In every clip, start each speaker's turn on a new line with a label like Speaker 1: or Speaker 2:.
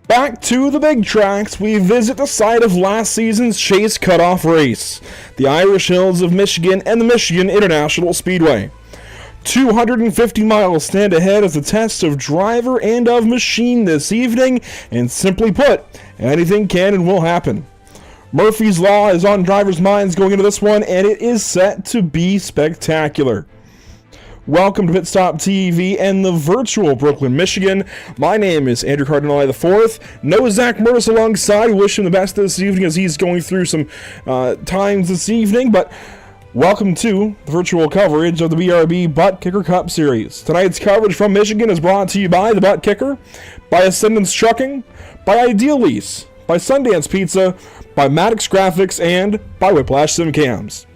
Speaker 1: Back to the big tracks, we visit the site of last season's Chase Cutoff race, the Irish Hills of Michigan and the Michigan International Speedway. 250 miles stand ahead as a test of driver and of machine this evening, and simply put, anything can and will happen. Murphy's Law is on drivers' minds going into this one, and it is set to be spectacular. Welcome to Pit Stop TV and the virtual Brooklyn, Michigan. My name is Andrew Cardinale IV. No Zach Murtis alongside. We wish him the best this evening as he's going through some times this evening. But welcome to the virtual coverage of the BRB Buttkicker Cup Series. Tonight's coverage from Michigan is brought to you by the Buttkicker, by Ascendance Trucking, by Ideal Lease, by Sundance Pizza, by Maddox Graphics, and by Whiplash Sim Cams.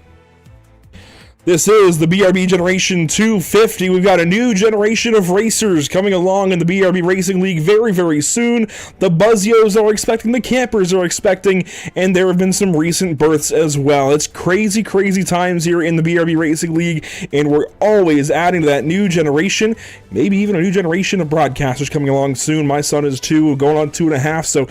Speaker 1: This is the BRB Generation 250. We've got a new generation of racers coming along in the BRB Racing League very, very soon. The Buzzios are expecting, the Campers are expecting, and there have been some recent births as well. It's crazy, crazy times here in the BRB Racing League, and we're always adding to that new generation, maybe even a new generation of broadcasters coming along soon. My son is 2, going on 2.5, so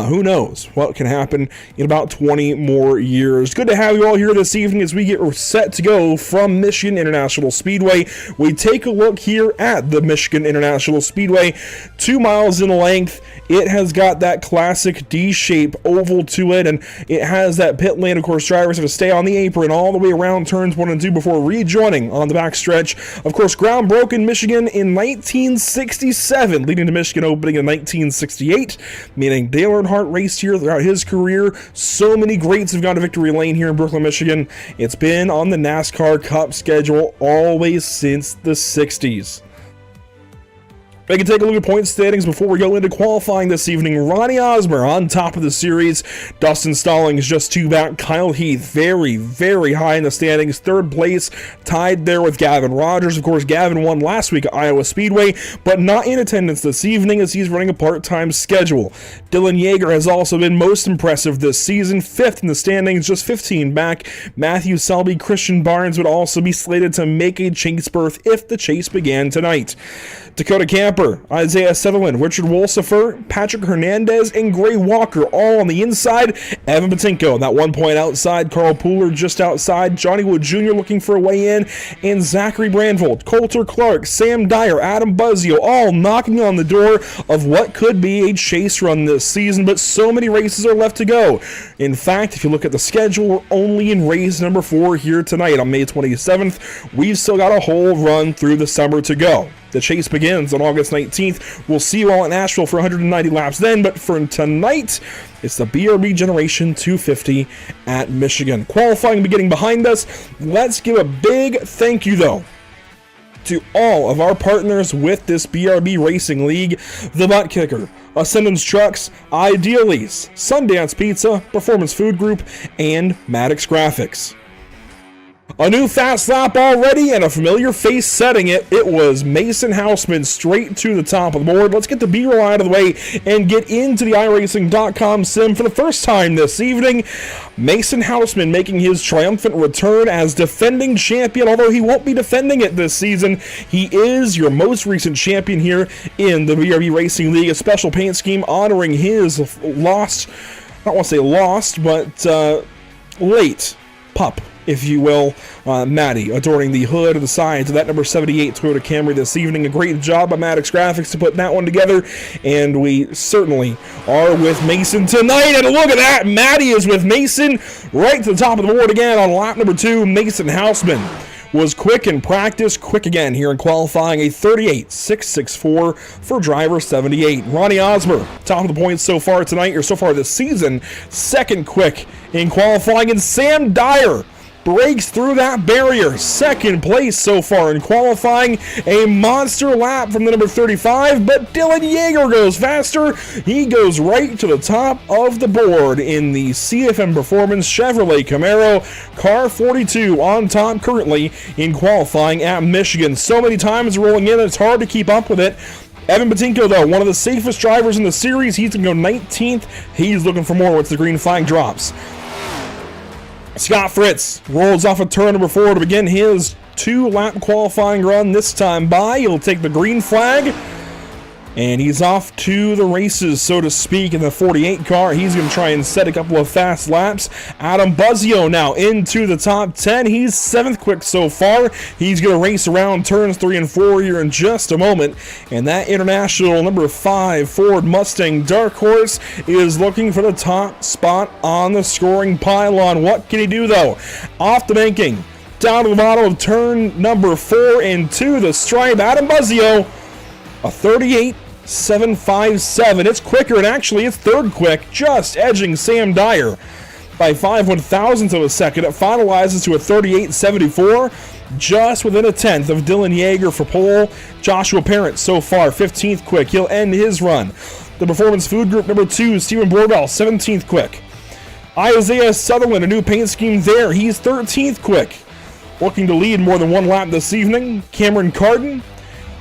Speaker 1: who knows what can happen in about 20 more years. Good to have you all here this evening as we get set to go from Michigan International Speedway. We take a look here at the Michigan International Speedway. 2 miles in length. It has got that classic D-shape oval to it, and it has that pit lane. Of course, drivers have to stay on the apron all the way around turns 1 and 2 before rejoining on the backstretch. Of course, ground broke in Michigan in 1967, leading to Michigan opening in 1968, meaning Dale Earnhardt raced here throughout his career. So many greats have gone to victory lane here in Brooklyn, Michigan. It's been on the NASCAR Cup schedule always since the 60s. We can take a look at point standings before we go into qualifying this evening. Ronnie Osmer on top of the series. Dustin Stallings just 2 back. Kyle Heath very, very high in the standings. 3rd place, tied there with Gavin Rogers. Of course, Gavin won last week at Iowa Speedway, but not in attendance this evening as he's running a part-time schedule. Dylan Yeager has also been most impressive this season. 5th in the standings, just 15 back. Matthew Selby, Christian Barnes would also be slated to make a chase berth if the chase began tonight. Dakota Camper, Isaiah Sutherland, Richard Wolsifer, Patrick Hernandez, and Gray Walker all on the inside. Evan Batinko, that 1 point outside. Carl Pooler just outside. Johnny Wood Jr. looking for a way in. And Zachary Brandvold, Coulter Clark, Sam Dyer, Adam Buzzio, all knocking on the door of what could be a chase run this season, but so many races are left to go. In fact, if you look at the schedule, we're only in race number 4 here tonight on May 27th. We've still got a whole run through the summer to go. The chase begins on August 19th. We'll see you all at Nashville for 190 laps then, but for tonight, it's the BRB Generation 250 at Michigan. Qualifying beginning behind us. Let's give a big thank you, though, to all of our partners with this BRB Racing League: the Buttkicker, Ascendance Trucks, Ideal Lease, Sundance Pizza, Performance Food Group, and Maddox Graphics. A new fast lap already and a familiar face setting it. It was Mason Houseman straight to the top of the board. Let's get the B-roll out of the way and get into the iRacing.com sim for the first time this evening. Mason Houseman making his triumphant return as defending champion, although he won't be defending it this season. He is your most recent champion here in the BRB Racing League, a special paint scheme honoring his lost, I don't want to say lost, but late pup, if you will, Maddie, adorning the hood of the sides of that number 78 Toyota Camry this evening. A great job by Maddox Graphics to put that one together, and we certainly are with Mason tonight. And look at that, Maddie is with Mason right to the top of the board again on lap number 2. Mason Houseman was quick in practice, quick again here in qualifying, a 38.664 for driver 78. Ronnie Osmer, top of the points so far tonight, or so far this season, 2nd quick in qualifying, and Sam Dyer breaks through that barrier. 2nd place so far in qualifying. A monster lap from the number 35, but Dylan Yeager goes faster. He goes right to the top of the board in the CFM Performance Chevrolet Camaro. Car 42 on top currently in qualifying at Michigan. So many times rolling in, it's hard to keep up with it. Evan Batinko, though, one of the safest drivers in the series. He's going to go 19th. He's looking for more once the green flag drops. Scott Fritz rolls off of turn number 4 to begin his 2-lap qualifying run, this time by. He'll take the green flag. And he's off to the races, so to speak, in the 48 car. He's going to try and set a couple of fast laps. Adam Buzzio now into the top 10. He's 7th quick so far. He's going to race around turns 3 and 4 here in just a moment. And that international number 5 Ford Mustang Dark Horse is looking for the top spot on the scoring pylon. What can he do, though? Off the banking, down to the bottom of turn number 4 and to the stripe. Adam Buzzio, a 38.757. It's quicker, and actually it's 3rd quick, just edging Sam Dyer by 5/1000ths of a second. It finalizes to a 38.74, just within a 10th of Dylan Yeager for pole. Joshua Parent so far 15th quick. He'll end his run. The Performance Food Group number 2, Stephen Borbell, 17th quick. Isaiah Sutherland, a new paint scheme there. He's 13th quick. Looking to lead more than one lap this evening. Cameron Carden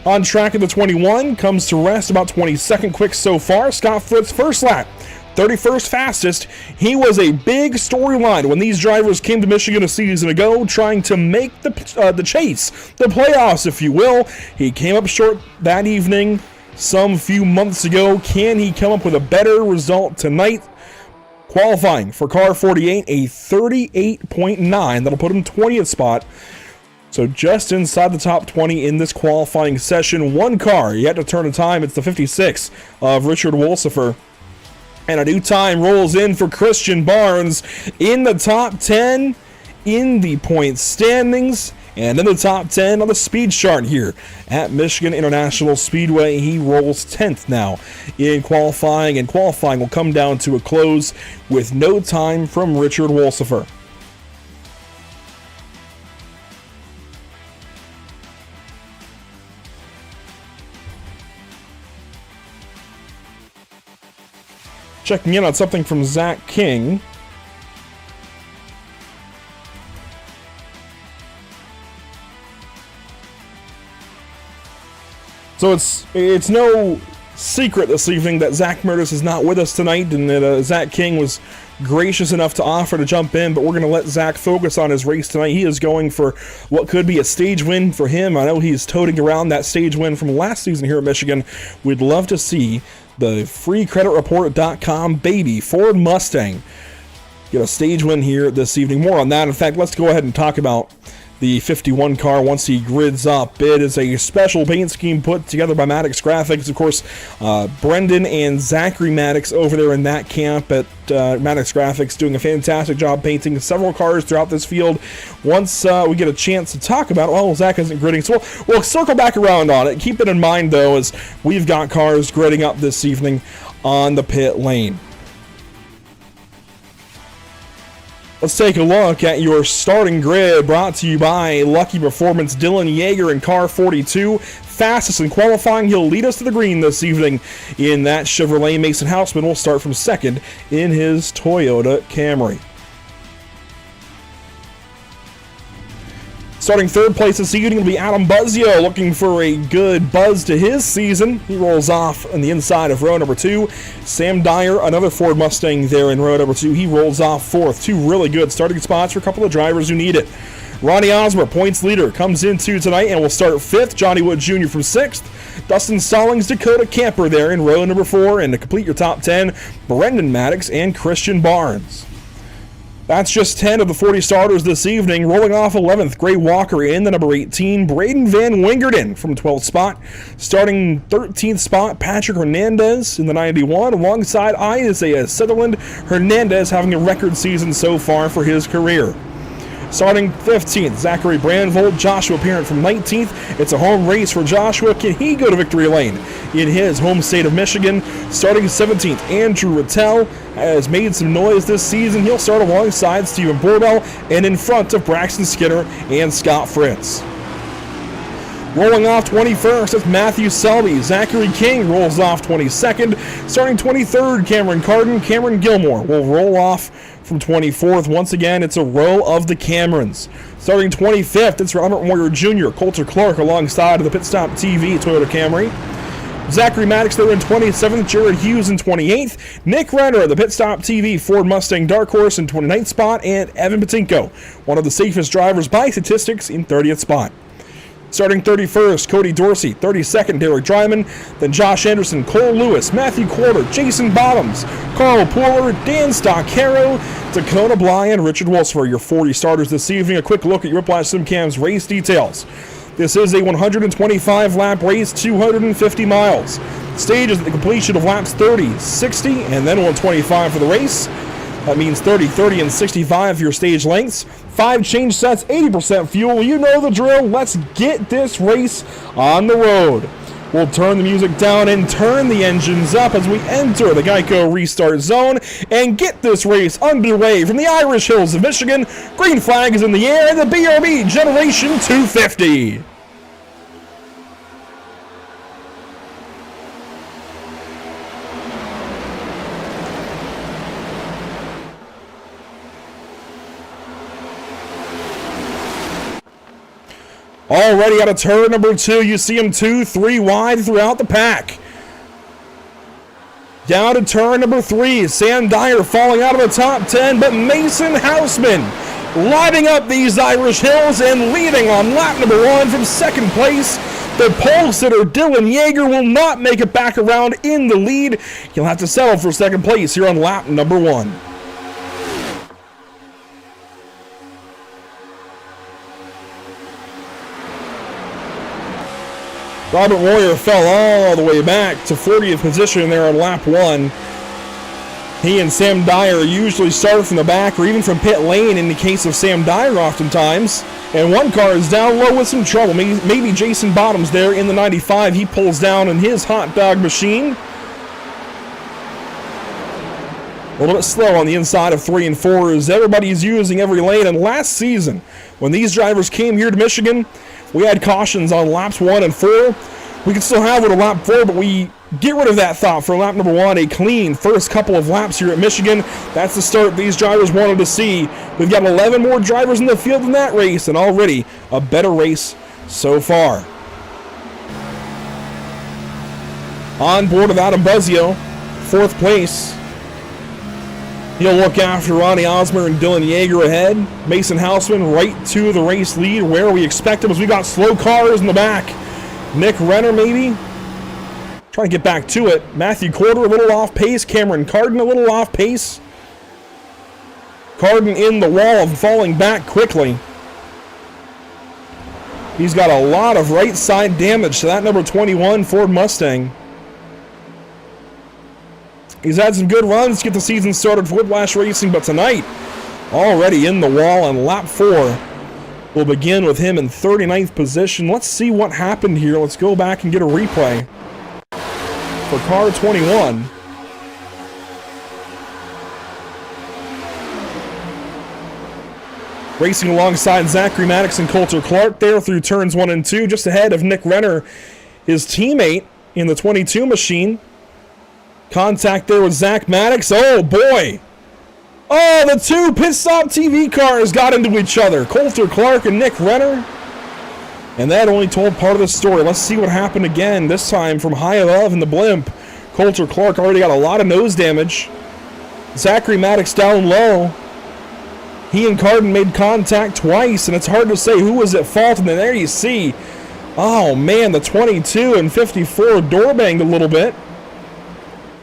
Speaker 1: on track at the 21, comes to rest about 22nd quick so far. Scott Fritz, first lap, 31st fastest. He was a big storyline when these drivers came to Michigan a season ago, trying to make the chase, the playoffs, if you will. He came up short that evening some few months ago. Can he come up with a better result tonight? Qualifying for car 48, a 38.9. That'll put him 20th spot. So just inside the top 20 in this qualifying session. One car yet to turn a time. It's the 56 of Richard Wolsifer. And a new time rolls in for Christian Barnes in the top 10 in the point standings. And in the top 10 on the speed chart here at Michigan International Speedway. He rolls 10th now in qualifying. And qualifying will come down to a close with no time from Richard Wolsifer. Checking in on something from Zach King. So it's no secret this evening that Zach Murtis is not with us tonight, and that Zach King was gracious enough to offer to jump in, but we're going to let Zach focus on his race tonight. He is going for what could be a stage win for him. I know he's toting around that stage win from last season here at Michigan. We'd love to see the freecreditreport.com baby Ford Mustang get a stage win here this evening. More on that. In fact, let's go ahead and talk about the 51 car once he grids up. It is a special paint scheme put together by Maddox Graphics. Of course, Brendan and Zachary Maddox over there in that camp at Maddox Graphics doing a fantastic job painting several cars throughout this field. Once we get a chance to talk about it, well, Zach isn't gridding, so we'll circle back around on it. Keep it in mind, though, as we've got cars gridding up this evening on the pit lane. Let's take a look at your starting grid, brought to you by Lucky Performance. Dylan Yeager in car 42, fastest in qualifying. He'll lead us to the green this evening in that Chevrolet. Mason Houseman will start from second in his Toyota Camry. Starting third place this evening will be Adam Buzzio, looking for a good buzz to his season. He rolls off on the inside of row number 2. Sam Dyer, another Ford Mustang there in row number 2. He rolls off fourth. Two really good starting spots for a couple of drivers who need it. Ronnie Osmer, points leader, comes into tonight and will start fifth. Johnny Wood Jr. from sixth. Dustin Stallings, Dakota Camper there in row number 4. And to complete your top 10, Brendan Maddox and Christian Barnes. That's just 10 of the 40 starters this evening. Rolling off 11th, Gray Walker in the number 18. Braden Van Wingerden from 12th spot. Starting 13th spot, Patrick Hernandez in the 91. Alongside Isaiah Sutherland. Hernandez having a record season so far for his career. Starting 15th, Zachary Brandvold, Joshua Parent from 19th. It's a home race for Joshua. Can he go to victory lane in his home state of Michigan? Starting 17th, Andrew Rattel has made some noise this season. He'll start alongside Stephen Borbell and in front of Braxton Skinner and Scott Fritz. Rolling off 21st, it's Matthew Selby. Zachary King rolls off 22nd. Starting 23rd, Cameron Carden. Cameron Gilmore will roll off from 24th. Once again, it's a row of the Camerons. Starting 25th, it's Robert Moyer Jr., Coulter Clark alongside of the Pit Stop TV Toyota Camry. Zachary Maddox there in 27th, Jared Hughes in 28th, Nick Renner at the Pit Stop TV Ford Mustang Dark Horse in 29th spot, and Evan Patinko, one of the safest drivers by statistics, in 30th spot. Starting 31st, Cody Dorsey. 32nd, Derek Dryman. Then Josh Anderson, Cole Lewis, Matthew Quarter, Jason Bottoms, Carl Pooler, Dan Stockaro, Dakota Bly, and Richard Wolfsburg. Your 40 starters this evening. A quick look at your Whiplash SimCam's race details. This is a 125-lap race, 250 miles. Stage is the completion of laps 30, 60, and then 125 for the race. That means 30, 30, and 65 for your stage lengths. 5 change sets, 80% fuel. You know the drill. Let's get this race on the road. We'll turn the music down and turn the engines up as we enter the Geico restart zone and get this race underway from the Irish Hills of Michigan. Green flag is in the air, and the BRB Generation 250. Already out of turn number 2, you see him 2, 3 wide throughout the pack. Down to turn number 3, Sam Dyer falling out of the top 10, but Mason Houseman lighting up these Irish Hills and leading on lap number 1 from second place. The pole sitter Dylan Yeager will not make it back around in the lead. He'll have to settle for second place here on lap number 1. Robert Royer fell all the way back to 40th position there on lap 1. He and Sam Dyer usually start from the back or even from pit lane in the case of Sam Dyer oftentimes. And one car is down low with some trouble. Maybe Jason Bottoms there in the 95. He pulls down in his hot dog machine. A little bit slow on the inside of 3 and 4 as everybody's using every lane. And last season, when these drivers came here to Michigan, we had cautions on laps 1 and 4. We could still have it on lap 4, but we get rid of that thought for lap number 1. A clean first couple of laps here at Michigan. That's the start these drivers wanted to see. We've got 11 more drivers in the field in that race, and already a better race so far. On board with Adam Buzzio, 4th place. He'll look after Ronnie Osmer and Dylan Yeager ahead. Mason Houseman right to the race lead where we expect him as we got slow cars in the back. Nick Renner maybe trying to get back to it. Matthew Quarter a little off pace. Cameron Carden a little off pace. Carden in the wall and falling back quickly. He's got a lot of right side damage to that number 21 Ford Mustang. He's had some good runs to get the season started for Whiplash Racing, but tonight, already in the wall on lap 4. We'll begin with him in 39th position. Let's see what happened here. Let's go back and get a replay for car 21. Racing alongside Zachary Maddox and Coulter Clark there through turns 1 and 2, just ahead of Nick Renner, his teammate in the 22 machine. Contact there with Zach Maddox. Oh, boy. Oh, the 2 pit stop TV cars got into each other. Coulter Clark and Nick Renner. And that only told part of the story. Let's see what happened again, this time from high above in the blimp. Coulter Clark already got a lot of nose damage. Zachary Maddox down low. He and Carden made contact twice, and it's hard to say who was at fault. And then there you see, oh, man, the 22 and 54 door banged a little bit.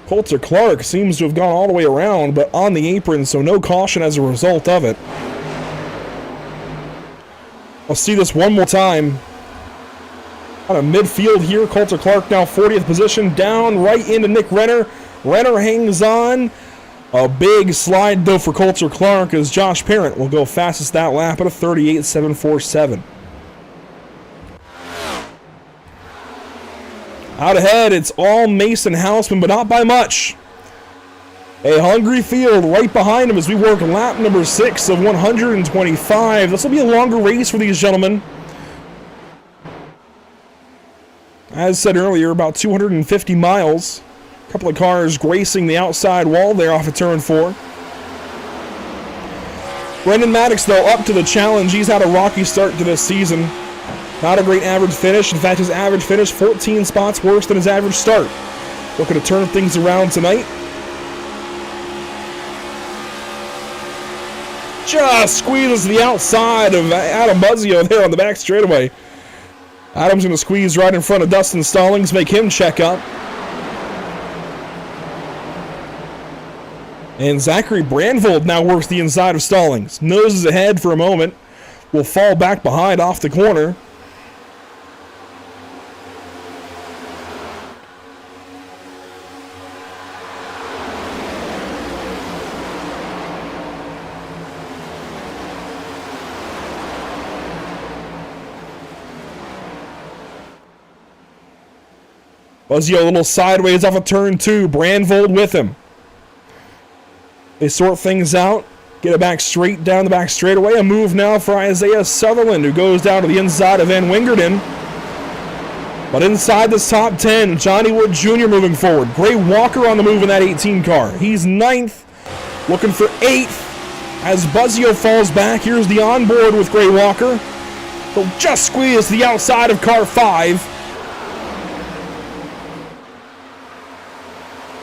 Speaker 1: Coulter Clark seems to have gone all the way around, but on the apron, so no caution as a result of it. I'll see this one more time. Out of midfield here, Coulter Clark now 40th position, down right into Nick Renner. Renner hangs on. A big slide, though, for Coulter Clark as Josh Parent will go fastest that lap at a 38.747. Out ahead, it's all Mason Houseman, but not by much. A hungry field right behind him as we work lap number 6 of 125. This will be a longer race for these gentlemen. As said earlier, about 250 miles. A couple of cars gracing the outside wall there off of turn 4. Brendan Maddox, though, up to the challenge. He's had a rocky start to this season. Not a great average finish. In fact, his average finish 14 spots worse than his average start. Looking to turn things around tonight. Just squeezes the outside of Adam Buzzio there on the back straightaway. Adams going to squeeze right in front of Dustin Stallings, make him check up. And Zachary Brandvold now works the inside of Stallings. Noses ahead for a moment. Will fall back behind off the corner. Buzzio a little sideways off of turn 2. Brandvold with him. They sort things out. Get it back straight down the back straightaway. A move now for Isaiah Sutherland, who goes down to the inside of Van Wingerden. But inside this top 10, Johnny Wood Jr. moving forward. Gray Walker on the move in that 18 car. He's 9th, looking for 8th. As Buzzio falls back, here's the onboard with Gray Walker. He'll just squeeze the outside of car 5.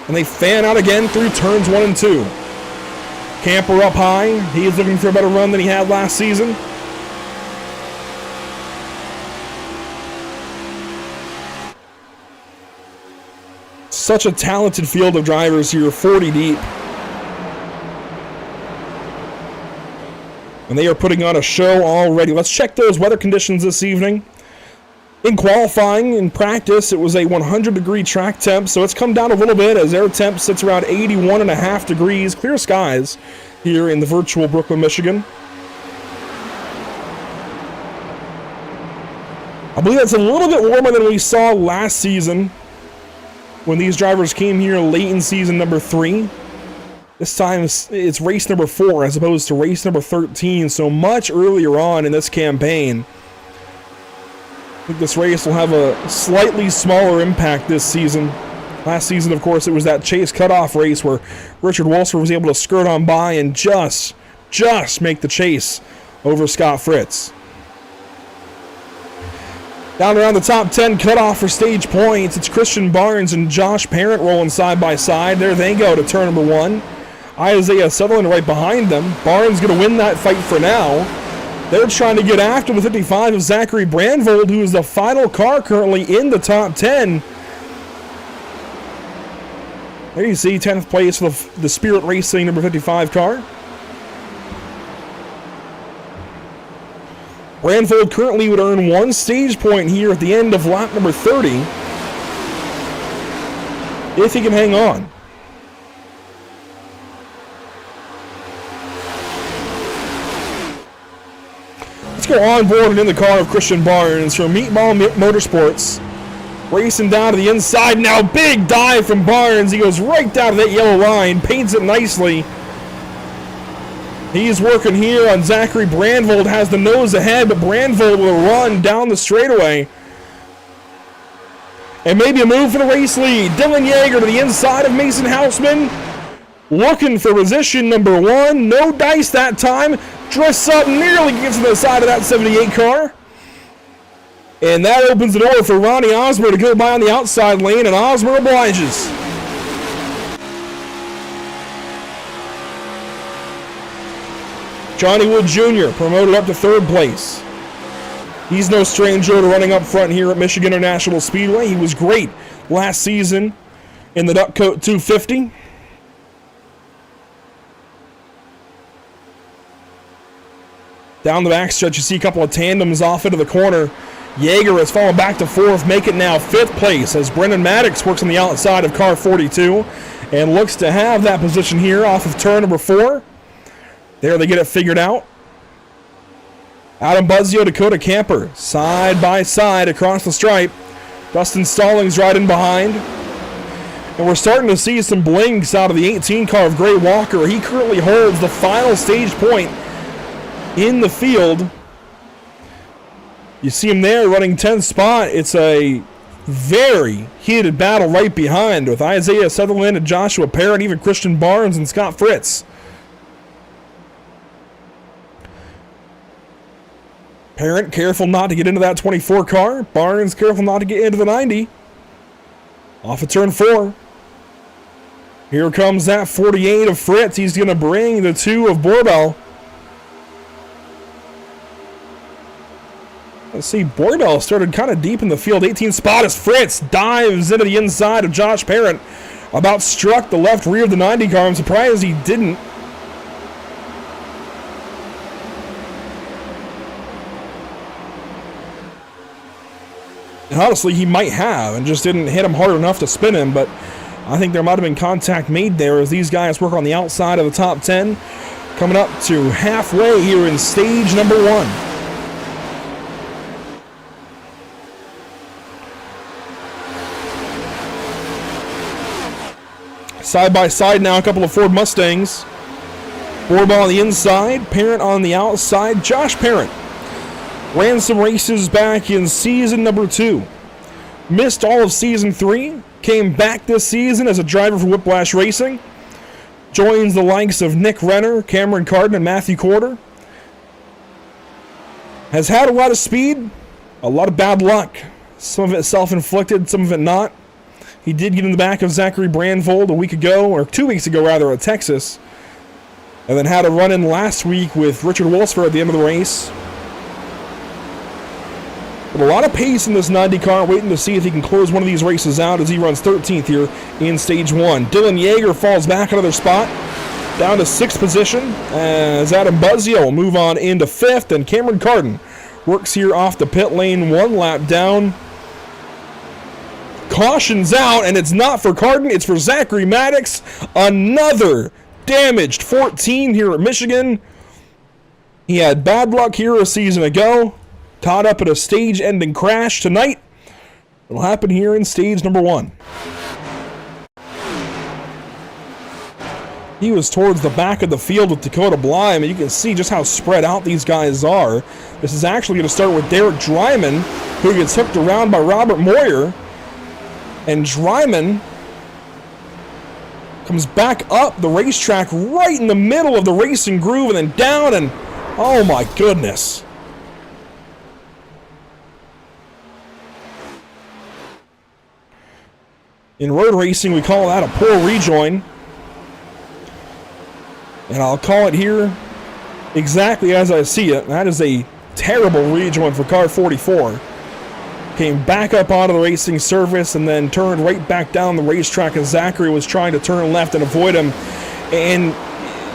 Speaker 1: And they fan out again through turns 1 and 2. Camper up high. He is looking for a better run than he had last season. Such a talented field of drivers here, 40 deep. And they are putting on a show already. Let's check those weather conditions this evening. In qualifying, in practice, it was a 100-degree track temp, so it's come down a little bit as air temp sits around 81.5 degrees. Clear skies here in the virtual Brooklyn, Michigan. I believe that's a little bit warmer than we saw last season when these drivers came here late in season number 3. This time it's race number 4 as opposed to race number 13, so much earlier on in this campaign. I think this race will have a slightly smaller impact this season. Last season, of course, it was that chase cutoff race where Richard Wolfson was able to skirt on by and just make the chase over Scott Fritz. Down around the top 10 cutoff for stage points, it's Christian Barnes and Josh Parent rolling side by side. There they go to turn number 1. Isaiah Sutherland right behind them. Barnes going to win that fight for now. They're trying to get after the 55 of Zachary Brandvold, who is the final car currently in the top 10. There you see 10th place for the Spirit Racing number 55 car. Brandvold currently would earn 1 stage point here at the end of lap number 30 if he can hang on. Let's go on board and in the car of Christian Barnes from Meatball Motorsports. Racing down to the inside now. Big dive from Barnes. He goes right down to that yellow line. Paints it nicely. He's working here on Zachary Brandvold. Has the nose ahead, but Brandvold will run down the straightaway. And maybe a move for the race lead. Dylan Yeager to the inside of Mason Houseman. Looking for position number 1. No dice that time. Drifts up, nearly gets to the side of that 78 car. And that opens the door for Ronnie Osmer to go by on the outside lane, and Osmer obliges. Johnny Wood Jr. promoted up to 3rd place. He's no stranger to running up front here at Michigan International Speedway. He was great last season in the Duck Coat 250. Down the backstretch, you see a couple of tandems off into the corner. Yeager has fallen back to 4th, make it now 5th place as Brendan Maddox works on the outside of car 42 and looks to have that position here off of turn number 4. There they get it figured out. Adam Buzzio, Dakota Camper, side by side across the stripe. Dustin Stallings right in behind. And we're starting to see some blinks out of the 18 car of Gray Walker. He currently holds the final stage point in the field. You see him there running 10th spot. It's a very heated battle right behind with Isaiah Sutherland and Joshua Parent, even Christian Barnes and Scott Fritz. Parent careful not to get into that 24 car. Barnes careful not to get into the 90. Off of turn 4. Here comes that 48 of Fritz. He's going to bring the 2 of Borbell. Let's see, Boydell started kind of deep in the field. 18th spot as Fritz dives into the inside of Josh Parent. About struck the left rear of the 90 car. I'm surprised he didn't. And honestly, he might have and just didn't hit him hard enough to spin him, but I think there might have been contact made there as these guys work on the outside of the top 10. Coming up to halfway here in stage number 1. Side by side now, a couple of Ford Mustangs. Borball on the inside, Parent on the outside. Josh Parent ran some races back in season number 2. Missed all of season 3. Came back this season as a driver for Whiplash Racing. Joins the likes of Nick Renner, Cameron Carden, and Matthew Corder. Has had a lot of speed, a lot of bad luck. Some of it self-inflicted, some of it not. He did get in the back of Zachary Brandvold a week ago, or 2 weeks ago rather, at Texas. And then had a run-in last week with Richard Wolfsford at the end of the race. But a lot of pace in this 90 car, waiting to see if he can close one of these races out as he runs 13th here in stage 1. Dylan Yeager falls back another spot, down to 6th position, as Adam Buzzio will move on into 5th, and Cameron Carden works here off the pit lane, 1 lap down. Caution's out, and it's not for Carden, it's for Zachary Maddox. Another damaged 14 here at Michigan. He had bad luck here a season ago. Caught up in a stage-ending crash tonight. It'll happen here in stage number 1. He was towards the back of the field with Dakota Bly. I mean, you can see just how spread out these guys are. This is actually going to start with Derek Dryman, who gets hooked around by Robert Moyer. And Dryman comes back up the racetrack right in the middle of the racing groove and then down, and oh my goodness. In road racing, we call that a poor rejoin. And I'll call it here exactly as I see it. That is a terrible rejoin for car 44. Came back up onto the racing surface and then turned right back down the racetrack as Zachary was trying to turn left and avoid him. And,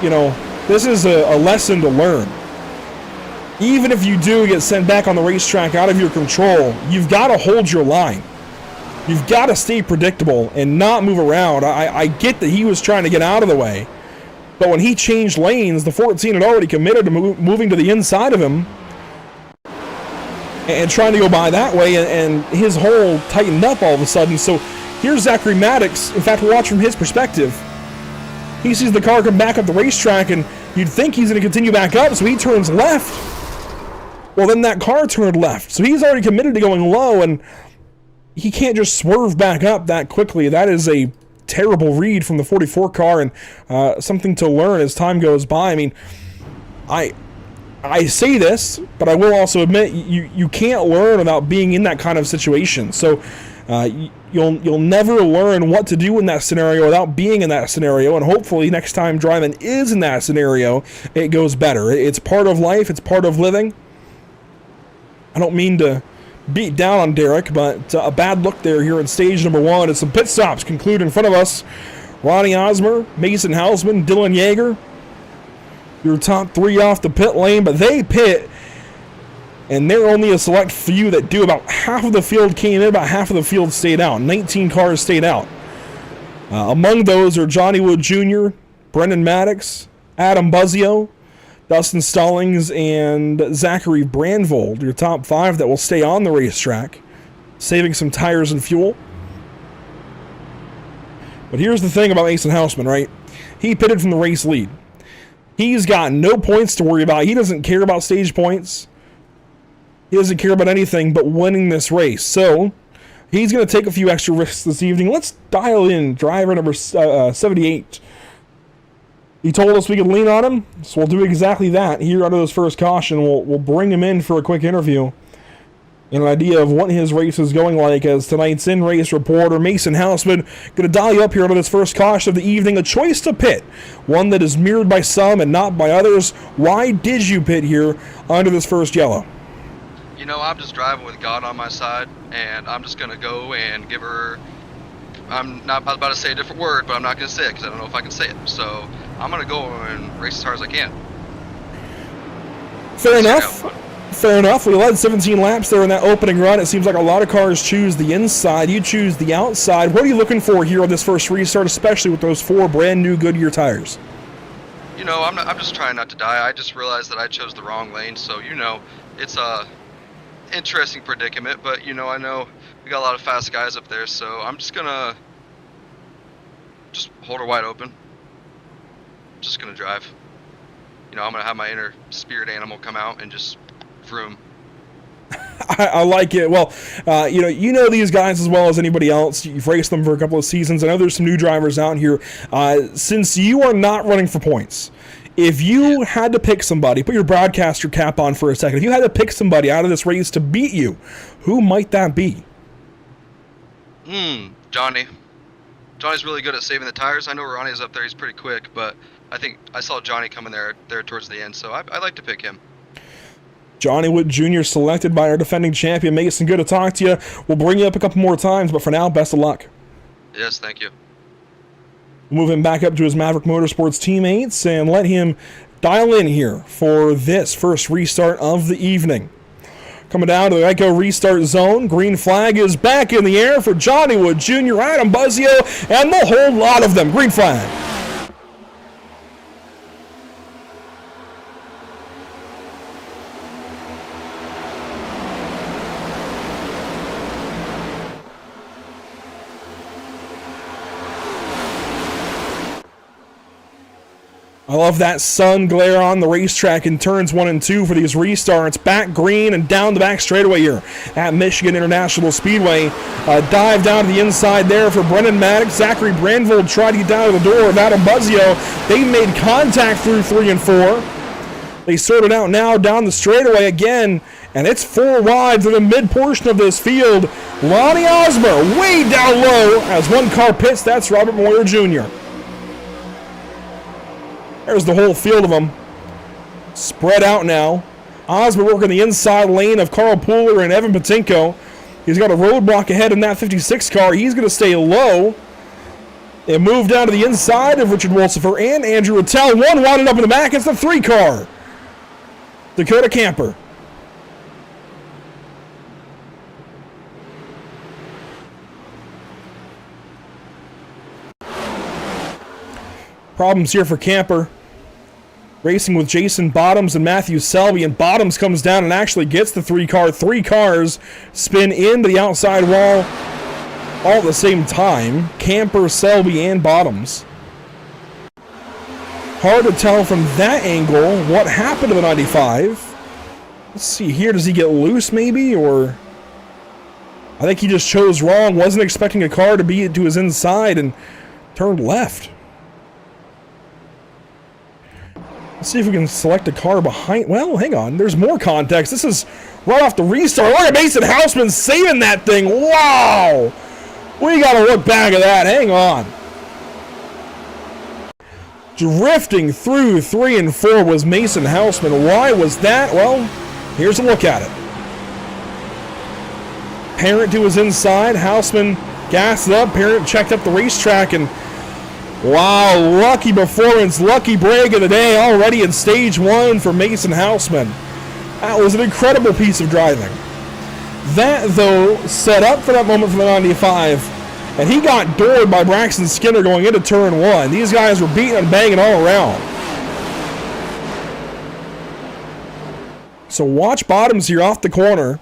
Speaker 1: you know, this is a lesson to learn. Even if you do get sent back on the racetrack out of your control, you've got to hold your line. You've got to stay predictable and not move around. I get that he was trying to get out of the way. But when he changed lanes, the 14 had already committed to moving to the inside of him and trying to go by that way, and his hole tightened up all of a sudden. So here's Zachary Maddox. In fact, we'll watch from his perspective. He sees the car come back up the racetrack, and you'd think he's going to continue back up, so he turns left. Well, then that car turned left. So he's already committed to going low, and he can't just swerve back up that quickly. That is a terrible read from the 44 car, and something to learn as time goes by. I mean, I say this, but I will also admit you can't learn without being in that kind of situation. So you'll never learn what to do in that scenario without being in that scenario, and hopefully next time Dryman is in that scenario, it goes better. It's part of life. It's part of living. I don't mean to beat down on Derek, but a bad look there here in stage number 1 as some pit stops conclude in front of us. Ronnie Osmer, Mason Hausman, Dylan Yeager, your top 3 off the pit lane, but they pit, and they're only a select few that do. About half of the field came in, about half of the field stayed out. 19 cars stayed out. Among those are Johnny Wood Jr., Brendan Maddox, Adam Buzzio, Dustin Stallings, and Zachary Brandvold, your top 5 that will stay on the racetrack, saving some tires and fuel. But here's the thing about Mason Hausman, right? He pitted from the race lead. He's got no points to worry about. He doesn't care about stage points. He doesn't care about anything but winning this race. So he's going to take a few extra risks this evening. Let's dial in driver number 78. He told us we could lean on him, so we'll do exactly that. Here under this first caution, we'll bring him in for a quick interview and an idea of what his race is going like as tonight's in-race reporter, Mason Hausman, going to dial you up here under this first caution of the evening. A choice to pit, one that is mirrored by some and not by others. Why did you pit here under this first yellow?
Speaker 2: you know, I'm just driving with God on my side, and I'm just gonna go and give her. I'm not about to say a different word, but I'm not gonna say it because I don't know if I can say it. So I'm gonna go and race as hard as I can.
Speaker 1: Fair enough. Fair enough. We led 17 laps there in that opening run. It seems like a lot of cars choose the inside. You choose the outside. What are you looking for here on this first restart, especially with those 4 brand new Goodyear tires?
Speaker 2: You know, I'm just trying not to die. I just realized that I chose the wrong lane, so you know, it's a interesting predicament. But you know, I know we got a lot of fast guys up there, so I'm just gonna hold her wide open. Just gonna drive. You know, I'm gonna have my inner spirit animal come out and just vroom.
Speaker 1: I like it. Well, you know these guys as well as anybody else. You've raced them for a couple of seasons. I know there's some new drivers out here. Since you are not running for points, if you had to pick somebody, put your broadcaster cap on for a second. If you had to pick somebody out of this race to beat you, who might that be?
Speaker 2: Johnny. Johnny's really good at saving the tires. I know Ronnie's up there. He's pretty quick, but I think I saw Johnny coming there towards the end, so I like to pick him.
Speaker 1: Johnny Wood Jr. selected by our defending champion. Mason, good to talk to you. We'll bring you up a couple more times, but for now, best of luck.
Speaker 2: Yes, thank you.
Speaker 1: Move him back up to his Maverick Motorsports teammates and let him dial in here for this first restart of the evening. Coming down to the Geico restart zone. Green flag is back in the air for Johnny Wood Jr., Adam Buzzio, and the whole lot of them. Green flag. I love that sun glare on the racetrack in turns 1 and 2 for these restarts. Back green and down the back straightaway here at Michigan International Speedway. Dive down to the inside there for Brendan Maddox. Zachary Branville tried to get down to the door of Adam Buzzio. They made contact through 3 and 4. They sort it out now down the straightaway again, and it's 4 wide to the mid portion of this field. Lonnie Osmer way down low as one car pits. That's Robert Moyer Jr. There's the whole field of them. Spread out now. Osmer working the inside lane of Carl Pooler and Evan Patinko. He's got a roadblock ahead in that 56 car. He's going to stay low. And move down to the inside of Richard Wolsifer and Andrew Attell. One winded up in the back. It's the 3 car. Dakota Camper. Problems here for Camper. Racing with Jason Bottoms and Matthew Selby, and Bottoms comes down and actually gets the 3 car. 3 cars spin into the outside wall all at the same time. Camper, Selby, and Bottoms. Hard to tell from that angle what happened to the 95. Let's see here. Does he get loose maybe? Or I think he just chose wrong. Wasn't expecting a car to be to his inside and turned left. Let's see if we can select a car behind. Well, hang on. There's more context. This is right off the restart. Look at Mason Houseman saving that thing. Wow. We got to look back at that. Hang on. Drifting through 3 and 4 was Mason Houseman. Why was that? Well, here's a look at it. Parent to his inside. Houseman gassed it up. Parent checked up the racetrack and wow, lucky performance, lucky break of the day already in stage 1 for Mason Houseman. That was an incredible piece of driving. That, though, set up for that moment for the 95, and he got doored by Braxton Skinner going into turn 1. These guys were beating and banging all around. So watch Bottoms here off the corner.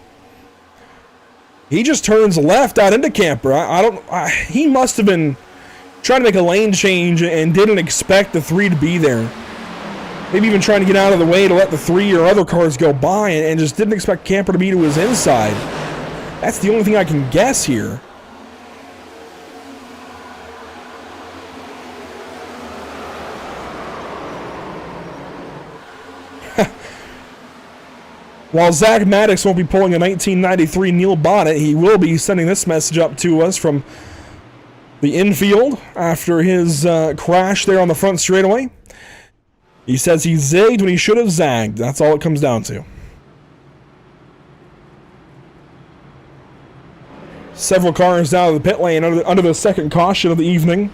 Speaker 1: He just turns left out into Camper. He must have been trying to make a lane change and didn't expect the 3 to be there. Maybe even trying to get out of the way to let the 3 or other cars go by and just didn't expect Camper to be to his inside. That's the only thing I can guess here. While Zach Maddox won't be pulling a 1993 Neil Bonnet, he will be sending this message up to us from the infield after his crash there on the front straightaway. He says he zigged when he should have zagged. That's all it comes down to. Several cars out of the pit lane under the second caution of the evening.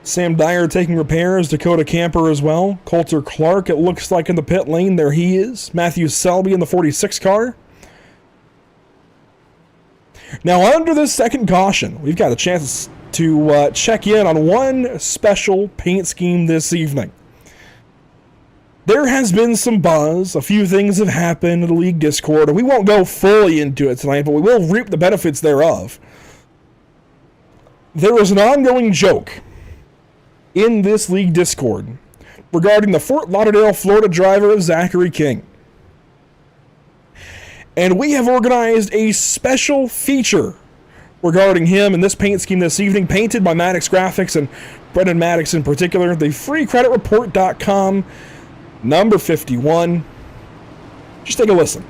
Speaker 1: Sam Dyer taking repairs. Dakota Camper as well. Coulter Clark, it looks like, in the pit lane. There he is. Matthew Selby in the 46 car. Now, under this second caution, we've got a chance to check in on one special paint scheme this evening. There has been some buzz. A few things have happened in the league Discord. We won't go fully into it tonight, but we will reap the benefits thereof. There is an ongoing joke in this league Discord regarding the Fort Lauderdale, Florida driver, Zachary King. And we have organized a special feature regarding him in this paint scheme this evening, painted by Maddox Graphics and Brendan Maddox in particular. The freecreditreport.com, number 51. Just take a listen.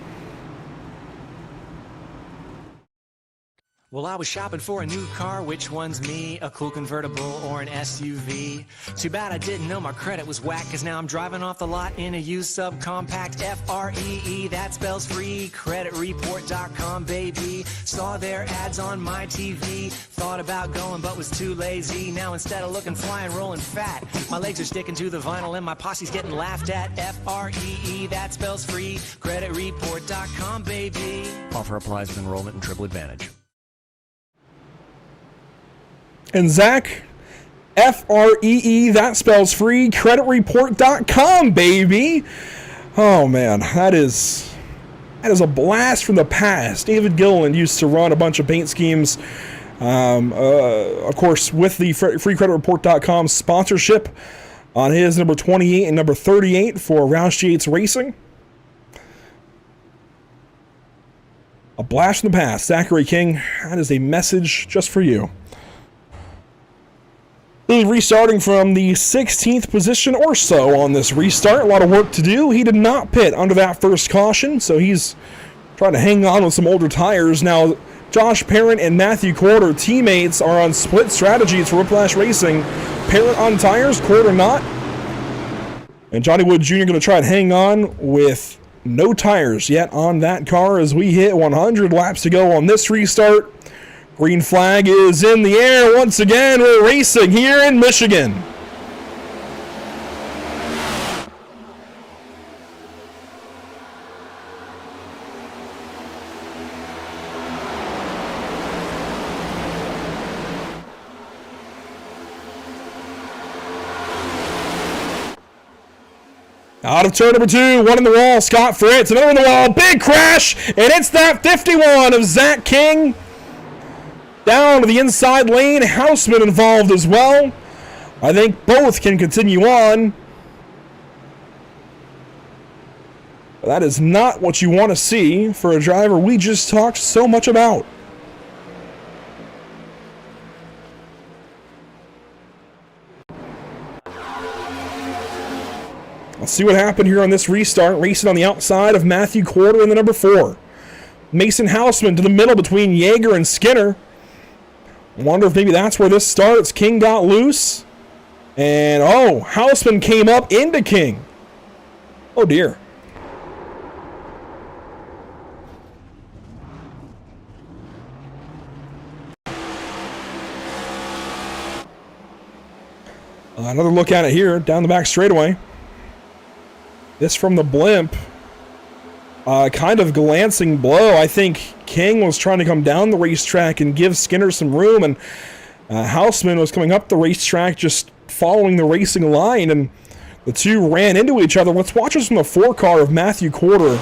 Speaker 3: Well, I was shopping for a new car. Which one's me? A cool convertible or an SUV? Too bad I didn't know my credit was whack, cause now I'm driving off the lot in a used subcompact. F-R-E-E, that spells free. Creditreport.com, baby. Saw their ads on my TV. Thought about going but was too lazy. Now instead of looking fly and rolling fat, my legs are sticking to the vinyl and my posse's getting laughed at. F-R-E-E, that spells free. Creditreport.com, baby. Offer applies with enrollment and triple advantage.
Speaker 1: And Zach, F-R-E-E, that spells free, creditreport.com, baby. Oh, man, that is a blast from the past. David Gilliland used to run a bunch of paint schemes, of course, with the freecreditreport.com sponsorship on his number 28 and number 38 for Roush Yates Racing. A blast from the past. Zachary King, that is a message just for you. He's restarting from the 16th position or so on this restart. A lot of work to do. He did not pit under that first caution, so he's trying to hang on with some older tires. Now, Josh Parent and Matthew Quarter, teammates, are on split strategies for Whiplash Racing. Parent on tires, Quarter not. And Johnny Wood Jr. going to try and hang on with no tires yet on that car as we hit 100 laps to go on this restart. Green flag is in the air once again. We're racing here in Michigan. Out of turn number 2, one in the wall, Scott Fritz, another in the wall, big crash, and it's that 51 of Zach King. Down to the inside lane, Houseman involved as well. I think both can continue on. But that is not what you want to see for a driver we just talked so much about. Let's see what happened here on this restart. Racing on the outside of Matthew Quarter in the number 4. Mason Houseman to the middle between Yeager and Skinner. Wonder if maybe that's where this starts. King got loose. And, oh, Houseman came up into King. Oh, dear. Another look at it here, down the back straightaway. This from the blimp. Kind of glancing blow. I think King was trying to come down the racetrack and give Skinner some room, and Houseman was coming up the racetrack just following the racing line, and the two ran into each other. Let's watch this from the 4 car of Matthew Quarter.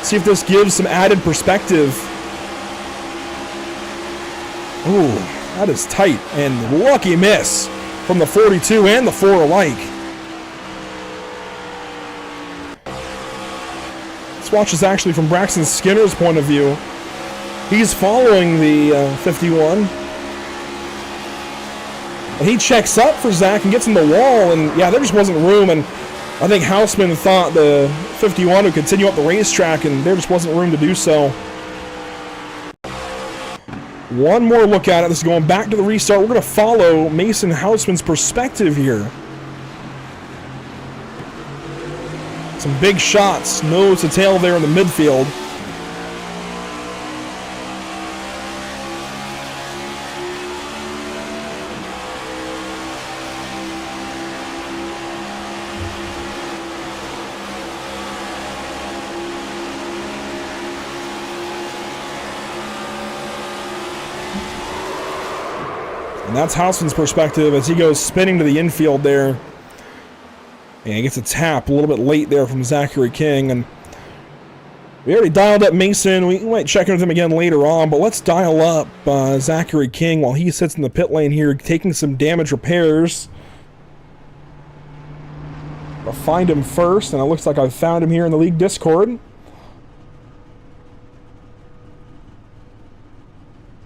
Speaker 1: See if this gives some added perspective. Ooh, that is tight, and lucky miss from the 42 and the 4 alike. Let's watch this actually from Braxton Skinner's point of view. He's following the 51. And he checks up for Zach and gets in the wall, and yeah, there just wasn't room, and I think Houseman thought the 51 would continue up the racetrack, and there just wasn't room to do so. One more look at it. This is going back to the restart. We're going to follow Mason Houseman's perspective here. Some big shots, nose to tail there in the midfield. that's Hausman's perspective as he goes spinning to the infield there. And he gets a tap a little bit late there from Zachary King. And we already dialed up Mason. We might check in with him again later on, but let's dial up Zachary King while he sits in the pit lane here, taking some damage repairs. I'll find him first, and it looks like I've found him here in the league Discord.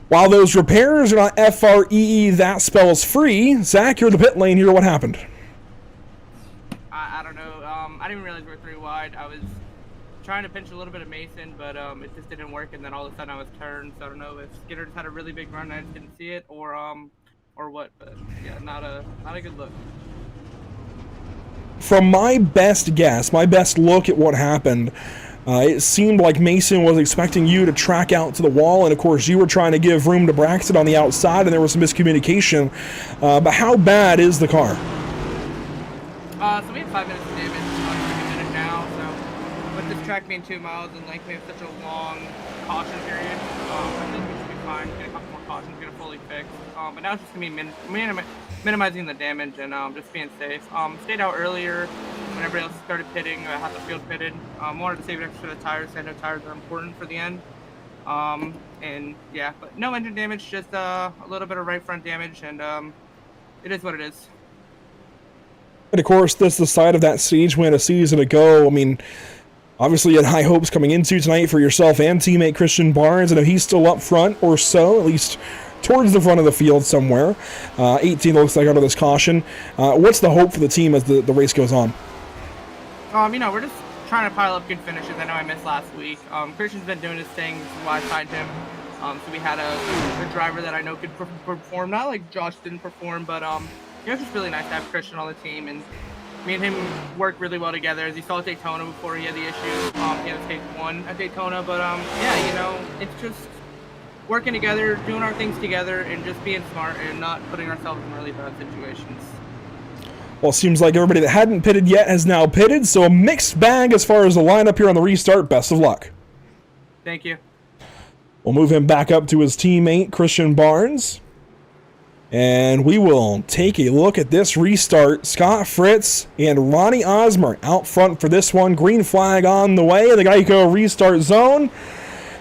Speaker 1: While those repairs are not FREE, that spells free. Zach, you're in the pit lane here. What happened?
Speaker 4: I don't know. I didn't realize we were 3 wide. I was trying to pinch a little bit of Mason, but it just didn't work, and then all of a sudden I was turned. So I don't know if Skinner just had a really big run and I just didn't see it, or what. But yeah, not a good look.
Speaker 1: From my best guess, my best look at what happened, it seemed like Mason was expecting you to track out to the wall, and of course you were trying to give room to Braxton on the outside, and there was some miscommunication. But how bad is the car?
Speaker 4: So we have 5 minutes of damage, 1 minute now. So with this track being 2 miles in length, we have such a long caution period. I think we should be fine. Get a couple more cautions, get it fully fixed. But now it's just gonna be minimizing the damage and just being safe. Stayed out earlier when everybody else started pitting. I had the field pitted. Wanted to save it extra for the tires. I know tires are important for the end. And yeah, but no engine damage, just a little bit of right front damage, and it is what it is.
Speaker 1: And of course, this is the side of that stage win a season ago. I mean, obviously you had high hopes coming into tonight for yourself and teammate Christian Barnes, and if he's still up front or so, at least towards the front of the field somewhere. 18 looks like under this caution. What's the hope for the team as the race goes on?
Speaker 4: We're just trying to pile up good finishes. I know I missed last week. Christian's been doing his thing, this is why I signed him. So we had a driver that I know could perform. Not like Josh didn't perform, but it was just really nice to have Christian on the team, and me and him work really well together. As you saw at Daytona before he had the issues, he had stage 1 at Daytona, but it's just working together, doing our things together, and just being smart and not putting ourselves in really bad situations.
Speaker 1: Well, it seems like everybody that hadn't pitted yet has now pitted, so a mixed bag as far as the lineup here on the restart. Best of luck.
Speaker 4: Thank you.
Speaker 1: We'll move him back up to his teammate, Christian Barnes. And we will take a look at this restart. Scott Fritz and Ronnie Osmer out front for this one. Green flag on the way in the Geico restart zone.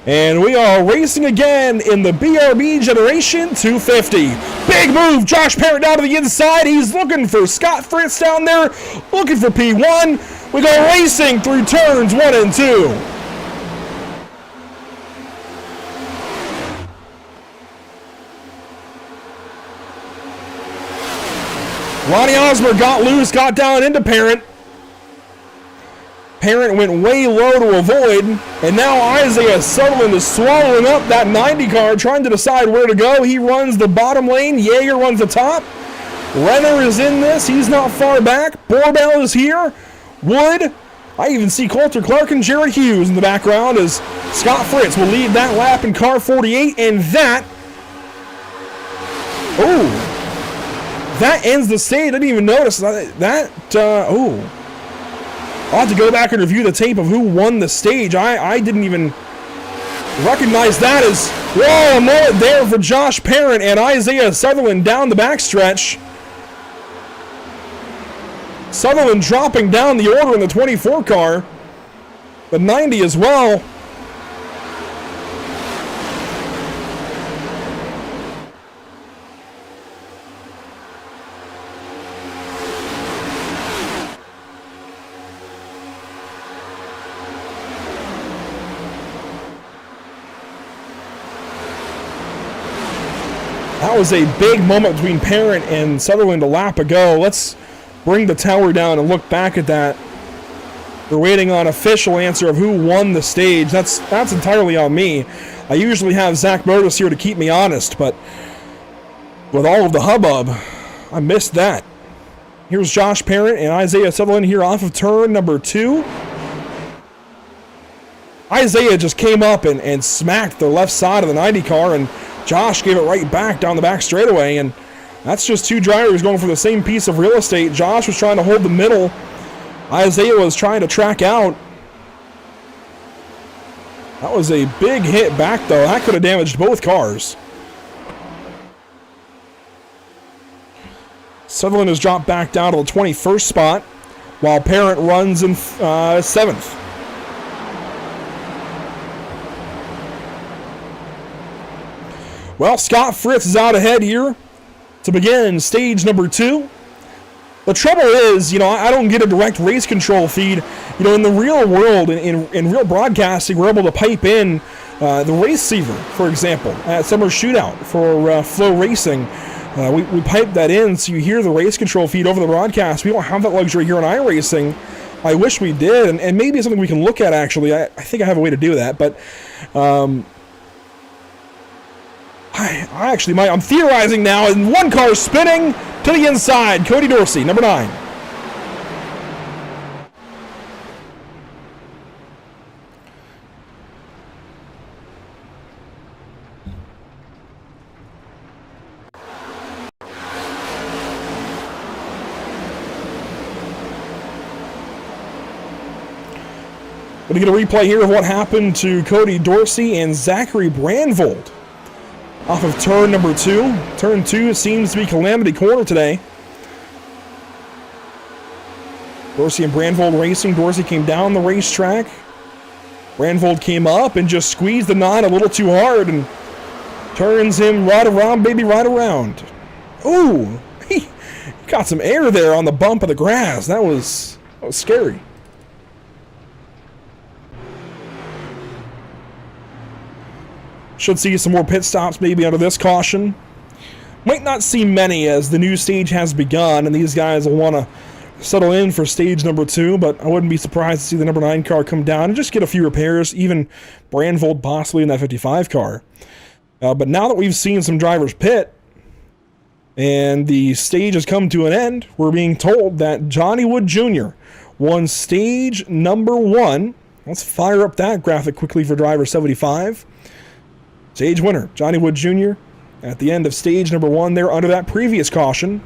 Speaker 1: And we are racing again in the BRB Generation 250. Big move. Josh Parrott down to the inside. He's looking for Scott Fritz down there. Looking for P1. We go racing through turns 1 and 2. Ronnie Osmer got loose, got down into Parent. Parent went way low to avoid, and now Isaiah Sutherland is swallowing up that 90 car, trying to decide where to go. He runs the bottom lane. Yeager runs the top. Renner is in this. He's not far back. Borbell is here. Wood. I even see Coulter Clark and Jared Hughes in the background as Scott Fritz will lead that lap in car 48, and that... Oh! That ends the stage. I didn't even notice that. I'll have to go back and review the tape of who won the stage. I didn't even recognize that as, whoa, a mullet there for Josh Parent and Isaiah Sutherland down the backstretch. Sutherland dropping down the order in the 24 car. The 90 as well. That was a big moment between Parent and Sutherland a lap ago. Let's bring the tower down and look back at that. We're waiting on official answer of who won the stage. That's entirely on me. I usually have Zach Burtis here to keep me honest, but with all of the hubbub, I missed that. Here's Josh Parent and Isaiah Sutherland here off of turn number 2. Isaiah just came up and smacked the left side of the 90 car, and Josh gave it right back down the back straightaway, and that's just two drivers going for the same piece of real estate. Josh was trying to hold the middle. Isaiah was trying to track out. That was a big hit back, though. That could have damaged both cars. Sutherland has dropped back down to the 21st spot, while Parent runs in 7th. Well, Scott Fritz is out ahead here to begin stage number 2. The trouble is, I don't get a direct race control feed. In the real world, in real broadcasting, we're able to pipe in the race receiver, for example, at Summer Shootout for Flow Racing. We pipe that in so you hear the race control feed over the broadcast. We don't have that luxury here on iRacing. I wish we did, and maybe it's something we can look at, actually. I think I have a way to do that, but I actually might. I'm theorizing now, and one car spinning to the inside. Cody Dorsey, number 9. Going to get a replay here of what happened to Cody Dorsey and Zachary Brandvold off of turn number 2. Turn 2 seems to be Calamity Corner today. Dorsey and Brandvold racing. Dorsey came down the racetrack. Brandvold came up and just squeezed the 9 a little too hard and turns him right around, baby, right around. Ooh, he got some air there on the bump of the grass. That was scary. Should see some more pit stops maybe out of this caution. Might not see many as the new stage has begun and these guys will want to settle in for stage number 2, but I wouldn't be surprised to see the number 9 car come down and just get a few repairs, even Brandvold possibly in that 55 car. But now that we've seen some drivers pit and the stage has come to an end, we're being told that Johnny Wood Jr. won stage number 1. Let's fire up that graphic quickly for driver 75. Stage winner, Johnny Wood Jr. at the end of stage number 1 there under that previous caution.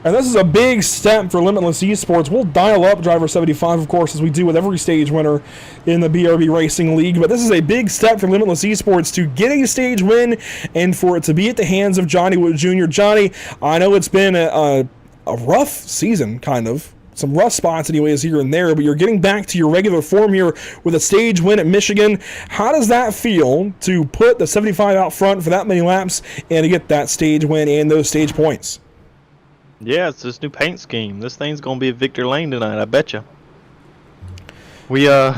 Speaker 1: And this is a big step for Limitless Esports. We'll dial up driver 75, of course, as we do with every stage winner in the BRB Racing League. But this is a big step for Limitless Esports to get a stage win and for it to be at the hands of Johnny Wood Jr. Johnny, I know it's been a rough season, kind of. Some rough spots anyways here and there, but you're getting back to your regular form here with a stage win at Michigan. How does that feel to put the 75 out front for that many laps and to get that stage win and those stage points?
Speaker 5: Yeah, it's this new paint scheme. This thing's going to be at Victor Lane tonight, I betcha. We, what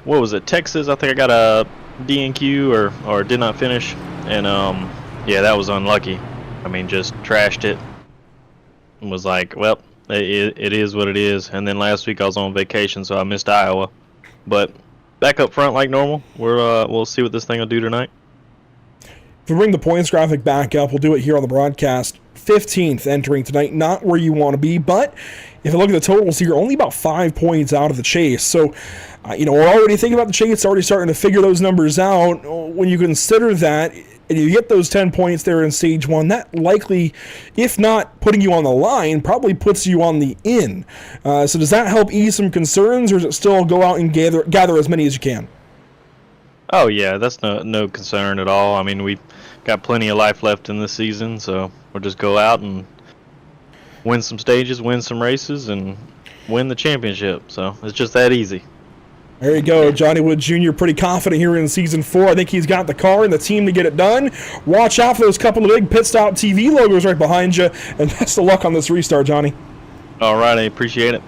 Speaker 5: was it, Texas? I think I got a DNQ or did not finish. And, yeah, that was unlucky. I mean, just trashed it. And was like, well, it is what it is. And then last week I was on vacation, so I missed Iowa. But back up front like normal. We'll see what this thing will do tonight.
Speaker 1: If we bring the points graphic back up, we'll do it here on the broadcast. 15th entering tonight, not where you want to be, but if you look at the totals here, only about 5 points out of the chase. So, we're already thinking about the chase, already starting to figure those numbers out. When you consider that, and you get those 10 points there in stage 1, that likely, if not putting you on the line, probably puts you on the in. So does that help ease some concerns, or does it still go out and gather as many as you can?
Speaker 5: Oh yeah, that's no concern at all. I mean, we've got plenty of life left in this season, so we'll just go out and win some stages, win some races, and win the championship. So it's just that easy.
Speaker 1: There you go, Johnny Wood Jr. pretty confident here in Season 4. I think he's got the car and the team to get it done. Watch out for those couple of big Pit Stop TV logos right behind you, and best of luck on this restart, Johnny.
Speaker 5: All right, I appreciate it.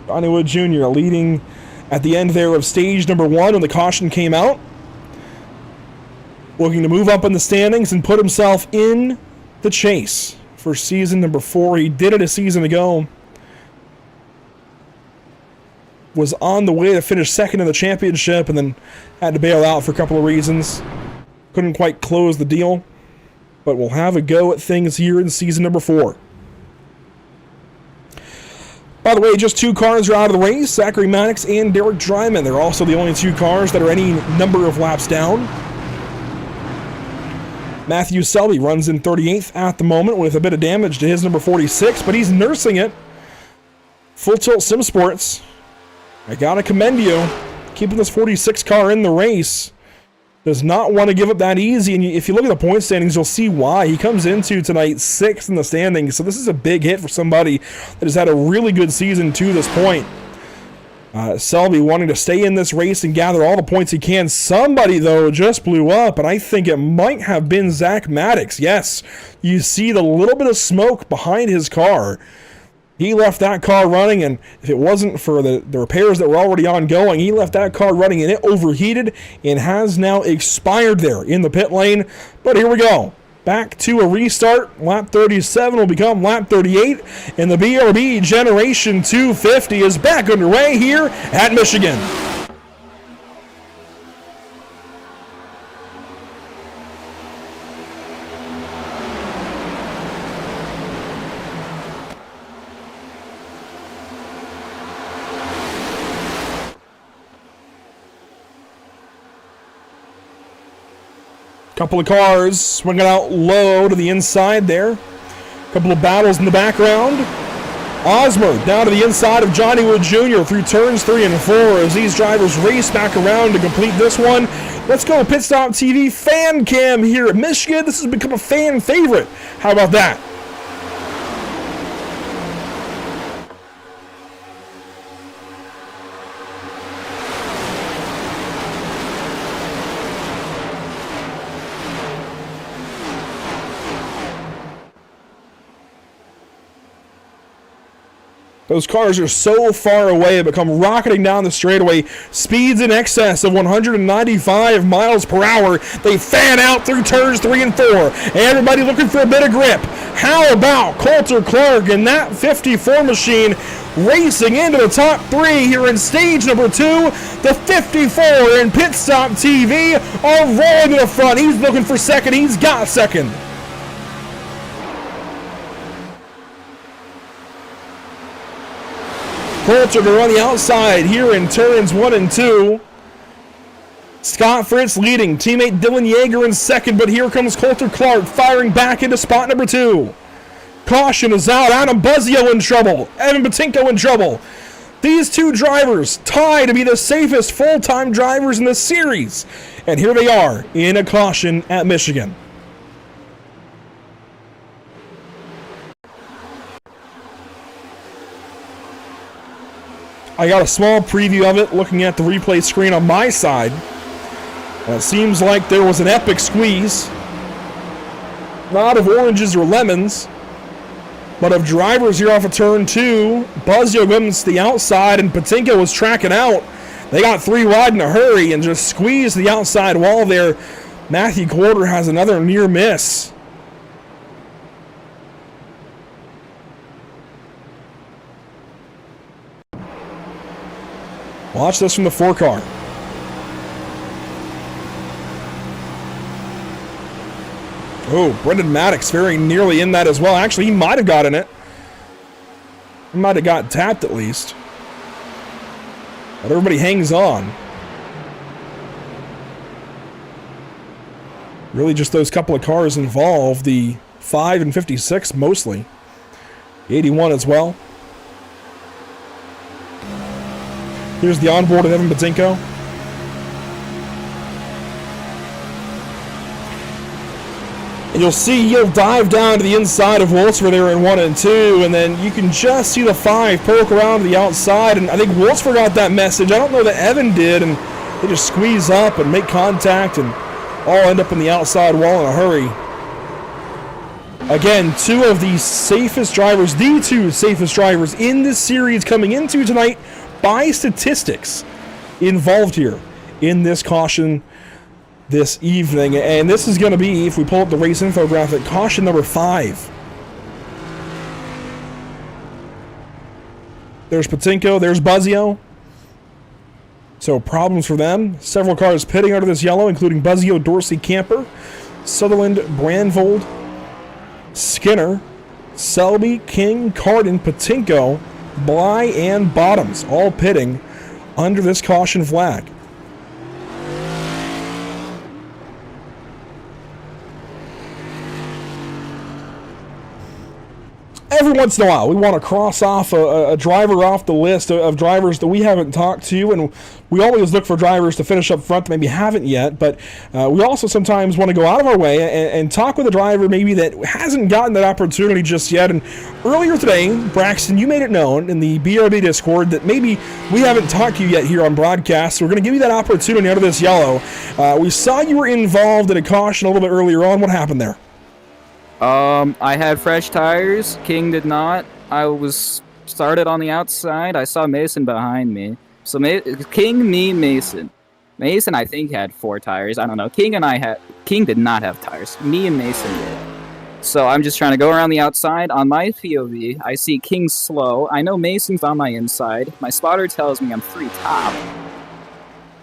Speaker 1: Johnny Wood Jr. leading at the end there of stage number 1 when the caution came out. Looking to move up in the standings and put himself in the chase for season number 4. He did it a season ago. Was on the way to finish second in the championship and then had to bail out for a couple of reasons. Couldn't quite close the deal. But we'll have a go at things here in season number 4. By the way, just 2 cars are out of the race. Zachary Maddox and Derek Dryman. They're also the only 2 cars that are any number of laps down. Matthew Selby runs in 38th at the moment with a bit of damage to his number 46, but he's nursing it. Full Tilt Sim Sports, I gotta commend you keeping this 46 car in the race. Does not want to give up that easy, and if you look at the point standings, you'll see why. He comes into tonight 6th in the standings, so this is a big hit for somebody that has had a really good season to this point. Selby wanting to stay in this race and gather all the points he can. Somebody, though, just blew up, and I think it might have been Zach Maddox. Yes, you see the little bit of smoke behind his car. He left that car running, and if it wasn't for the repairs that were already ongoing, he left that car running, and it overheated and has now expired there in the pit lane. But here we go. Back to a restart. Lap 37 will become lap 38, and the BRB Generation 250 is back underway here at Michigan. Couple of cars swinging out low to the inside there. Couple of battles in the background. Osmer down to the inside of Johnny Wood Jr. through turns 3 and 4 as these drivers race back around to complete this one. Let's go Pit Stop TV fan cam here at Michigan. This has become a fan favorite. How about that? Those cars are so far away, have become rocketing down the straightaway. Speeds in excess of 195 miles per hour. They fan out through turns 3 and 4. Everybody looking for a bit of grip. How about Coulter Clark and that 54 machine racing into the top 3 here in stage number 2. The 54 in Pit Stop TV are rolling to the front. He's looking for second. He's got second. Coulter to run the outside here in turns 1 and 2. Scott Fritz leading. Teammate Dylan Yeager in second, but here comes Coulter Clark firing back into spot number 2. Caution is out. Adam Buzzio in trouble. Evan Batinko in trouble. These two drivers tied to be the safest full-time drivers in the series. And here they are in a caution at Michigan. I got a small preview of it looking at the replay screen on my side. And it seems like there was an epic squeeze. Not of oranges or lemons, but of drivers here off of turn 2. Buzzio comes to the outside and Patinko was tracking out. They got 3 wide in a hurry and just squeezed the outside wall there. Matthew Coulter has another near miss. Watch this from the 4 car. Oh, Brendan Maddox very nearly in that as well. Actually, he might have got in it. He might have got tapped at least. But everybody hangs on. Really just those couple of cars involved. The 5 and 56 mostly. The 81 as well. Here's the onboard of Evan Batinko. And you'll see he'll dive down to the inside of Wolfsfer there in 1 and 2, and then you can just see the 5 poke around to the outside, and I think Wolfsfer got that message. I don't know that Evan did, and they just squeeze up and make contact and all end up in the outside wall in a hurry. Again, 2 of the safest drivers, the 2 safest drivers in this series coming into tonight by statistics involved here in this caution this evening. And this is going to be, if we pull up the race infographic, caution number 5. There's Patinko, there's Buzzio. So problems for them. Several cars pitting under this yellow, including Buzzio, Dorsey, Camper, Sutherland, Brandvold, Skinner, Selby, King, Cardin, Patinko, Bly, and Bottoms, all pitting under this caution flag. every once in a while, we want to cross off a driver off the list of drivers that we haven't talked to, and we always look for drivers to finish up front that maybe haven't yet, but we also sometimes want to go out of our way and talk with a driver maybe that hasn't gotten that opportunity just yet. And earlier today, Braxton, you made it known in the BRB Discord that maybe we haven't talked to you yet here on broadcast, so we're going to give you that opportunity out of this yellow. We saw you were involved in a caution a little bit earlier on. What happened there?
Speaker 6: I had fresh tires. King did not. I was started on the outside. I saw Mason behind me. So King, me, Mason. Mason, I think, had 4 tires. I don't know. King did not have tires. Me and Mason did. So I'm just trying to go around the outside. On my POV, I see King slow. I know Mason's on my inside. My spotter tells me I'm free top.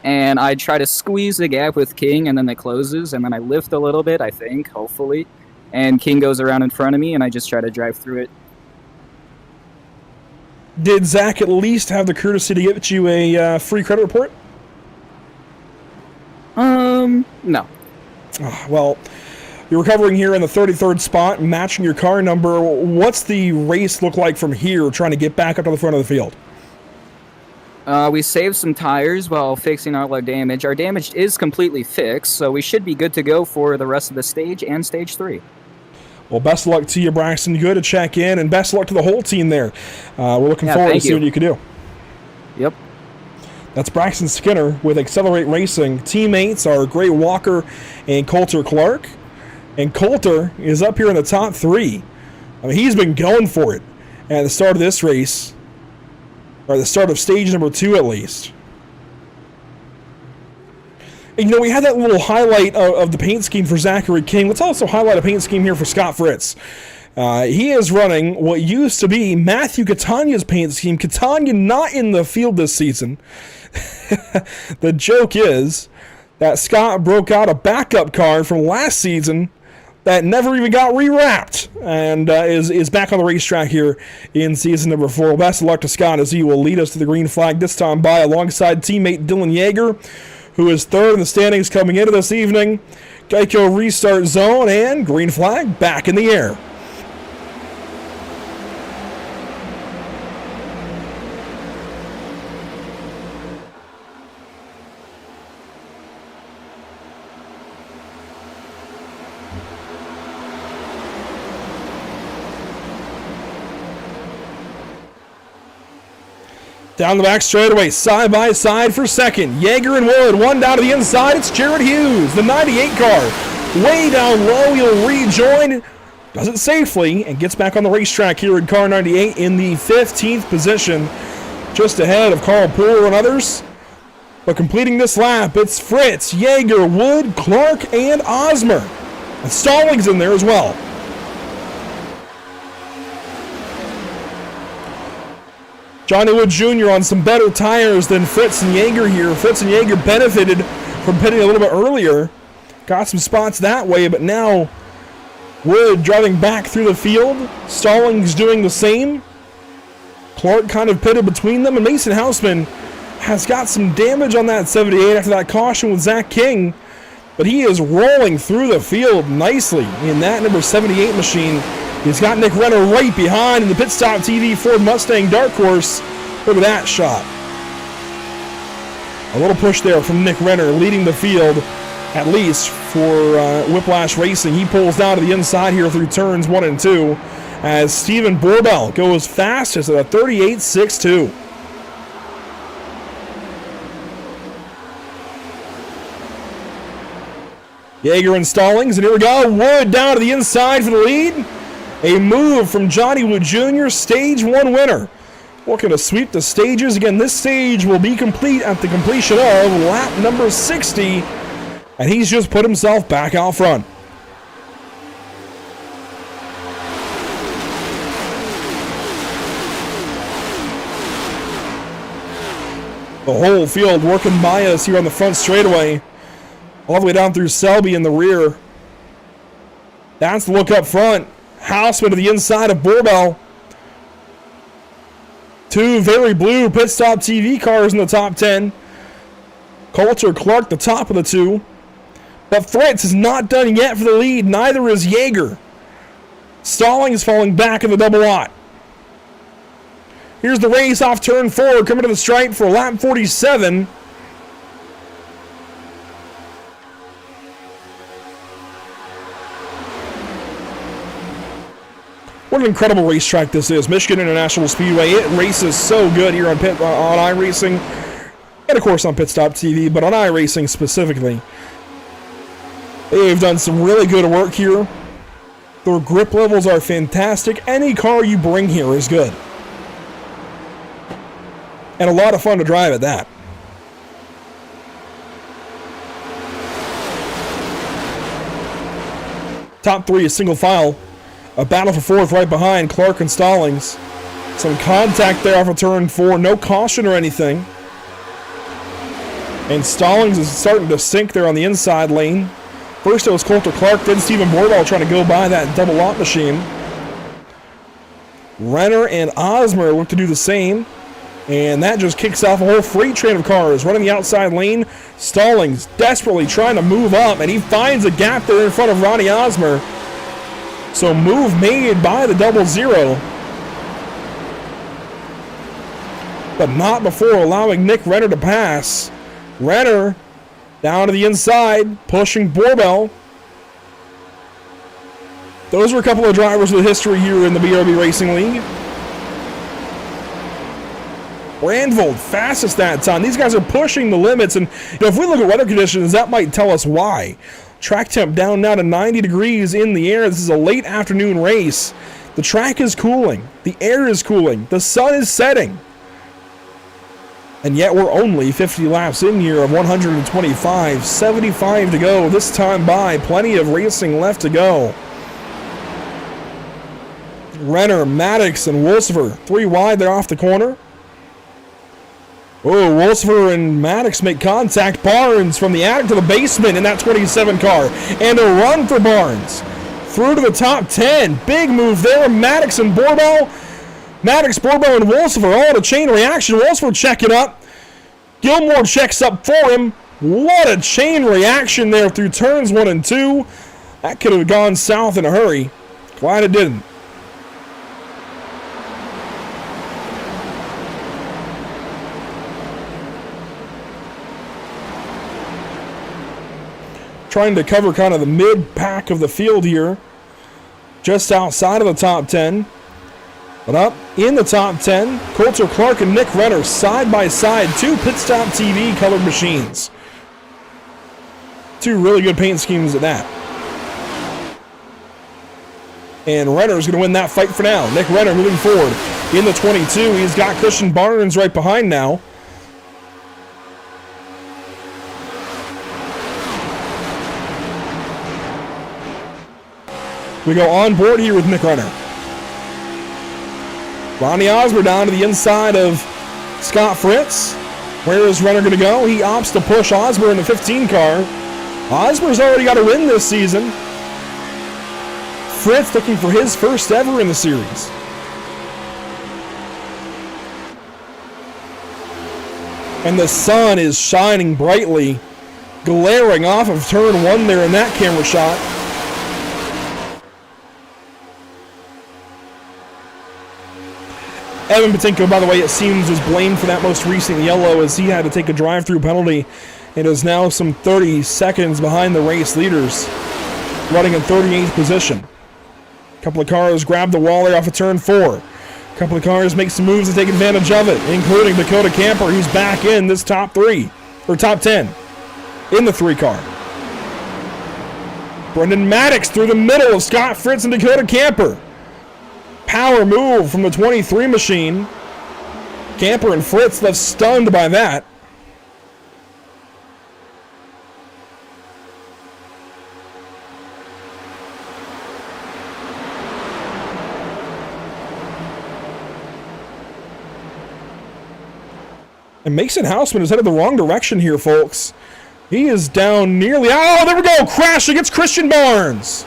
Speaker 6: And I try to squeeze the gap with King, and then it closes, and then I lift a little bit, I think, hopefully. And King goes around in front of me, and I just try to drive through it.
Speaker 1: Did Zach at least have the courtesy to get you a free credit report?
Speaker 6: No.
Speaker 1: Well, you're recovering here in the 33rd spot, matching your car number. What's the race look like from here, trying to get back up to the front of the field?
Speaker 6: We saved some tires while fixing all our damage. Our damage is completely fixed, so we should be good to go for the rest of the stage and stage 3.
Speaker 1: Well, best of luck to you, Braxton. Good to check in, and best of luck to the whole team there. We're looking forward to seeing what you can do.
Speaker 6: Yep.
Speaker 1: That's Braxton Skinner with Accelerate Racing. Teammates are Gray Walker and Coulter Clark. And Coulter is up here in the top 3. I mean, he's been going for it at the start of this race, or the start of stage number 2 at least. And, we had that little highlight of the paint scheme for Zachary King. Let's also highlight a paint scheme here for Scott Fritz. He is running what used to be Matthew Catania's paint scheme. Catania not in the field this season. The joke is that Scott broke out a backup car from last season that never even got rewrapped, and is back on the racetrack here in season number 4. Well, best of luck to Scott as he will lead us to the green flag this time by alongside teammate Dylan Yeager, who is 3rd in the standings coming into this evening. Geico restart zone, and green flag back in the air. Down the back straightaway, side by side for second. Yeager and Wood, one down to the inside. It's Jared Hughes, the 98 car. Way down low, he'll rejoin. Does it safely and gets back on the racetrack here in car 98 in the 15th position. Just ahead of Carl Poole and others. But completing this lap, it's Fritz, Yeager, Wood, Clark, and Osmer. And Stallings in there as well. Johnny Wood Jr. on some better tires than Fritz and Yeager here. Fritz and Yeager benefited from pitting a little bit earlier. Got some spots that way, but now Wood driving back through the field. Stallings doing the same. Clark kind of pitted between them, and Mason Houseman has got some damage on that 78 after that caution with Zach King, but he is rolling through the field nicely in that number 78 machine. He's got Nick Renner right behind in the Pit Stop TV Ford Mustang Dark Horse. Look at that shot. A little push there from Nick Renner, leading the field, at least for Whiplash Racing. He pulls down to the inside here through turns 1 and 2 as Steven Borbell goes fastest at a 38.62. Yeager and Stallings, and here we go. Wood down to the inside for the lead. A move from Johnny Wood Jr., stage 1 winner. Looking to sweep the stages. Again, this stage will be complete at the completion of lap number 60. And he's just put himself back out front. The whole field working by us here on the front straightaway. All the way down through Selby in the rear. That's the look up front. Houseman to the inside of Borbell. 2 very blue Pit Stop TV cars in the top 10. Coulter Clark the top of the 2. But Fritz is not done yet for the lead. Neither is Yeager. Stallings falling back in the double lot. Here's the race off turn 4, coming to the stripe for lap 47. What an incredible racetrack this is. Michigan International Speedway. It races so good here on iRacing. And of course on Pit Stop TV, but on iRacing specifically. They've done some really good work here. Their grip levels are fantastic. Any car you bring here is good. And a lot of fun to drive at that. Top 3 is single file. A battle for 4th right behind Clark and Stallings. Some contact there off of turn 4. No caution or anything. And Stallings is starting to sink there on the inside lane. First it was Coulter Clark, then Stephen Bordahl trying to go by that double lot machine. Renner and Osmer look to do the same. And that just kicks off a whole freight train of cars running the outside lane. Stallings desperately trying to move up, and he finds a gap there in front of Ronnie Osmer. So move made by the 00. But not before allowing Nick Renner to pass. Renner down to the inside, pushing Borbell. Those were a couple of drivers with history here in the BRB Racing League. Brandvold fastest that time. These guys are pushing the limits, and if we look at weather conditions, that might tell us why. Track temp down now to 90 degrees in the air. This is a late afternoon race. The track is cooling. The air is cooling. The sun is setting. And yet we're only 50 laps in here of 125. 75 to go this time by. Plenty of racing left to go. Renner, Maddox, and Wolfsver. 3 wide there off the corner. Oh, Wolfsver and Maddox make contact. Barnes from the attic to the basement in that 27 car. And a run for Barnes. Through to the top 10. Big move there. Maddox and Borbell. Maddox, Borbell, and Wolfsver all in a chain reaction. Wolfsver checking up. Gilmore checks up for him. What a chain reaction there through turns 1 and 2. That could have gone south in a hurry. Glad it didn't. Trying to cover kind of the mid-pack of the field here. Just outside of the top 10. But up in the top 10, Coulter Clark and Nick Renner side by side. 2 Pit Stop TV colored machines. 2 really good paint schemes at that. And Renner's going to win that fight for now. Nick Renner moving forward in the 22. He's got Christian Barnes right behind now. We go on board here with Nick Renner. Ronnie Osmer down to the inside of Scott Fritz. Where is Renner going to go? He opts to push Osmer in the 15 car. Osmer's already got a win this season. Fritz looking for his first ever in the series. And the sun is shining brightly, glaring off of turn 1 there in that camera shot. Evan Patinko, by the way, it seems was blamed for that most recent yellow as he had to take a drive-through penalty and is now some 30 seconds behind the race leaders, running in 38th position. A couple of cars grab the wall there off of turn 4. A couple of cars make some moves to take advantage of it, including Dakota Camper, who's back in this top 10 in the 3 car. Brendan Maddox through the middle of Scott Fritz and Dakota Camper. Power move from the 23 machine. Camper and Fritz left stunned by that. And Mason Houseman is headed the wrong direction here, folks. He is down nearly... Oh, there we go! Crash against Christian Barnes.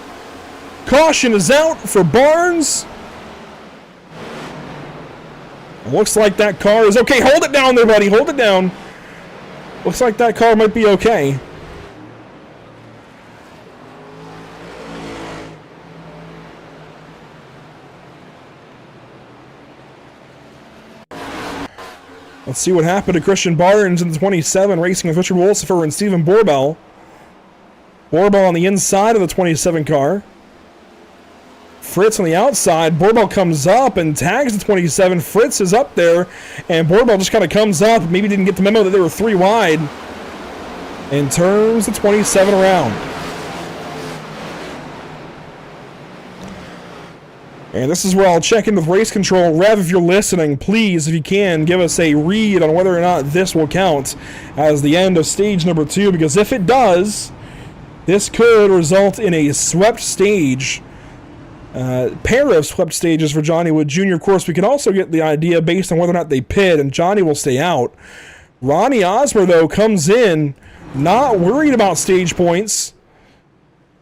Speaker 1: Caution is out for Barnes. Looks like that car is okay. Hold it down there, buddy. Hold it down. Looks like that car might be okay. Let's see what happened to Christian Barnes in the 27, racing with Richard Wolsifer and Stephen Borbell. Borbell on the inside of the 27 car. Fritz on the outside. Borbell comes up and tags the 27. Fritz is up there, and Borbell just kind of comes up. Maybe didn't get the memo that they were 3 wide, and turns the 27 around. And this is where I'll check in with race control. Rev, if you're listening, please, if you can, give us a read on whether or not this will count as the end of stage number 2, because if it does, this could result in a swept stage, pair of swept stages for Johnny Wood Jr. Of course, we can also get the idea based on whether or not they pit, and Johnny will stay out. Ronnie Osmer, though, comes in, not worried about stage points.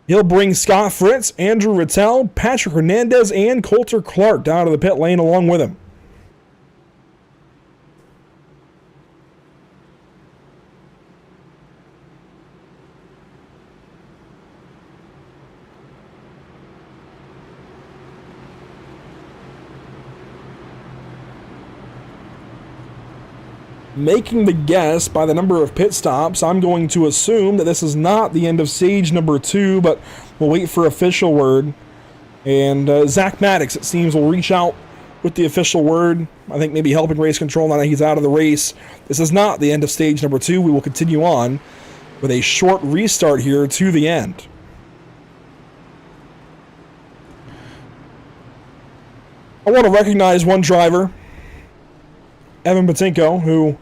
Speaker 1: He'll bring Scott Fritz, Andrew Rattel, Patrick Hernandez, and Coulter Clark down to the pit lane along with him. Making the guess by the number of pit stops, I'm going to assume that this is not the end of stage number 2, but we'll wait for official word. And Zach Maddox, it seems, will reach out with the official word. I think maybe helping race control now that he's out of the race. This is not the end of stage number 2. We will continue on with a short restart here to the end. I want to recognize one driver, Evan Buttkicker, who,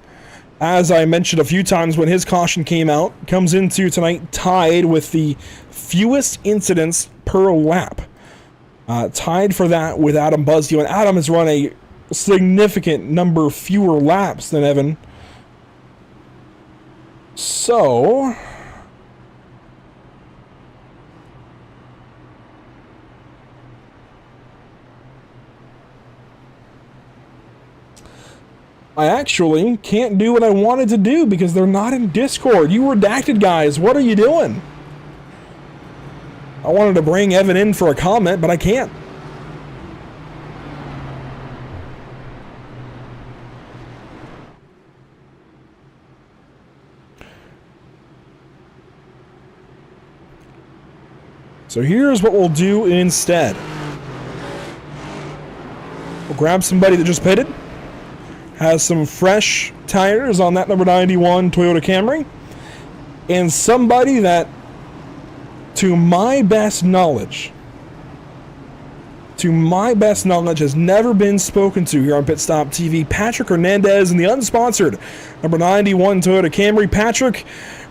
Speaker 1: as I mentioned a few times when his caution came out, comes into tonight tied with the fewest incidents per lap. Tied for that with Adam Buzzio, and Adam has run a significant number fewer laps than Evan. So I actually can't do what I wanted to do because they're not in Discord. You redacted guys, what are you doing? I wanted to bring Evan in for a comment, but I can't. So here's what we'll do instead. We'll grab somebody that just pitted, has some fresh tires on that number 91 Toyota Camry, and somebody that, to my best knowledge, has never been spoken to here on Pit Stop TV, Patrick Hernandez in the unsponsored number 91 Toyota Camry. Patrick,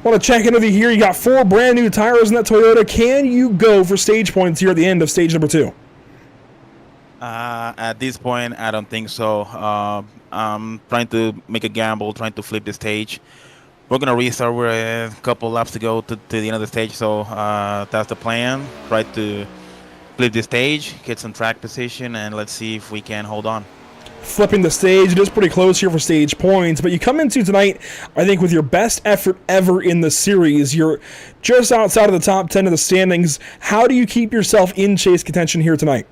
Speaker 1: want to check in with you here. You got 4 brand new tires in that Toyota. Can you go for stage points here at the end of stage number 2?
Speaker 7: At this point, I don't think so. I'm trying to make a gamble, trying to flip the stage. We're going to restart with a couple laps to go to the end of the stage, so that's the plan. Try to flip the stage, get some track position, and let's see if we can hold on.
Speaker 1: Flipping the stage, it is pretty close here for stage points, but you come into tonight, I think, with your best effort ever in the series. You're just outside of the top 10 of the standings. How do you keep yourself in chase contention here tonight?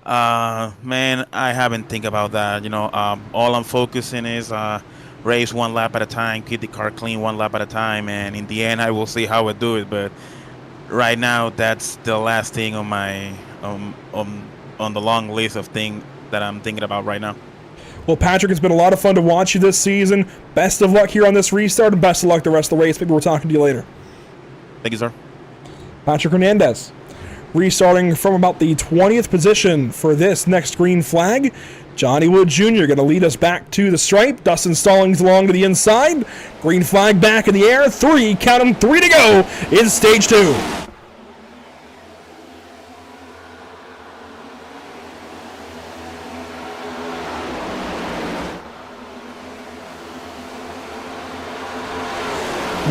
Speaker 7: Man, I haven't think about that. All I'm focusing is race one lap at a time, keep the car clean one lap at a time, and in the end, I will see how I do it. But right now, that's the last thing on my on the long list of things that I'm thinking about right now.
Speaker 1: Well, Patrick, it's been a lot of fun to watch you this season. Best of luck here on this restart, and best of luck the rest of the race. Maybe we're talking to you later.
Speaker 7: Thank you, sir. Patrick
Speaker 1: Hernandez, restarting from about the 20th position for this next green flag. Johnny Wood Jr. going to lead us back to the stripe. Dustin Stallings along to the inside. Green flag back in the air. 3, count them, 3 to go in stage 2.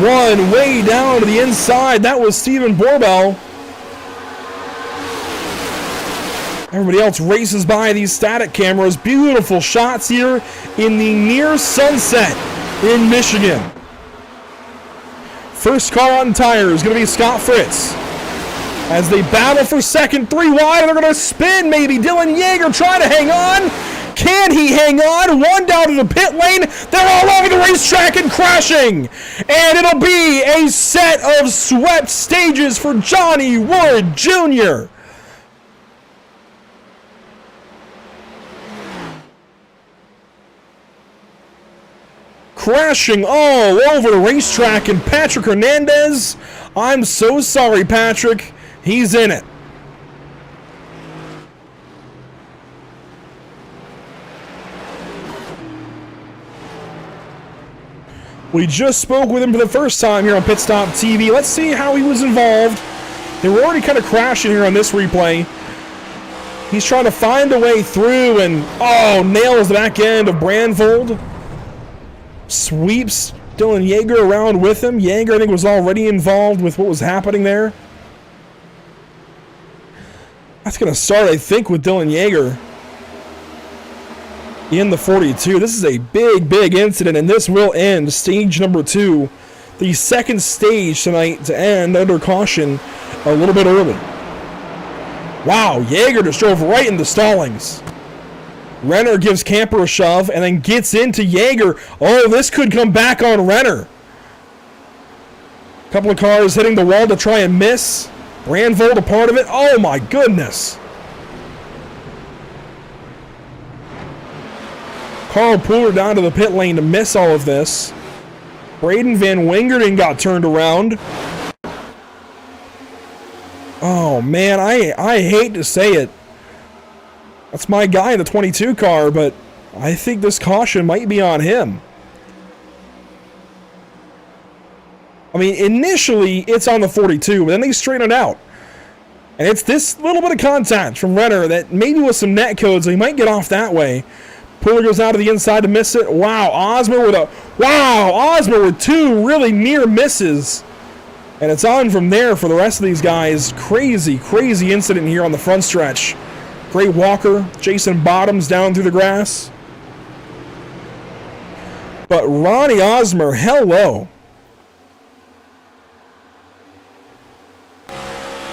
Speaker 1: One way down to the inside. That was Stephen Borbell. Everybody else races by these static cameras. Beautiful shots here in the near sunset in Michigan. First car on tire is going to be Scott Fritz. As they battle for second, 3 wide, and they're going to spin maybe. Dylan Yeager trying to hang on. can he hang on? One down to the pit lane. They're all over the racetrack and crashing. And it'll be a set of swept stages for Johnny Wood Jr. Crashing all over the racetrack, and Patrick Hernandez, I'm so sorry, Patrick. He's in it. We just spoke with him for the first time here on Pit Stop TV. Let's see how he was involved. They were already kind of crashing here on this replay. He's trying to find a way through and, nails the back end of Brandvold. Sweeps Dylan Yeager around with him. Yeager, I think, was already involved with what was happening there. That's going to start, I think, with Dylan Yeager in the 42. This is a big, big incident, and this will end stage number 2. The second stage tonight to end under caution a little bit early. Wow, Yeager just drove right into Stallings. Renner gives Camper a shove and then gets into Yeager. Oh, this could come back on Renner. A couple of cars hitting the wall to try and miss. Brandvold a part of it. Oh my goodness. Carl Pooler down to the pit lane to miss all of this. Braden Van Wingerden got turned around. Oh man, I hate to say it. That's my guy in the 22 car, but I think this caution might be on him. I mean, initially, it's on the 42, but then they straighten it out. And it's this little bit of contact from Renner that maybe with some net codes, he might get off that way. Pooler goes out to the inside to miss it. Wow, Osmer with 2 really near misses. And it's on from there for the rest of these guys. Crazy, crazy incident here on the front stretch. Gray Walker, Jason Bottoms down through the grass. But Ronnie Osmer, hello.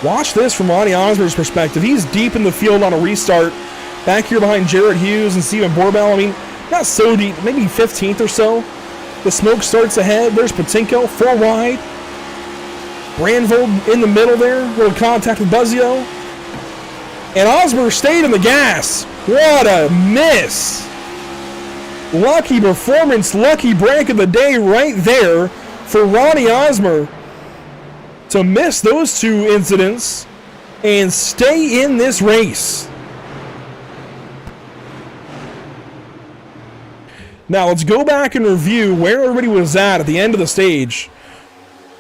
Speaker 1: Watch this from Ronnie Osmer's perspective. He's deep in the field on a restart. Back here behind Jared Hughes and Steven Borbell. I mean, not so deep, maybe 15th or so. The smoke starts ahead. There's Patinko, 4 wide. Brandvold in the middle there. Little contact with Buzzio. And Osmer stayed in the gas. What a miss. Lucky performance, lucky break of the day right there for Ronnie Osmer to miss those 2 incidents and stay in this race. Now let's go back and review where everybody was at the end of the stage.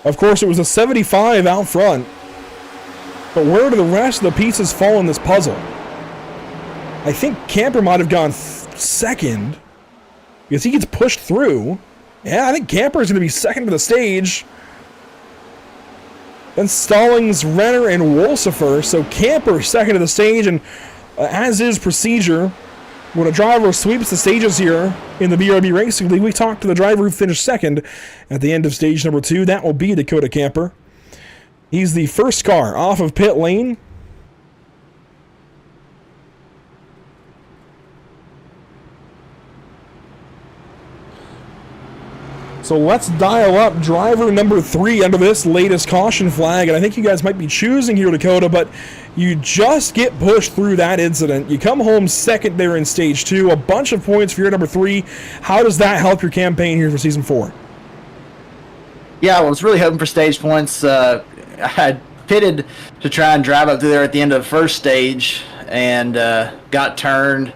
Speaker 1: Of course, it was a 75 out front. But where do the rest of the pieces fall in this puzzle? I think Camper might have gone second because he gets pushed through. Yeah, I think Camper is going to be second to the stage. Then Stallings, Renner, and Wolsifer. So Camper second to the stage, and as is procedure, when a driver sweeps the stages here in the BRB Racing League, we talk to the driver who finished second at the end of stage number 2. That will be Dakota Camper. He's the first car off of pit lane. So let's dial up driver number 3 under this latest caution flag. And I think you guys might be choosing here, Dakota, but you just get pushed through that incident. You come home second there in stage 2. A bunch of points for your number 3. How does that help your campaign here for season 4?
Speaker 8: Yeah, well, I was really hoping for stage points. I had pitted to try and drive up through there at the end of the first stage and got turned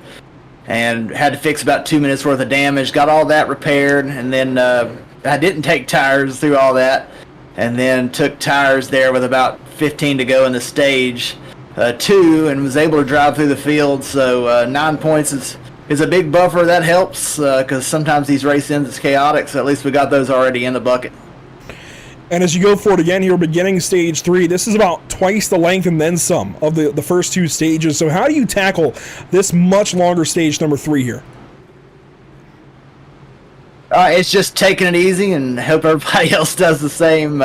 Speaker 8: and had to fix about 2 minutes worth of damage. Got all that repaired, and then I didn't take tires through all that, and then took tires there with about 15 to go in the stage 2 and was able to drive through the field. So 9 points is a big buffer. That helps because sometimes these race ends is chaotic, so at least we got those already in the bucket.
Speaker 1: And as you go forward again here, beginning stage 3, this is about twice the length and then some of the first 2 stages. So how do you tackle this much longer stage number 3 here?
Speaker 8: It's just taking it easy and hope everybody else does the same.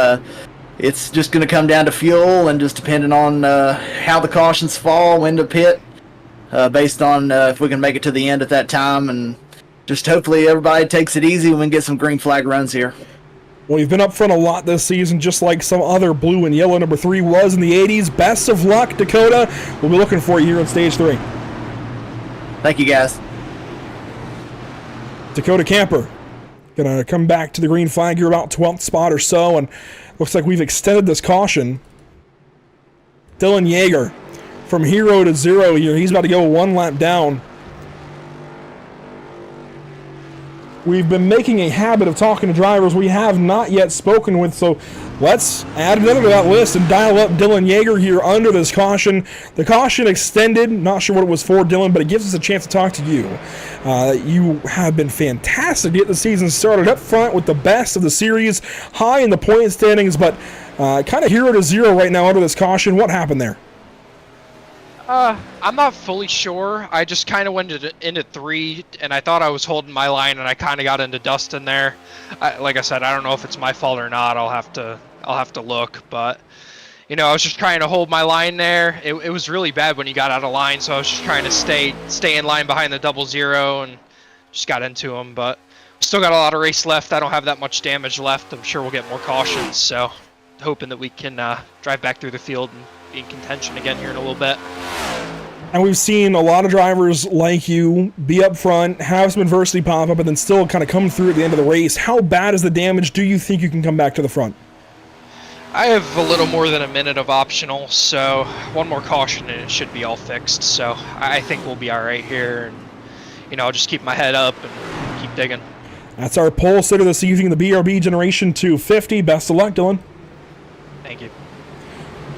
Speaker 8: It's just going to come down to fuel and just depending on how the cautions fall, when to pit. based on if we can make it to the end at that time, and just hopefully everybody takes it easy and we can get some green flag runs here.
Speaker 1: Well, you've been up front a lot this season, just like some other blue and yellow number 3 was in the 80s. Best of luck, Dakota. We'll be looking for you here on stage 3.
Speaker 8: Thank you, guys.
Speaker 1: Dakota Camper gonna come back to the green flag here about 12th spot or so, and looks like we've extended this caution. Dylan Yeager from hero to 0 here. He's about to go 1 lap down. We've been making a habit of talking to drivers we have not yet spoken with, so let's add another to that list and dial up Dylan Yeager here under this caution. The caution extended, not sure what it was for, Dylan, but it gives us a chance to talk to you. You have been fantastic to get the season started up front with the best of the series, high in the point standings, but kind of hero to 0 right now under this caution. What happened there?
Speaker 9: I'm not fully sure. I just kind of went into 3, and I thought I was holding my line, and I kind of got into dust in there. Like I said, I don't know if it's my fault or not. I'll have to look, but you know, I was just trying to hold my line there. It was really bad when you got out of line, so I was just trying to stay in line behind the 00 and just got into them. But still got a lot of race left. I don't have that much damage left. I'm sure we'll get more cautions, so hoping that we can drive back through the field and be in contention again here in a little bit.
Speaker 1: And we've seen a lot of drivers like you be up front, have some adversity pop up, and then still kind of come through at the end of the race. How bad is the damage? Do you think you can come back to the front?
Speaker 9: I have a little more than a minute of optional, so 1 more caution and it should be all fixed. So I think we'll be all right here, and you know, I'll just keep my head up and keep digging. That's our pole sitter this evening, the BRB Generation 250. Best of luck, Dylan. Thank you.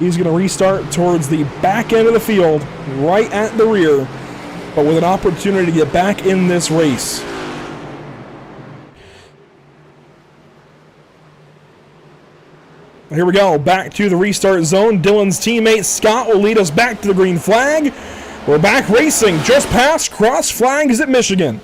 Speaker 1: He's going to restart towards the back end of the field, right at the rear, but with an opportunity to get back in this race. Here we go, back to the restart zone. Dylan's teammate Scott will lead us back to the green flag. We're back racing just past cross flags at Michigan.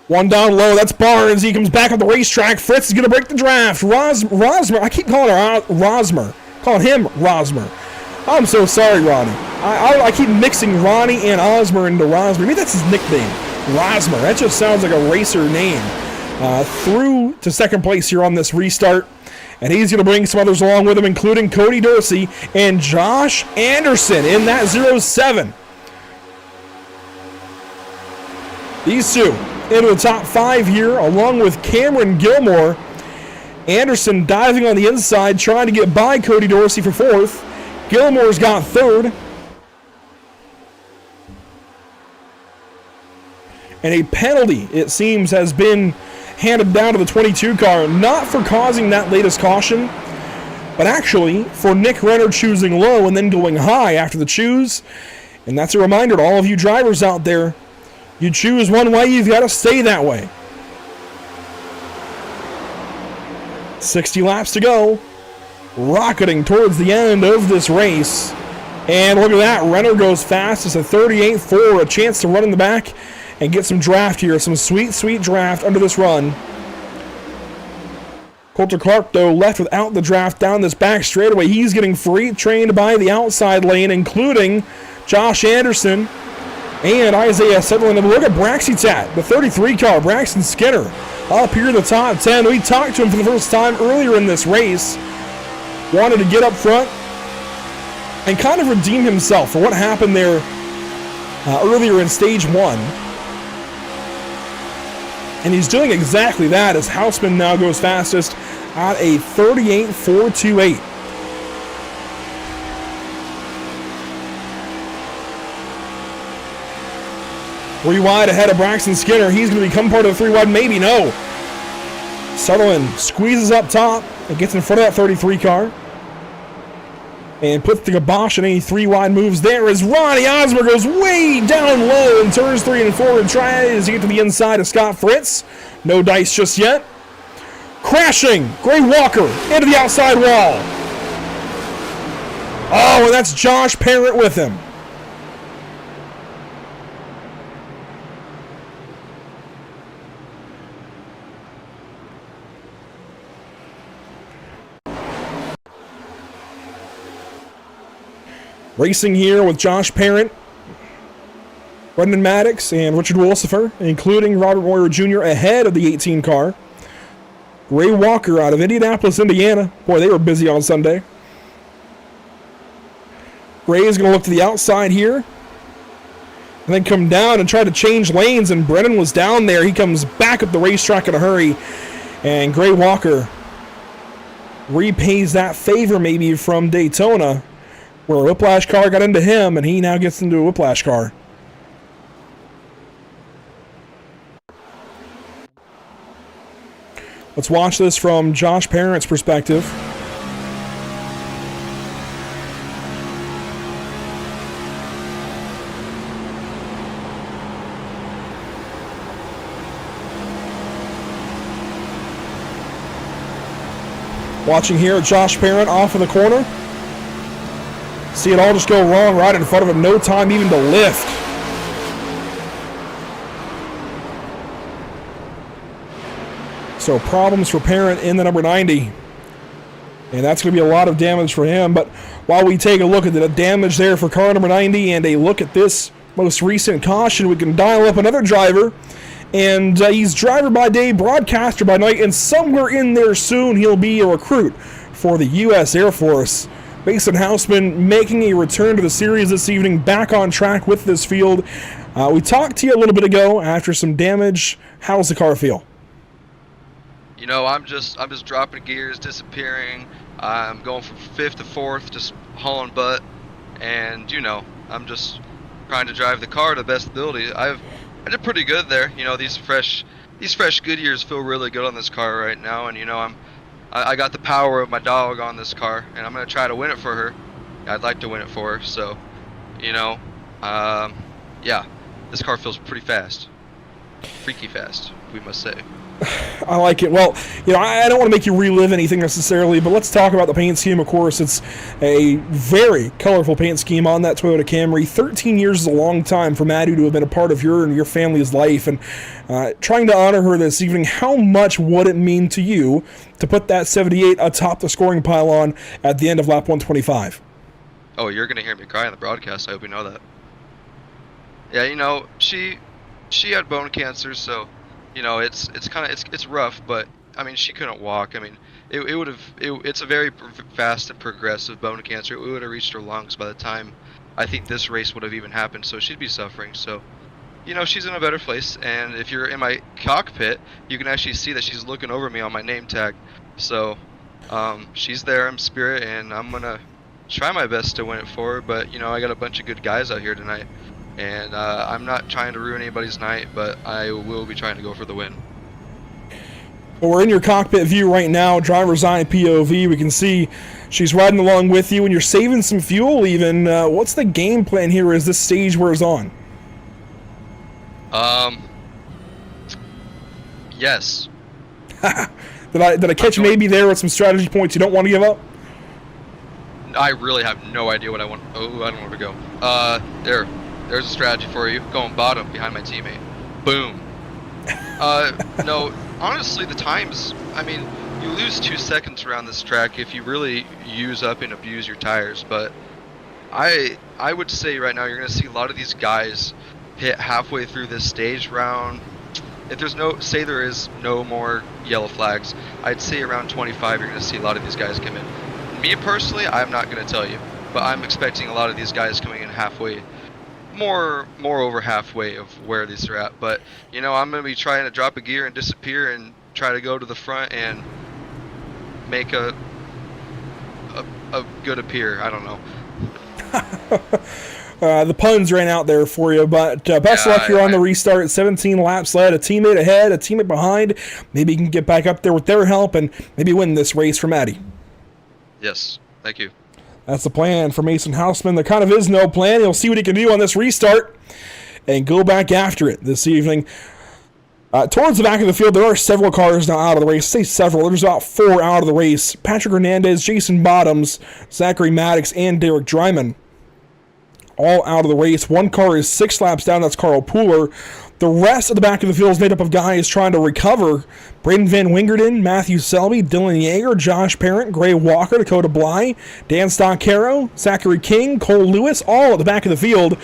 Speaker 1: One down low, that's Barnes. He comes back on the racetrack. Fritz is going to break the draft. Rosmer, I keep calling her Rosmer. Calling him Rosmer. I'm so sorry, Ronnie. I keep mixing Ronnie and Osmer into Rosmer. Maybe that's his nickname, Rosmer. That just sounds like a racer name. Through to second place here on this restart. And he's going to bring some others along with him, including Cody Dorsey and Josh Anderson in that 07. These two into the top 5 here, along with Cameron Gilmore. Anderson diving on the inside, trying to get by Cody Dorsey for 4th. Gilmore's got 3rd. And a penalty, it seems, has been handed down to the 22 car, not for causing that latest caution, but actually for Nick Renner choosing low and then going high after the choose. And that's a reminder to all of you drivers out there, you choose one way, you've got to stay that way. 60 laps to go. Rocketing towards the end of this race. And look at that. Renner goes fast. It's a 38.4. A chance to run in the back and get some draft here. Some sweet, sweet draft under this run. Coulter Clark, though, left without the draft down this back straightaway. He's getting freight trained by the outside lane, including Josh Anderson and Isaiah Sutherland. And look at Braxitat, the 33 car, Braxton Skinner, up here in the top 10. We talked to him for the first time earlier in this race. Wanted to get up front and kind of redeem himself for what happened there earlier in stage 1. And he's doing exactly that as Houseman now goes fastest at a 38.428. Three wide ahead of Braxton Skinner. He's going to become part of the 3 wide. Maybe no. Sutherland squeezes up top and gets in front of that 33 car. And puts the kibosh on any 3 wide moves there as Ronnie Osmer goes way down low in turns 3 and 4 and tries to get to the inside of Scott Fritz. No dice just yet. Crashing, Gray Walker into the outside wall. Oh, and that's Josh Parrott with him. Racing here with Josh Parent, Brendan Maddox, and Richard Wolsifer, including Robert Moyer Jr. ahead of the 18 car. Ray Walker out of Indianapolis, Indiana. Boy, they were busy on Sunday. Ray is going to look to the outside here, and then come down and try to change lanes, and Brennan was down there. He comes back up the racetrack in a hurry, and Gray Walker repays that favor maybe from Daytona, where a Whiplash car got into him, and he now gets into a Whiplash car. Let's watch this from Josh Parent's perspective. Watching here, Josh Parent off of the corner. See it all just go wrong right in front of him. No time even to lift. So problems for Parent in the number 90. And that's going to be a lot of damage for him. But while we take a look at the damage there for car number 90 and a look at this most recent caution, we can dial up another driver. And he's driver by day, broadcaster by night, and somewhere in there soon he'll be a recruit for the U.S. Air Force. Mason Houseman making a return to the series this evening, back on track with this field. We talked to you a little bit ago after some damage. How's the car feel?
Speaker 2: You know, I'm just dropping gears, disappearing. I'm going from 5th to 4th, just hauling butt, and you know, I'm just trying to drive the car to the best ability. I did pretty good there. You know, these fresh Goodyears feel really good on this car right now, and you know, I got the power of my dog on this car, and I'm gonna try to win it for her. I'd like to win it for her, so you know, yeah, this car feels pretty fast, freaky fast, we must say.
Speaker 1: I like it. Well, you know, I don't want to make you relive anything necessarily, but let's talk about the paint scheme. Of course, it's a very colorful paint scheme on that Toyota Camry. 13 years is a long time for Maddie to have been a part of your and your family's life, and trying to honor her this evening, how much would it mean to you to put that 78 atop the scoring pylon at the end of lap 125?
Speaker 2: Oh, you're going to hear me cry on the broadcast. I hope you know that. Yeah, you know, she had bone cancer, so you know, it's rough, but I mean, she couldn't walk. I mean, it's a very fast and progressive bone cancer. It would have reached her lungs by the time I think this race would have even happened, so she'd be suffering. So, you know, she's in a better place, and if you're in my cockpit, you can actually see that she's looking over me on my name tag. So, she's there in spirit, and I'm gonna try my best to win it for her, but you know, I got a bunch of good guys out here tonight. And I'm not trying to ruin anybody's night, but I will be trying to go for the win.
Speaker 1: Well, we're in your cockpit view right now, driver's eye POV. We can see she's riding along with you, and you're saving some fuel even. What's the game plan here as this stage wears on?
Speaker 2: Yes.
Speaker 1: Did I catch maybe there with some strategy points you don't want to give up?
Speaker 2: I really have no idea what I want. Oh, I don't know where to go. There's a strategy for you. Going bottom behind my teammate. Boom. No, honestly, the times, I mean, you lose 2 seconds around this track if you really use up and abuse your tires, but I would say right now you're going to see a lot of these guys hit halfway through this stage round. If there is no more yellow flags, I'd say around 25 you're going to see a lot of these guys come in. Me personally, I'm not going to tell you, but I'm expecting a lot of these guys coming in halfway. More over halfway of where these are at, but you know, I'm gonna be trying to drop a gear and disappear and try to go to the front and make a good appear. I don't know.
Speaker 1: The puns ran out there for you, but best luck here on the restart. 17 laps led, a teammate ahead, a teammate behind. Maybe you can get back up there with their help and maybe win this race for Maddie.
Speaker 2: Yes, thank you.
Speaker 1: That's the plan for Mason Houseman. There kind of is no plan. He'll see what he can do on this restart and go back after it this evening. Towards the back of the field, there are several cars now out of the race. I say several. There's about 4 out of the race. Patrick Hernandez, Jason Bottoms, Zachary Maddox, and Derek Dryman all out of the race. One car is 6 laps down. That's Carl Pooler. The rest of the back of the field is made up of guys trying to recover. Braden Van Wingerden, Matthew Selby, Dylan Yeager, Josh Parent, Gray Walker, Dakota Bly, Dan Stoccaro, Zachary King, Cole Lewis, all at the back of the field.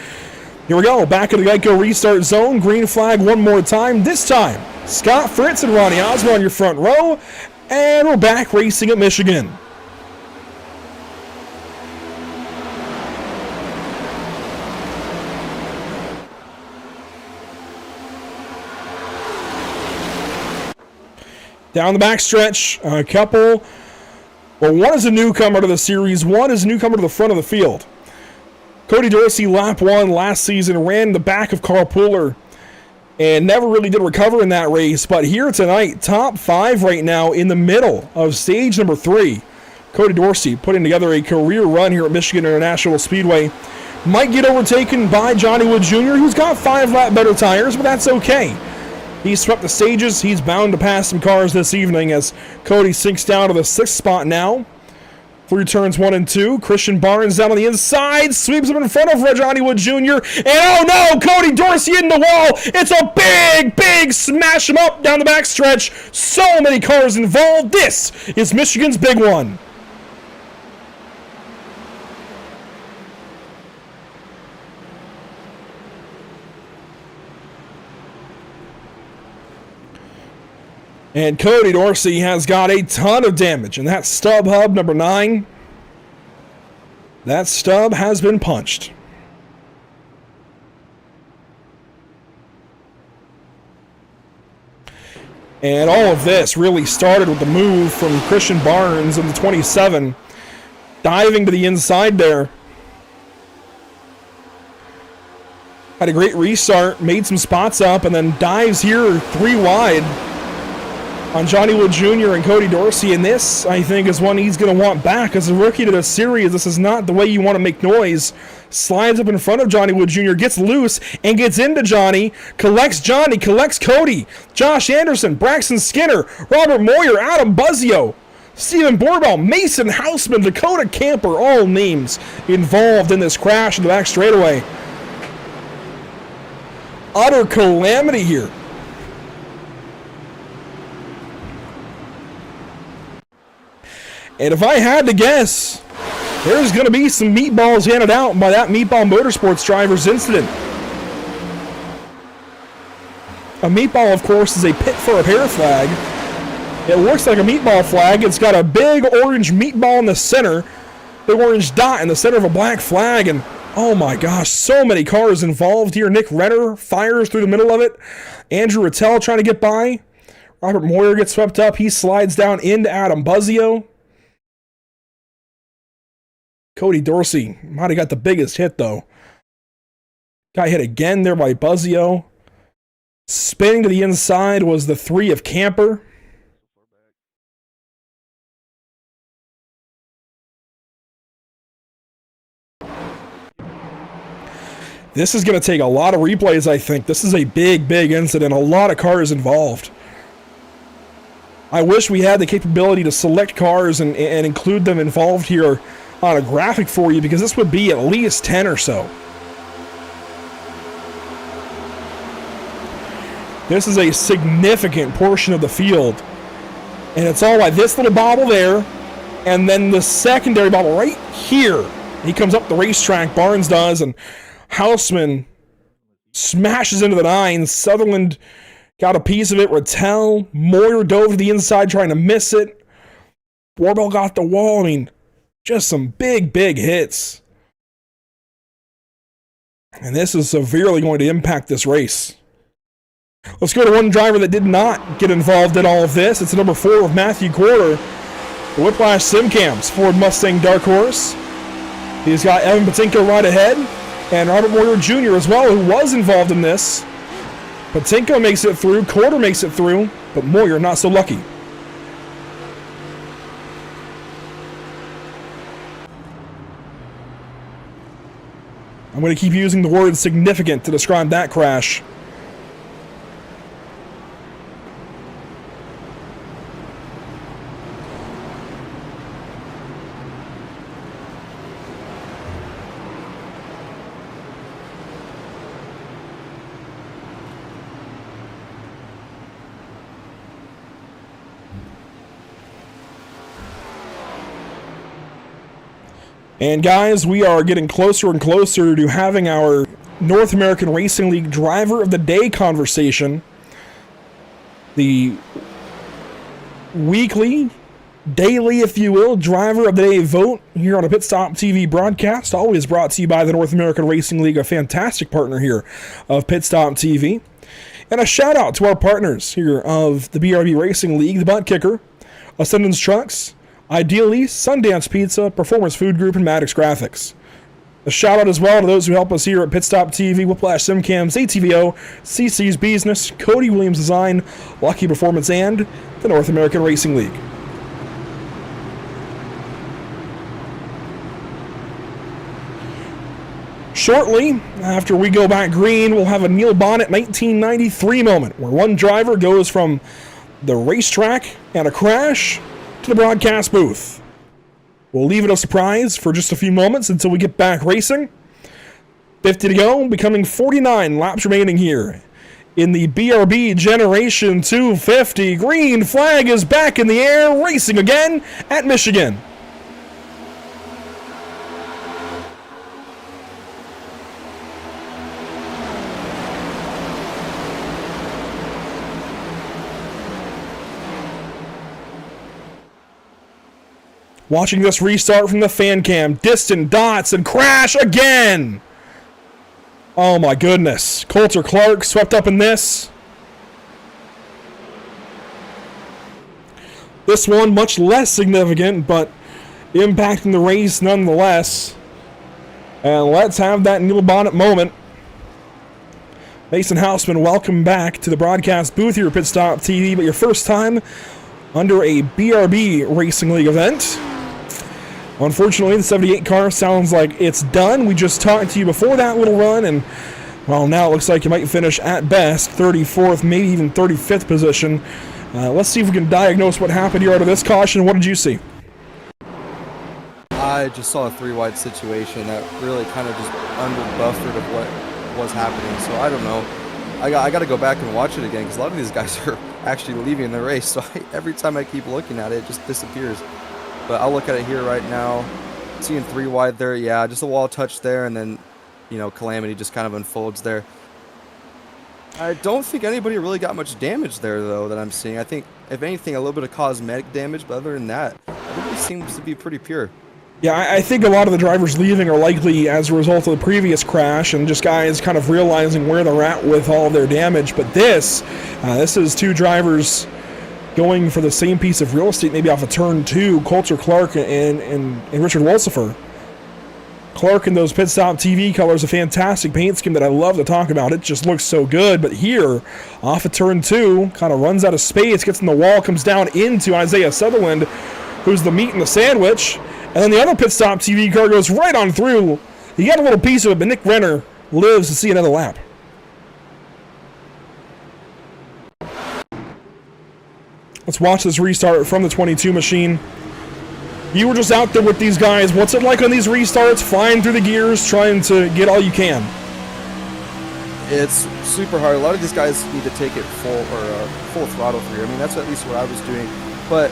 Speaker 1: Here we go, back of the Geico restart zone. Green flag one more time. This time, Scott Fritz and Ronnie Osborne on your front row. And we're back racing at Michigan. Down the backstretch, a couple. Well, one is a newcomer to the series. One is a newcomer to the front of the field. Cody Dorsey, lap 1 last season, ran the back of Carl Pooler and never really did recover in that race. But here tonight, top 5 right now in the middle of stage number 3. Cody Dorsey putting together a career run here at Michigan International Speedway. Might get overtaken by Johnny Wood Jr., who's got 5 lap better tires, but that's okay. He's swept the stages. He's bound to pass some cars this evening as Cody sinks down to the 6th spot now. Through turns 1 and 2. Christian Barnes down on the inside. Sweeps him in front of Johnny Wood Jr. And oh no! Cody Dorsey in the wall! It's a big smash him up down the backstretch. So many cars involved. This is Michigan's big one. And Cody Dorsey has got a ton of damage. And that stub hub number 9, that stub has been punched. And all of this really started with the move from Christian Barnes in the 27, diving to the inside there. Had a great restart, made some spots up, and then dives here 3 wide on Johnny Wood Jr. and Cody Dorsey. And this, I think, is one he's going to want back. As a rookie to the series, this is not the way you want to make noise. Slides up in front of Johnny Wood Jr., gets loose, and gets into Johnny. Collects Cody. Josh Anderson, Braxton Skinner, Robert Moyer, Adam Buzzio, Stephen Borbell, Mason Houseman, Dakota Camper, all names involved in this crash in the back straightaway. Utter calamity here. And if I had to guess, there's going to be some meatballs handed out by that Meatball Motorsports driver's incident. A meatball, of course, is a pit for repair flag. It looks like a meatball flag. It's got a big orange meatball in the center, big orange dot in the center of a black flag, and oh my gosh, so many cars involved here. Nick Renner fires through the middle of it. Andrew Rattel trying to get by. Robert Moyer gets swept up. He slides down into Adam Buzzio. Cody Dorsey might have got the biggest hit, though. Got hit again there by Buzzio. Spinning to the inside was the 3 of Camper. This is going to take a lot of replays, I think. This is a big incident. A lot of cars involved. I wish we had the capability to select cars and include them involved here on a graphic for you, because this would be at least 10 or so. This is a significant portion of the field. And it's all like this little bobble there, and then the secondary bobble right here. He comes up the racetrack, Barnes does, and Houseman smashes into the 9. Sutherland got a piece of it. Rattel, Moyer dove to the inside trying to miss it. Borbell got the wall. I mean, just some big hits. And this is severely going to impact this race. Let's go to one driver that did not get involved in all of this. It's number 4 of Matthew Quarter, the Whiplash Simcams Ford Mustang Dark Horse. He's got Evan Buttkicker right ahead, and Robert Moyer Jr. as well, who was involved in this. Buttkicker makes it through, Quarter makes it through, but Moyer not so lucky. I'm going to keep using the word significant to describe that crash. And guys, we are getting closer and closer to having our North American Racing League Driver of the Day conversation. The weekly, daily, if you will, Driver of the Day vote here on a Pit Stop TV broadcast, always brought to you by the North American Racing League, a fantastic partner here of Pit Stop TV. And a shout out to our partners here of the BRB Racing League, the Buttkicker, Ascendance Trucks, Ideally, Sundance Pizza, Performance Food Group, and Maddox Graphics. A shout out as well to those who help us here at Pit Stop TV, Whiplash SimCams, ATVO, CC's Business, Cody Williams Design, Lucky Performance, and the North American Racing League. Shortly, after we go back green, we'll have a Neil Bonnet 1993 moment where one driver goes from the racetrack and a crash to the broadcast booth. We'll leave it a surprise for just a few moments until we get back racing. 50 to go, becoming 49 laps remaining here in the BRB Generation 250. Green flag is back in the air, racing again at Michigan. Watching this restart from the fan cam. Distant dots and crash again. Oh my goodness. Coulter Clark swept up in this. This one much less significant, but impacting the race nonetheless. And let's have that Neil Bonnet moment. Mason Houseman, welcome back to the broadcast booth here at Pit Stop TV, but your first time under a BRB Racing League event. Unfortunately, the 78 car sounds like it's done. We just talked to you before that little run, and, well, now it looks like you might finish, at best, 34th, maybe even 35th position. Let's see if we can diagnose what happened here out of this caution. What did you see?
Speaker 10: I just saw a three-wide situation that really kind of just under-buffered of what was happening, so I don't know. I got to go back and watch it again, because a lot of these guys are actually leaving the race, so every time I keep looking at it, it just disappears. But I'll look at it here right now. Seeing three wide there, yeah, just a wall touch there, and then, you know, Calamity just kind of unfolds there. I don't think anybody really got much damage there, though, that I'm seeing. I think, if anything, a little bit of cosmetic damage, but other than that, everybody seems to be pretty pure.
Speaker 1: Yeah, I think a lot of the drivers leaving are likely as a result of the previous crash and just guys kind of realizing where they're at with all of their damage. But this is two drivers going for the same piece of real estate, maybe off of turn 2, Coulter Clark and Richard Wolsifer. Clark in those Pit Stop TV colors, a fantastic paint scheme that I love to talk about. It just looks so good. But here, off of turn 2, kind of runs out of space, gets in the wall, comes down into Isaiah Sutherland, who's the meat in the sandwich. And then the other Pit Stop TV car goes right on through. You got a little piece of it, but Nick Renner lives to see another lap. Let's watch this restart from the 22 machine. You were just out there with these guys. What's it like on these restarts? Flying through the gears, trying to get all you can.
Speaker 10: It's super hard. A lot of these guys need to take it full throttle through. I mean, that's at least what I was doing. But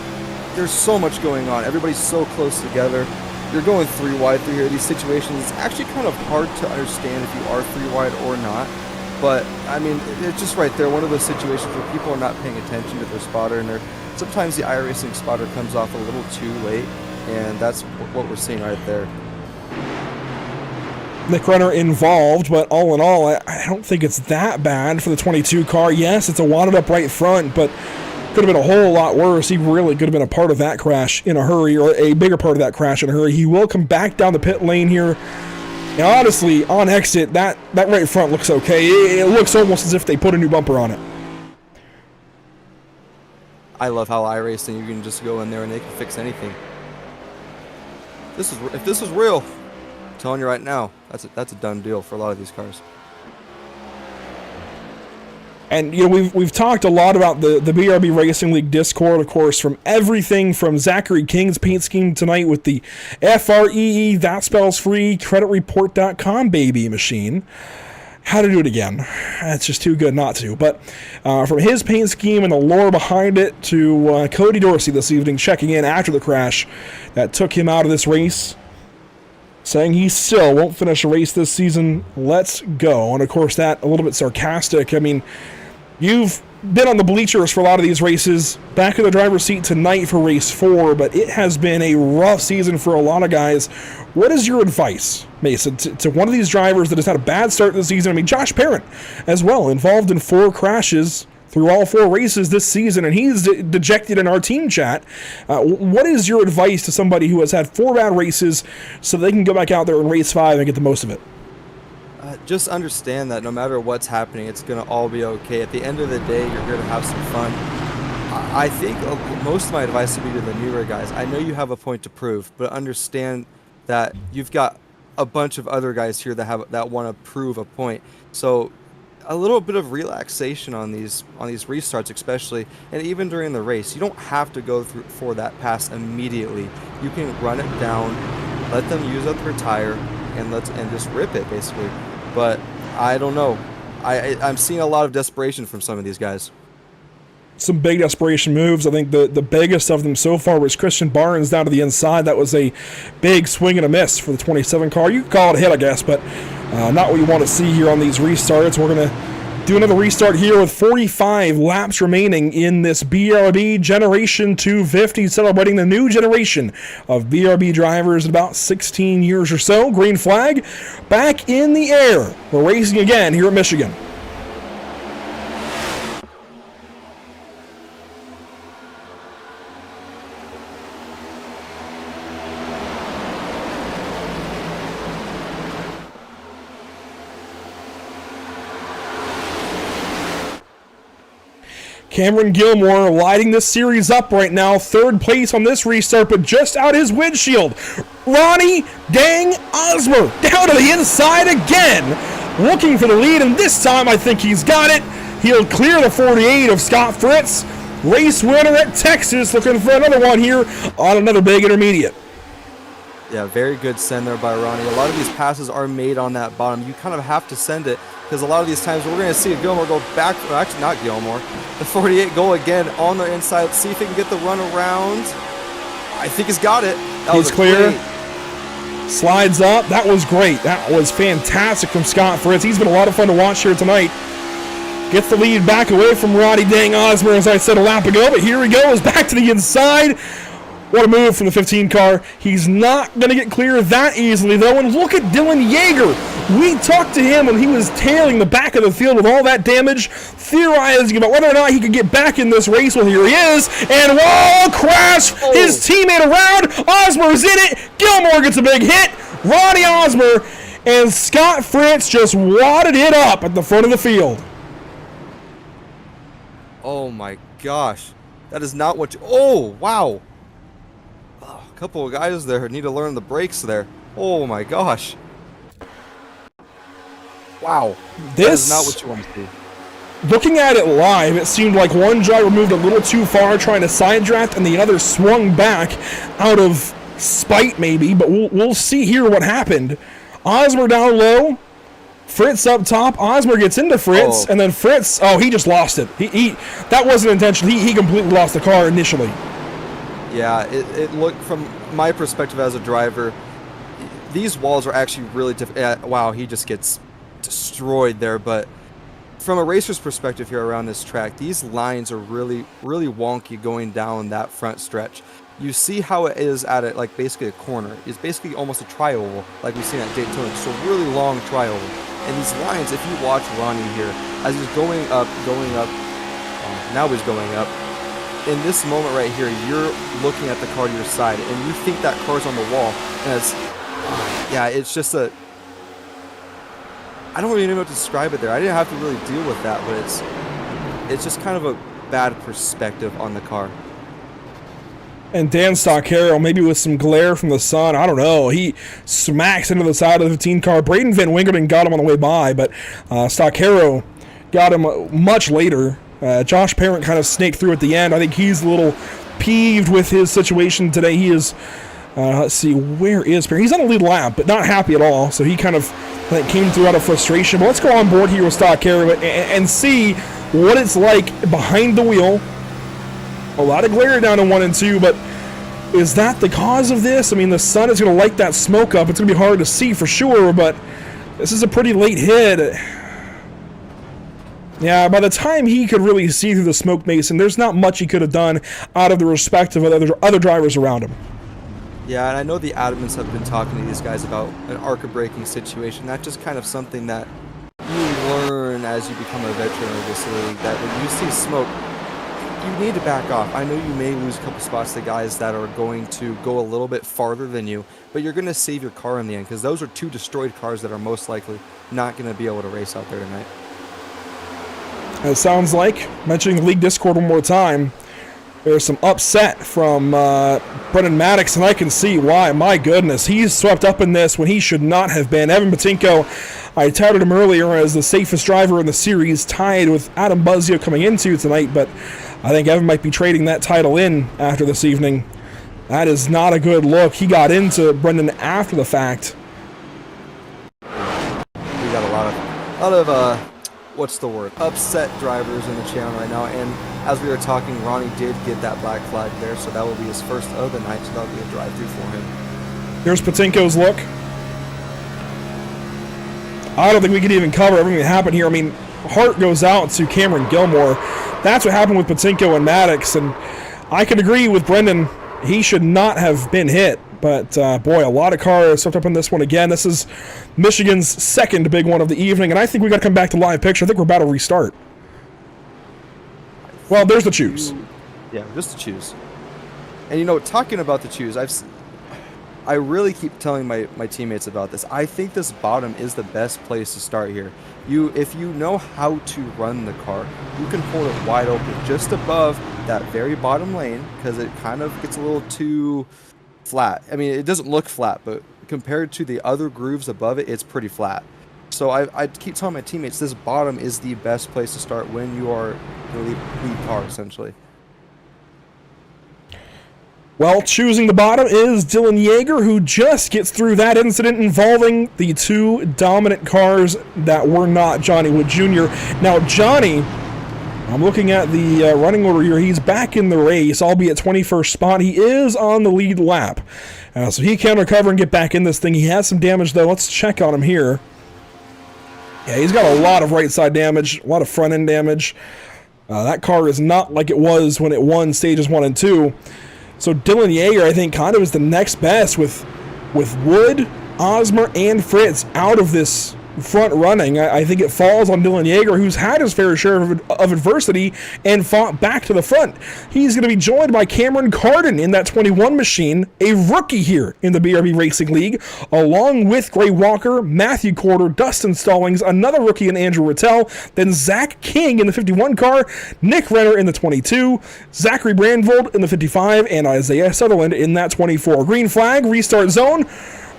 Speaker 10: there's so much going on. Everybody's so close together. You're going three wide through here. These situations, it's actually kind of hard to understand if you are three wide or not. But, I mean, it's just right there, one of those situations where people are not paying attention to their spotter, and sometimes the iRacing spotter comes off a little too late, and that's what we're seeing right there.
Speaker 1: Nick Renner involved, but all in all, I don't think it's that bad for the 22 car. Yes, it's a wadded up right front, but could have been a whole lot worse. He really could have been a part of that crash in a hurry, or a bigger part of that crash in a hurry. He will come back down the pit lane here. Now, honestly, on exit, that right front looks okay. It looks almost as if they put a new bumper on it.
Speaker 10: I love how iRacing, you can just go in there and they can fix anything. If this was real, I'm telling you right now, that's a done deal for a lot of these cars.
Speaker 1: And, you know, we've talked a lot about the BRB Racing League Discord, of course, from everything from Zachary King's paint scheme tonight with the FREE, that spells free, creditreport.com baby machine. How to do it again. It's just too good not to. But from his paint scheme and the lore behind it to Cody Dorsey this evening checking in after the crash that took him out of this race. saying he still won't finish a race this season. Let's go. And of course, that a little bit sarcastic. I mean, you've been on the bleachers for a lot of these races, back in the driver's seat tonight for race 4, but it has been a rough season for a lot of guys. What is your advice, Mason, to one of these drivers that has had a bad start to the season? I mean, Josh Parent as well, involved in 4 crashes through all 4 races this season, and he's dejected in our team chat. What is your advice to somebody who has had 4 bad races so they can go back out there in race 5 and get the most of it?
Speaker 10: Just understand that no matter what's happening, it's going to all be okay. At the end of the day, you're here to have some fun. I think most of my advice would be to the newer guys. I know you have a point to prove, but understand that you've got a bunch of other guys here that want to prove a point. So a little bit of relaxation on these restarts, especially, and even during the race. You don't have to go through for that pass immediately. You can run it down, let them use up their tire, and just rip it basically. But I don't know. I'm seeing a lot of desperation from some of these guys.
Speaker 1: Some big desperation moves. I think the biggest of them so far was Christian Barnes down to the inside. That was a big swing and a miss for the 27 car. You could call it a hit, I guess, but not what you want to see here on these restarts. We're going to do another restart here with 45 laps remaining in this BRB Generation 250, celebrating the new generation of BRB drivers in about 16 years or so. Green flag back in the air. We're racing again here at Michigan. Cameron Gilmore lighting this series up right now. 3rd place on this restart, but just out his windshield. Ronnie Dang Osmer down to the inside again, looking for the lead, and this time I think he's got it. He'll clear the 48 of Scott Fritz. Race winner at Texas, looking for another one here on another big intermediate.
Speaker 10: Yeah, very good send there by Ronnie. A lot of these passes are made on that bottom. You kind of have to send it, because a lot of these times we're going to see Gilmore go back. Well, actually, not Gilmore. The 48 go again on the inside. Let's see if he can get the run around. I think he's got it.
Speaker 1: He's clear. Slides up. That was great. That was fantastic from Scott Fritz. He's been a lot of fun to watch here tonight. Gets the lead back away from Ronnie Dang Osmer, as I said a lap ago, but here he goes back to the inside. What a move from the 15 car. He's not going to get clear that easily, though. And look at Dylan Yeager. We talked to him when he was tailing the back of the field with all that damage, theorizing about whether or not he could get back in this race. Well, here he is. And whoa, crash. His teammate around. Osmer's in it. Gilmore gets a big hit. Ronnie Osmer and Scott Fritz just wadded it up at the front of the field.
Speaker 10: Oh, my gosh. That is not what you... Oh, wow. A couple of guys there need to learn the brakes there. Oh my gosh. Wow. That is not what you want to see.
Speaker 1: Looking at it live, it seemed like one driver moved a little too far trying to side draft, and the other swung back out of spite maybe, but we'll see here what happened. Osmer down low, Fritz up top. Osmer gets into Fritz, and then Fritz, he just lost it. He that wasn't intentional. He completely lost the car initially.
Speaker 10: Yeah, it looked, from my perspective as a driver, these walls are actually really difficult. Wow, he just gets destroyed there. But from a racer's perspective here around this track, these lines are really, really wonky going down that front stretch. You see how it is at it, like basically a corner. It's basically almost a trioval, like we've seen at Daytona. Just a really long trioval. And these lines, if you watch Ronnie here, as he's going up, now he's going up. In this moment right here, you're looking at the car to your side, and you think that car's on the wall, and it's just a... I don't really know how to describe it there. I didn't have to really deal with that, but it's just kind of a bad perspective on the car.
Speaker 1: And Dan Stockero, maybe with some glare from the sun, I don't know, he smacks into the side of the 15 car. Braden Van Wingerden got him on the way by, but Stockero got him much later. Josh Parent kind of snaked through at the end. I think he's a little peeved with his situation today. He is, let's see, where is Parent? He's on the lead lap, but not happy at all. So he kind of came through out of frustration. But let's go on board here with Stockero and see what it's like behind the wheel. A lot of glare down in 1 and 2, but is that the cause of this? I mean, the sun is going to light that smoke up. It's going to be hard to see for sure, but this is a pretty late hit. Yeah, by the time he could really see through the smoke, Mason, there's not much he could have done out of the respect of other drivers around him.
Speaker 10: Yeah, and I know the admins have been talking to these guys about an ARCA braking situation. That's just kind of something that you learn as you become a veteran of this league, that when you see smoke, you need to back off. I know you may lose a couple spots to guys that are going to go a little bit farther than you, but you're going to save your car in the end, because those are 2 destroyed cars that are most likely not going to be able to race out there tonight.
Speaker 1: It sounds like, mentioning League Discord one more time, there's some upset from Brendan Maddox, and I can see why. My goodness, he's swept up in this when he should not have been. Evan Buttkicker, I touted him earlier as the safest driver in the series, tied with Adam Buzzio coming into tonight, but I think Evan might be trading that title in after this evening. That is not a good look. He got into Brendan after the fact.
Speaker 10: We got a lot of what's the word? Upset drivers in the channel right now, and as we were talking, Ronnie did get that black flag there, so that will be his first of the night, so that'll be a drive-through for him.
Speaker 1: Here's Patinko's look. I don't think we can even cover everything that happened here. I mean, heart goes out to Cameron Gilmore. That's what happened with Buttkicker and Maddox, and I can agree with Brendan. He should not have been hit, but boy, a lot of cars swept up in this one again. This is Michigan's second big one of the evening, and I think we got to come back to live picture. I think we're about to restart. Well, there's the choose.
Speaker 10: Yeah, just the choose. And you know, talking about the choose, I really keep telling my teammates about this. I think this bottom is the best place to start here. If you know how to run the car, you can hold it wide open just above that very bottom lane, because it kind of gets a little too flat. I mean, it doesn't look flat, but compared to the other grooves above it, it's pretty flat. So I keep telling my teammates this bottom is the best place to start when you are the lead car, essentially.
Speaker 1: Well, choosing the bottom is Dylan Yeager, who just gets through that incident involving the 2 dominant cars that were not Johnny Wood Jr. Now, Johnny, I'm looking at the running order here. He's back in the race, albeit 21st spot. He is on the lead lap. So he can recover and get back in this thing. He has some damage, though. Let's check on him here. Yeah, he's got a lot of right side damage, a lot of front end damage. That car is not like it was when it won stages 1 and 2. So Dylan Yeager, I think, kind of is the next best with Wood, Osmer, and Fritz out of this front running. I think it falls on Dylan Yeager, who's had his fair share of adversity and fought back to the front. He's going to be joined by Cameron Carden in that 21 machine, a rookie here in the BRB Racing League, along with Gray Walker, Matthew Corder, Dustin Stallings, another rookie in Andrew Rattel, then Zach King in the 51 car, Nick Renner in the 22, Zachary Brandvold in the 55, and Isaiah Sutherland in that 24. Green flag, restart zone.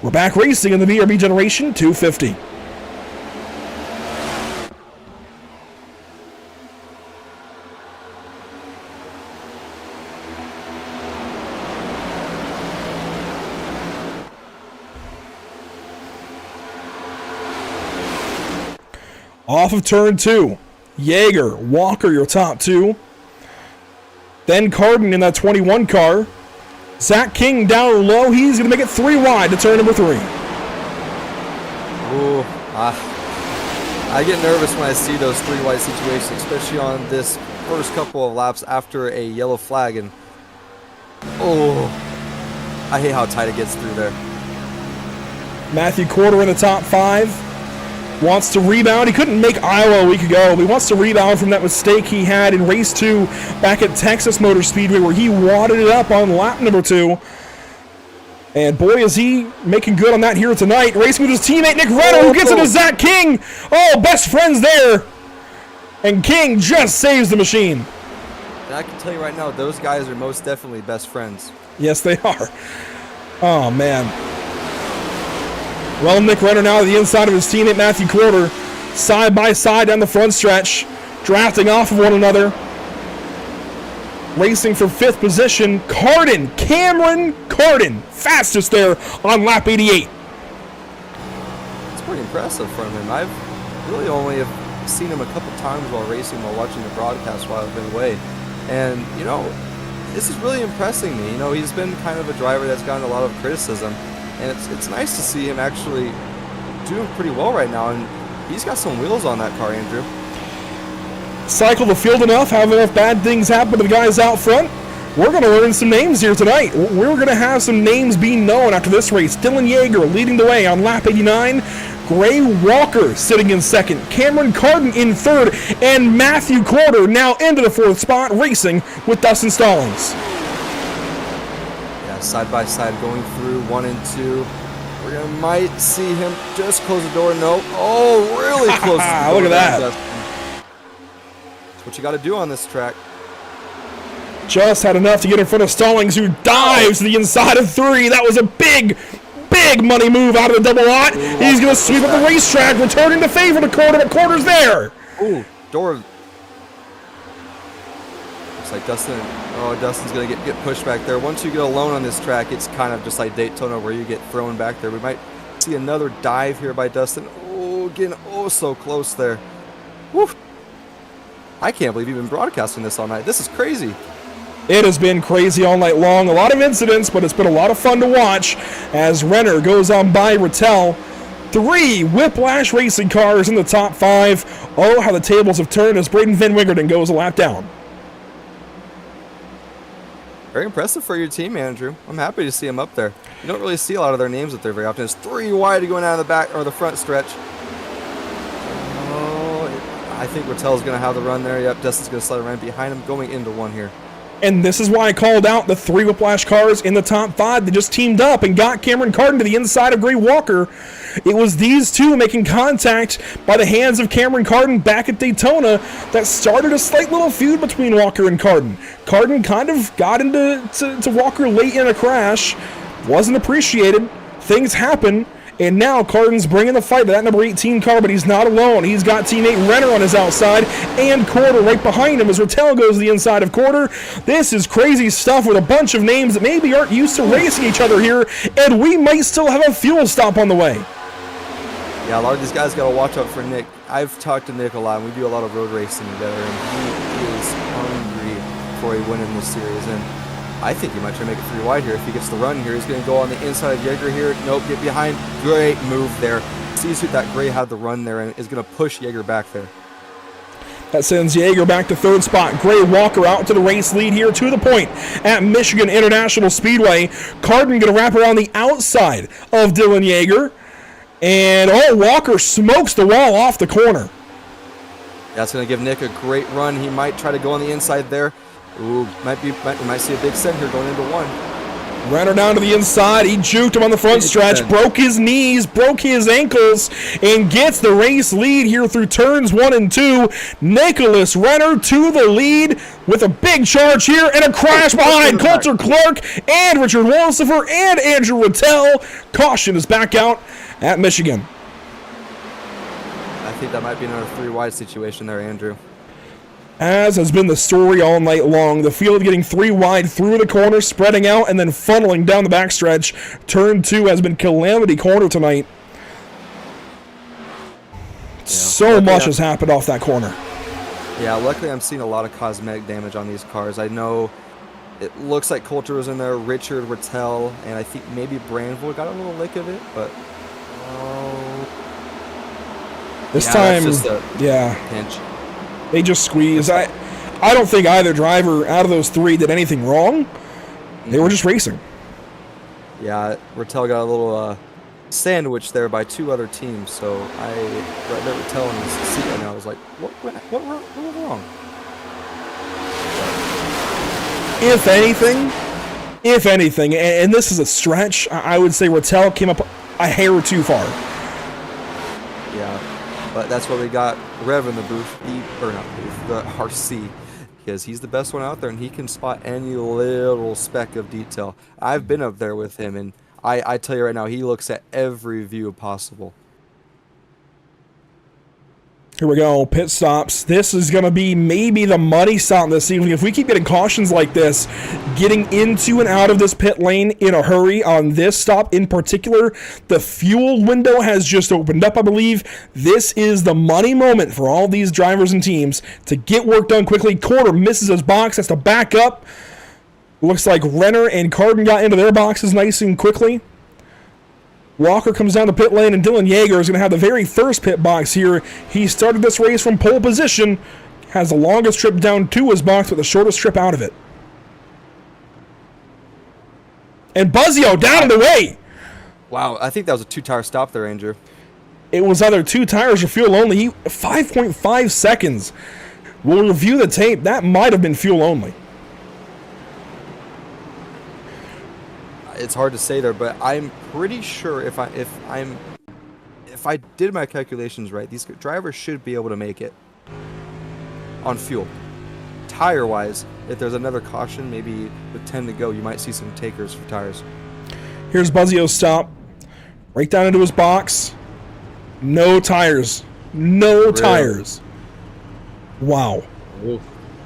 Speaker 1: We're back racing in the BRB Generation 250. Off of turn 2, Yeager, Walker, your top 2. Then Carden in that 21 car. Zach King down low. He's going to make it 3 wide to turn number 3.
Speaker 10: Ooh, I get nervous when I see those 3 wide situations, especially on this first couple of laps after a yellow flag. And oh, I hate how tight it gets through there.
Speaker 1: Matthew Corder in the top 5. Wants to rebound. He couldn't make Iowa a week ago, but he wants to rebound from that mistake he had in race 2 back at Texas Motor Speedway, where he wadded it up on lap number 2. And boy, is he making good on that here tonight. Racing with his teammate Nick Renner, who gets into Zach King. Oh, best friends there. And King just saves the machine.
Speaker 10: And I can tell you right now, those guys are most definitely best friends.
Speaker 1: Yes, they are. Oh, man. Well, Nick Renner now to the inside of his teammate Matthew Corder, side by side down the front stretch, drafting off of one another. Racing for 5th position, Carden, Cameron Carden, fastest there on lap 88.
Speaker 10: It's pretty impressive from him. I've really only have seen him a couple times while racing, while watching the broadcast while I've been away. And, you know, this is really impressing me. You know, he's been kind of a driver that's gotten a lot of criticism, and it's nice to see him actually doing pretty well right now, and he's got some wheels on that car, Andrew.
Speaker 1: Cycle the field enough, have enough bad things happen to the guys out front. We're going to learn some names here tonight. We're going to have some names being known after this race. Dylan Yeager leading the way on lap 89. Gray Walker sitting in second. Cameron Carden in third. And Matthew Corder now into the fourth spot, racing with Dustin Stallings.
Speaker 10: Yeah, side by side going through 1 and 2. We're going to might see him just close the door. No. Oh, really close the door.
Speaker 1: Look at that.
Speaker 10: That's what you got to do on this track.
Speaker 1: Just had enough to get in front of Stallings, who dives to the inside of 3. That was a big money move out of the double lot. He's going to sweep up the racetrack, returning the favor to Corder, but Corder's there.
Speaker 10: Ooh, door. Looks like Dustin. Oh, Dustin's going to get pushed back there. Once you get alone on this track, it's kind of just like Daytona where you get thrown back there. We might see another dive here by Dustin. Oh, getting so close there. Woo. I can't believe you've been broadcasting this all night. This is crazy.
Speaker 1: It has been crazy all night long. A lot of incidents, but it's been a lot of fun to watch as Renner goes on by Rattel. 3 Whiplash racing cars in the top 5. Oh, how the tables have turned as Braden Van Wingerden goes a lap down.
Speaker 10: Very impressive for your team, Andrew. I'm happy to see him up there. You don't really see a lot of their names up there very often. It's 3 wide going out of the back or the front stretch. Oh, I think Rattel's going to have the run there. Yep, Dustin's going to slide around behind him, going into 1 here.
Speaker 1: And this is why I called out the 3 Whiplash cars in the top 5. They just teamed up and got Cameron Carden to the inside of Gray Walker. It was these two making contact by the hands of Cameron Carden back at Daytona that started a slight little feud between Walker and Carden. Carden kind of got into Walker late in a crash. Wasn't appreciated. Things happen. And now Carden's bringing the fight to that number 18 car, but he's not alone. He's got teammate Renner on his outside and Corder right behind him as Rattel goes to the inside of Corder. This is crazy stuff with a bunch of names that maybe aren't used to racing each other here, and we might still have a fuel stop on the way.
Speaker 10: Yeah, a lot of these guys got to watch out for Nick. I've talked to Nick a lot, and we do a lot of road racing together, and he is hungry for a win in this series. And I think he might try to make it 3 wide here. If he gets the run here, he's going to go on the inside of Yeager here. Nope, get behind. Great move there. Sees who that Gray had the run there and is going to push Yeager back there.
Speaker 1: That sends Yeager back to 3rd spot. Gray Walker out to the race lead here to the point at Michigan International Speedway. Carden going to wrap around the outside of Dylan Yeager. And, Walker smokes the wall off the corner.
Speaker 10: That's going to give Nick a great run. He might try to go on the inside there. Ooh, we might see a big send here going into 1.
Speaker 1: Renner down to the inside. He juked him on the front stretch, broke his knees, broke his ankles, and gets the race lead here through turns 1 and 2. Nicholas Renner to the lead with a big charge here and a crash behind Coulter Clark and Richard Walsifer and Andrew Rattel. Caution is back out at Michigan.
Speaker 10: I think that might be another 3 wide situation there, Andrew.
Speaker 1: As has been the story all night long, the field getting 3 wide through the corner, spreading out, and then funneling down the backstretch. Turn 2 has been Calamity corner tonight. Yeah. So much has happened off that corner.
Speaker 10: Yeah, luckily I'm seeing a lot of cosmetic damage on these cars. I know it looks like Coulter was in there, Richard, Rattel, and I think maybe Branville got a little lick of it, but...
Speaker 1: This time,
Speaker 10: that's just a pinch.
Speaker 1: They just squeezed. I don't think either driver out of those 3 did anything wrong. They were just racing.
Speaker 10: Yeah, Rattel got a little sandwich there by 2 other teams. So I right there Rattel in his seat right now. I was like, what went wrong?
Speaker 1: If anything, and this is a stretch, I would say Rattel came up a hair or 2 far.
Speaker 10: Yeah. But that's why we got Rev in the booth, the RC, because he's the best one out there and he can spot any little speck of detail. I've been up there with him and I tell you right now, he looks at every view possible.
Speaker 1: Here we go, pit stops. This is going to be maybe the money stop this evening. If we keep getting cautions like this, getting into and out of this pit lane in a hurry on this stop in particular, the fuel window has just opened up, I believe. This is the money moment for all these drivers and teams to get work done quickly. Corder misses his box, has to back up. Looks like Renner and Carden got into their boxes nice and quickly. Walker comes down the pit lane, and Dylan Yeager is going to have the very first pit box here. He started this race from pole position, has the longest trip down to his box with the shortest trip out of it. And Buzzio down in the way.
Speaker 10: Wow, I think that was a 2-tire stop there, Ranger.
Speaker 1: It was either 2 tires or fuel only. 5.5 seconds. We'll review the tape. That might have been fuel only.
Speaker 10: It's hard to say there, but I'm pretty sure if I did my calculations right, these drivers should be able to make it on fuel. Tire-wise, if there's another caution, maybe with 10 to go, you might see some takers for tires.
Speaker 1: Here's Buzzio's stop. Right down into his box. No tires. No
Speaker 10: Really?
Speaker 1: tires. Wow.
Speaker 10: Ooh,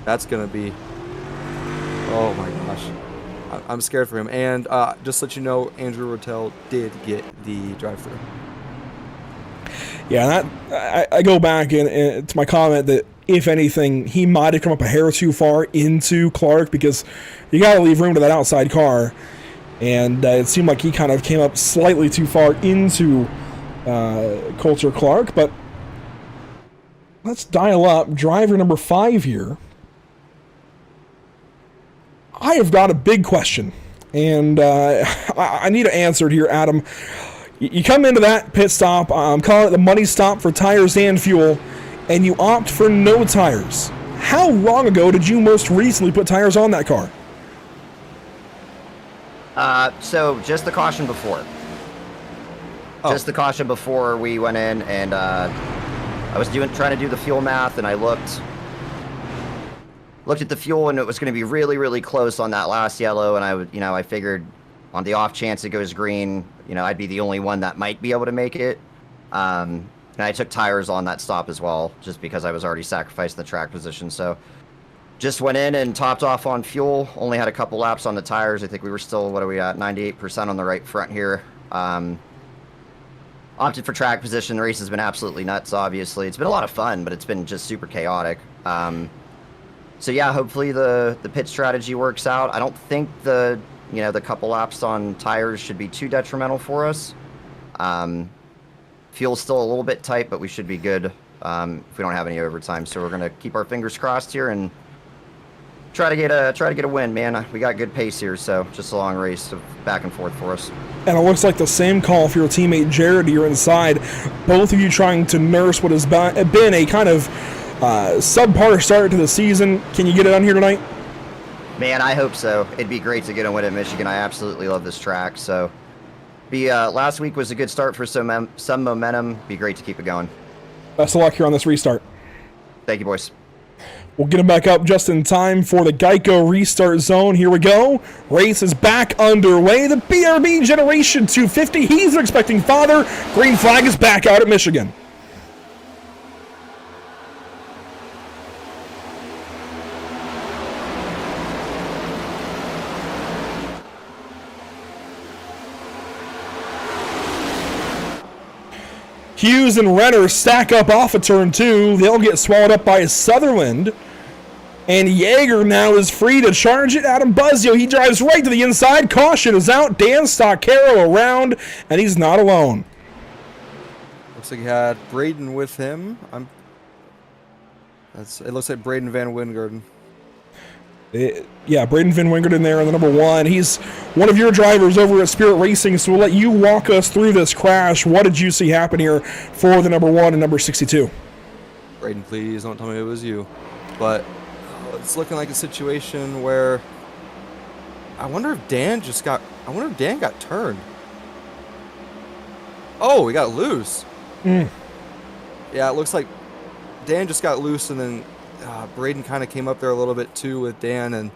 Speaker 10: that's going to be... Oh, my gosh. I'm scared for him. And just to let you know, Andrew Rotel did get the drive-thru.
Speaker 1: Yeah, I go back and to my comment that, if anything, he might have come up a hair too far into Clark, because you got to leave room to that outside car. And it seemed like he kind of came up slightly too far into Coulter Clark. But let's dial up driver number 5 here. I have got a big question, and I need it answered here, Adam. You come into that pit stop, I'm calling it the money stop for tires and fuel, and you opt for no tires. How long ago did you most recently put tires on that car?
Speaker 11: So just the caution before.
Speaker 10: Oh.
Speaker 11: Just the caution before we went in, and I was trying to do the fuel math, and I looked at the fuel, and it was going to be really, really close on that last yellow, and I figured on the off chance it goes green, I'd be the only one that might be able to make it. And I took tires on that stop as well, just because I was already sacrificing the track position. So just went in and topped off on fuel. Only had a couple laps on the tires. I think we were still, what are we at, 98% on the right front here. Opted for track position. The race has been absolutely nuts, obviously. It's been a lot of fun, but it's been just super chaotic. So yeah, hopefully the pit strategy works out. I don't think the couple laps on tires should be too detrimental for us. Fuel's still a little bit tight, but we should be good if we don't have any overtime. So we're gonna keep our fingers crossed here and try to get a win, man. We got good pace here, so just a long race of back and forth for us.
Speaker 1: And it looks like the same call for your teammate Jared here inside. Both of you trying to nurse what has been a kind of subpar start to the season. Can you get it done here tonight?
Speaker 11: Man, I hope so. It'd be great to get a win at Michigan. I absolutely love this track. So, last week was a good start for some momentum. Be great to keep it going.
Speaker 1: Best of luck here on this restart.
Speaker 11: Thank you, boys.
Speaker 1: We'll get him back up just in time for the Geico restart zone. Here we go. Race is back underway. The BRB Generation 250. He's an expecting father. Green flag is back out at Michigan. Hughes and Renner stack up off of turn 2. They'll get swallowed up by Sutherland. And Yeager now is free to charge it. Adam Buzzio, he drives right to the inside. Caution is out. Dan Stoccaro around, and he's not alone.
Speaker 10: Looks like he had Braden with him. It looks like Braden Van Wingarden.
Speaker 1: Yeah, Braden Van Wingerden there in the number 1. He's one of your drivers over at Spirit Racing, so we'll let you walk us through this crash. What did you see happen here for the number 1 and number 62?
Speaker 10: Braden, please don't tell me it was you. But it's looking like a situation where I wonder if Dan got turned. Oh, he got loose. Yeah, it looks like Dan just got loose, and then Braden kind of came up there a little bit too with Dan, and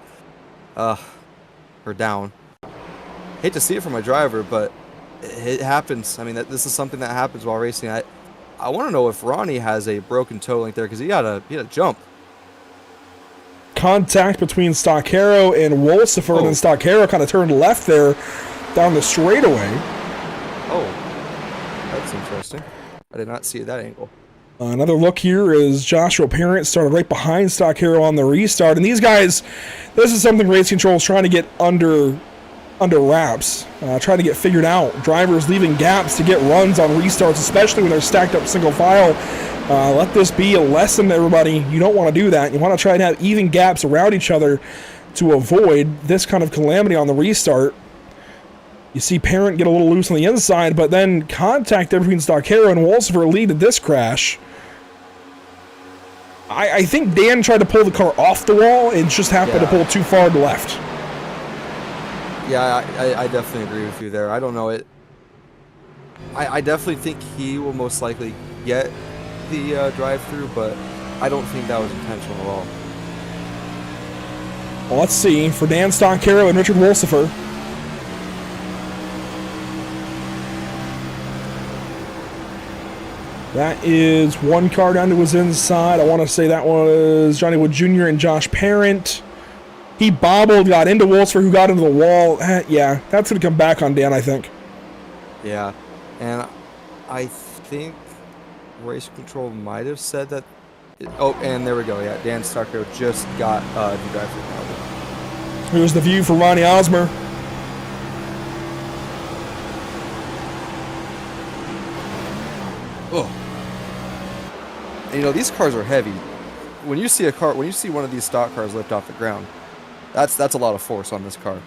Speaker 10: or down. Hate to see it from my driver, but it happens. I mean, this is something that happens while racing. I want to know if Ronnie has a broken toe link there, because he had a jump.
Speaker 1: Contact between Stoccaro and Wolsifer, and then Stoccaro kind of turned left there down the straightaway.
Speaker 10: Oh, that's interesting. I did not see that angle.
Speaker 1: Another look here is Joshua Parent started right behind Stock Hero on the restart. And these guys, this is something Race Control is trying to get under wraps, trying to get figured out. Drivers leaving gaps to get runs on restarts, especially when they're stacked up single file. Let this be a lesson to everybody. You don't want to do that. You want to try to have even gaps around each other to avoid this kind of calamity on the restart. You see Parent get a little loose on the inside, but then contact there between Stock Hero and Wolsifer lead to this crash. I think Dan tried to pull the car off the wall and just happened to pull too far to the left.
Speaker 10: Yeah, I definitely agree with you there. I don't know it. I definitely think he will most likely get the drive-through, but I don't think that was intentional at all.
Speaker 1: Well, let's see. For Dan Stock Hero and Richard Wolsifer. That is one car down to his inside. I want to say that was Johnny Wood Jr. and Josh Parent. He bobbled, got into Wolsifer, who got into the wall. Yeah, that's going to come back on Dan, I think.
Speaker 10: Yeah, and I think Race Control might have said that. And there we go. Yeah, Dan Stock Hero just got the drive-through.
Speaker 1: Here's the view for Ronnie Osmer.
Speaker 10: Oh. And, these cars are heavy. When you see one of these stock cars lift off the ground, that's a lot of force on this car.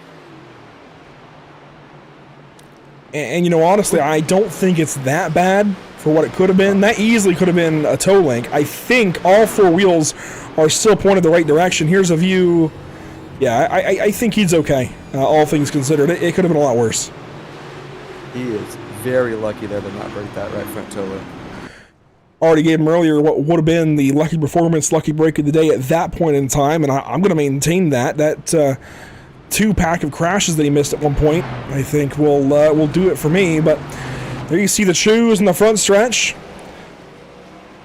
Speaker 1: And honestly, I don't think it's that bad for what it could have been. That easily could have been a toe link. I think all four wheels are still pointed the right direction. Here's a view. Yeah, I think he's okay, all things considered. It could have been a lot worse.
Speaker 10: He is very lucky there to not break that right front toe link.
Speaker 1: Already gave him earlier what would have been the lucky performance, lucky break of the day at that point in time, and I'm going to maintain that two-pack of crashes that he missed at one point, I think will do it for me. But there you see the shoes in the front stretch.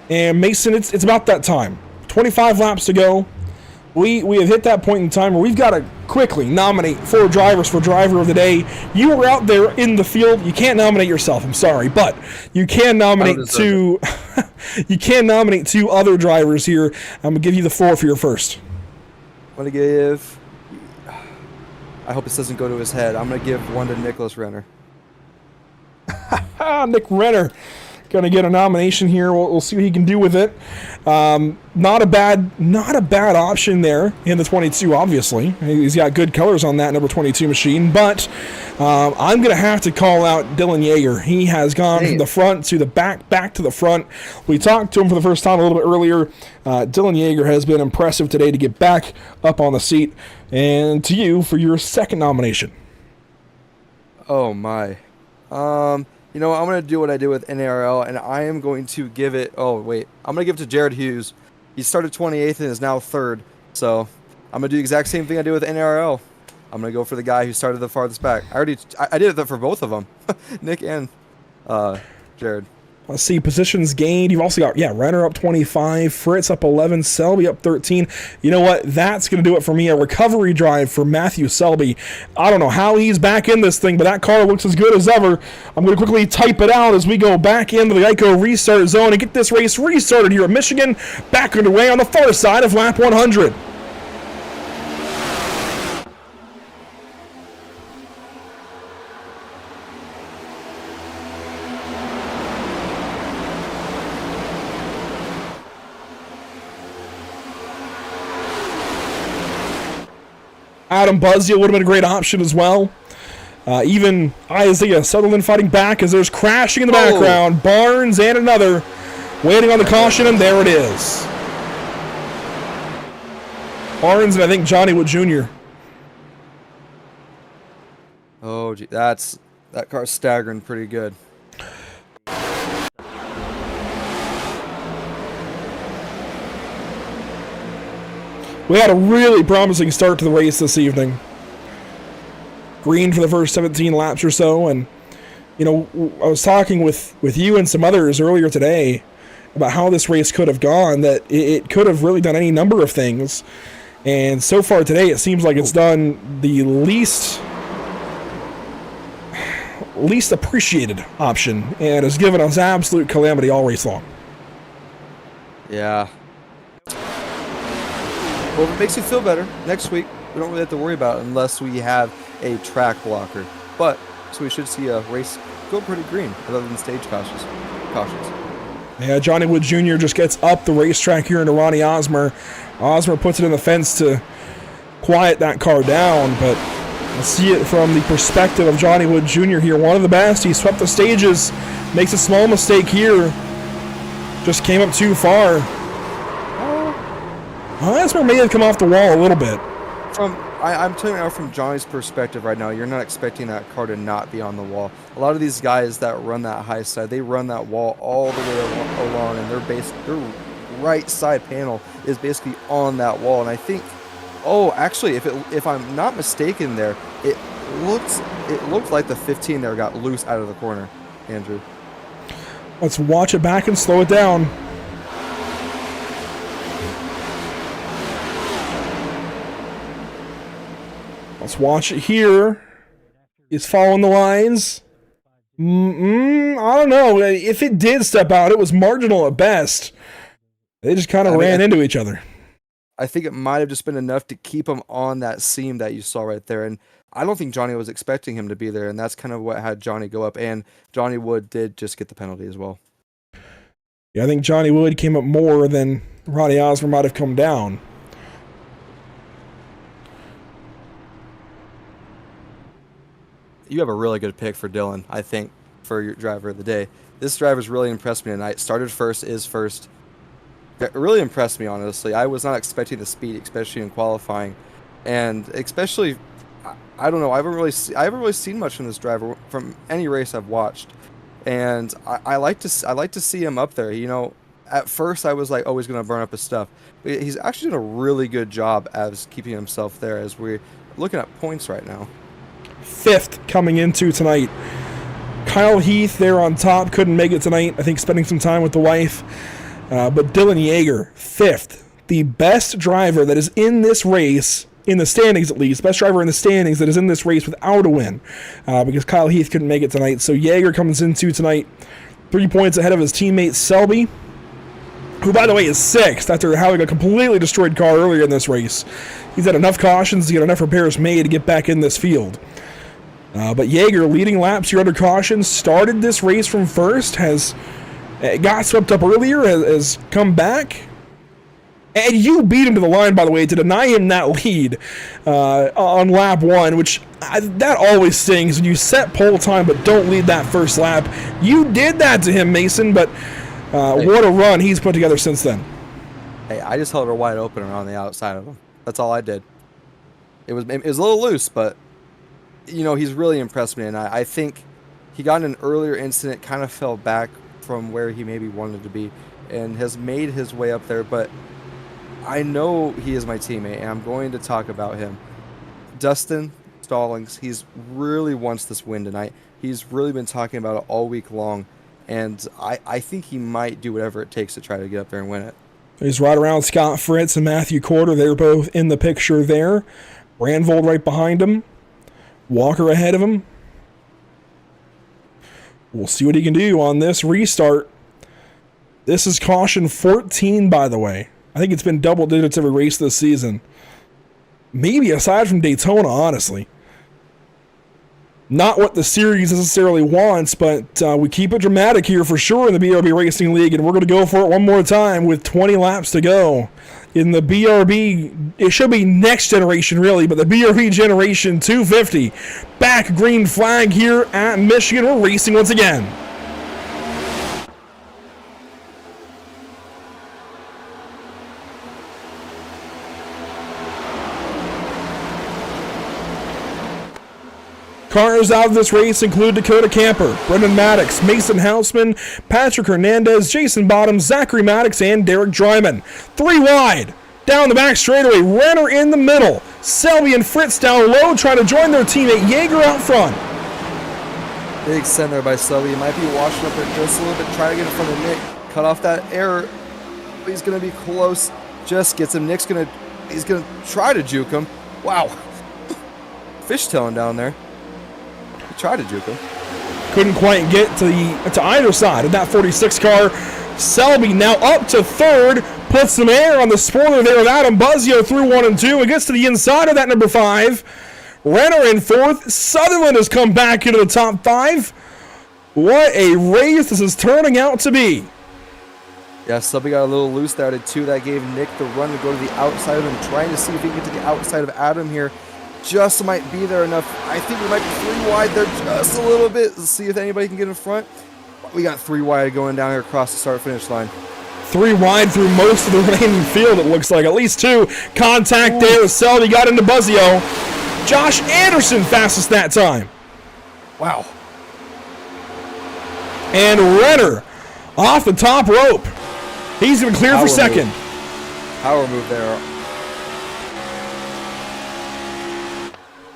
Speaker 1: And Mason, it's about that time. 25 laps to go. We have hit that point in time where we've got to quickly nominate 4 drivers for driver of the day. You were out there in the field. You can't nominate yourself, I'm sorry, but you can nominate 2 you can nominate 2 other drivers here. I'm going to give you the floor for your first.
Speaker 10: I'm going to give, I hope this doesn't go to his head, I'm going to give one to Nicholas Renner.
Speaker 1: Nick Renner going to get a nomination here. We'll see what he can do with it. Not a bad option there in the 22, obviously. He's got good colors on that number 22 machine, but I'm going to have to call out Dylan Yeager. He has gone from the front to the back to the front. We talked to him for the first time a little bit earlier. Dylan Yeager has been impressive today to get back up on the seat. And to you for your second nomination.
Speaker 10: Oh, my. I'm going to do what I did with NARL, and I am going to give it... Oh, wait. I'm going to give it to Jared Hughes. He started 28th and is now 3rd. So, I'm going to do the exact same thing I did with NARL. I'm going to go for the guy who started the farthest back. I did it for both of them. Nick and Jared.
Speaker 1: Let's see, positions gained. You've also got, Renner up 25, Fritz up 11, Selby up 13. You know what? That's going to do it for me. A recovery drive for Matthew Selby. I don't know how he's back in this thing, but that car looks as good as ever. I'm going to quickly type it out as we go back into the Geico restart zone and get this race restarted here at Michigan. Back underway on the far side of lap 100. Adam Buzziel would have been a great option as well. Even Isaiah Sutherland fighting back as there's crashing in the background. Barnes and another waiting on the caution, and there it is. Barnes and I think Johnny Wood Jr.
Speaker 10: Oh, gee, that car's staggering pretty good.
Speaker 1: We had a really promising start to the race this evening. Green for the first 17 laps or so, and I was talking with you and some others earlier today about how this race could have gone, that it could have really done any number of things, and so far today it seems like it's done the least appreciated option and has given us absolute calamity all race long.
Speaker 10: Yeah. Well, if it makes you feel better, next week we don't really have to worry about it unless we have a track blocker. But so we should see a race go pretty green, other than stage cautions.
Speaker 1: Yeah, Johnny Wood Jr. just gets up the racetrack here into Ronnie Osmer. Osmer puts it in the fence to quiet that car down, but let's see it from the perspective of Johnny Wood Jr. here. One of the best. He swept the stages, makes a small mistake here. Just came up too far. Osmer may have come off the wall a little bit.
Speaker 10: I'm telling you now, from Johnny's perspective right now, you're not expecting that car to not be on the wall. A lot of these guys that run that high side, they run that wall all the way along, and their right side panel is basically on that wall. And I think, actually, if I'm not mistaken, there it looked like the 15 there got loose out of the corner. Andrew,
Speaker 1: let's watch it back and slow it down. Let's watch it here. He's following the lines. I don't know. If it did step out, it was marginal at best. They just kind of ran into each other.
Speaker 10: I think it might have just been enough to keep him on that seam that you saw right there. And I don't think Johnny was expecting him to be there. And that's kind of what had Johnny go up. And Johnny Wood did just get the penalty as well.
Speaker 1: Yeah, I think Johnny Wood came up more than Ronnie Osmer might have come down.
Speaker 10: You have a really good pick for Dylan, I think, for your driver of the day. This driver's really impressed me tonight. Started first, is first. It really impressed me, honestly. I was not expecting the speed, especially in qualifying. And especially, I don't know, I haven't really seen much from this driver from any race I've watched. And I like to see him up there. You know, at first I was like, oh, he's going to burn up his stuff. But he's actually doing a really good job as keeping himself there as we're looking at points right now.
Speaker 1: 5th coming into tonight. Kyle Heath there on top, couldn't make it tonight. I think spending some time with the wife. But Dylan Yeager, 5th. The best driver that is in this race, in the standings at least, best driver in the standings that is in this race without a win. Because Kyle Heath couldn't make it tonight. So Yeager comes into tonight 3 points ahead of his teammate Selby, who, by the way, is 6th after having a completely destroyed car earlier in this race. He's had enough cautions to get enough repairs made to get back in this field. But Yeager, leading laps here under caution, started this race from first, got swept up earlier, has come back. And you beat him to the line, by the way, to deny him that lead on lap 1, which that always stings when you set pole time but don't lead that first lap. You did that to him, Mason, but what a run he's put together since then.
Speaker 10: Hey, I just held her wide open around the outside of him. That's all I did. It was a little loose, but you know, he's really impressed me, and I think he got in an earlier incident, kind of fell back from where he maybe wanted to be, and has made his way up there, but I know he is my teammate, and I'm going to talk about him. Dustin Stallings, he's really wants this win tonight. He's really been talking about it all week long, and I think he might do whatever it takes to try to get up there and win it.
Speaker 1: He's right around Scott Fritz and Matthew Corder. They're both in the picture there. Brandvold right behind him. Walker ahead of him. We'll see what he can do on this restart. This is caution 14, by the way. I think it's been double digits every race this season. Maybe aside from Daytona, honestly. Not what the series necessarily wants, but we keep it dramatic here for sure in the BRB Racing League, and we're going to go for it one more time with 20 laps to go. In the BRB, it should be next generation really, but the BRB Generation 250. Back green flag here at Michigan. We're racing once again. Cars out of this race include Dakota Camper, Brendan Maddox, Mason Hausman, Patrick Hernandez, Jason Bottoms, Zachary Maddox, and Derek Dryman. 3 wide. Down the back straightaway, Renner in the middle. Selby and Fritz down low trying to join their teammate Yeager out front.
Speaker 10: Big send there by Selby. He might be washing up there just a little bit, trying to get in front of Nick. Cut off that error. He's going to be close. Just gets him. He's going to try to juke him. Wow. Fishtailing down there. Try to juke him.
Speaker 1: Couldn't quite get to either side of that 46 car. Selby now up to third, puts some air on the spoiler there with Adam Buzzio through 1 and 2, and gets to the inside of that number 5. Renner in 4th. Sutherland has come back into the top 5. What a race this is turning out to be.
Speaker 10: Yeah, Selby got a little loose there at 2. That gave Nick the run to go to the outside of him, trying to see if he can get to the outside of Adam here. Just might be there enough. I think we might be 3 wide there just a little bit. Let's see if anybody can get in front. We got 3 wide going down here across the start-finish line.
Speaker 1: 3 wide through most of the remaining field, it looks like. At least 2. Contact there with Selby, got into Buzzio. Josh Anderson fastest that time.
Speaker 10: Wow.
Speaker 1: And Renner off the top rope. He's going to clear for second.
Speaker 10: Power move there.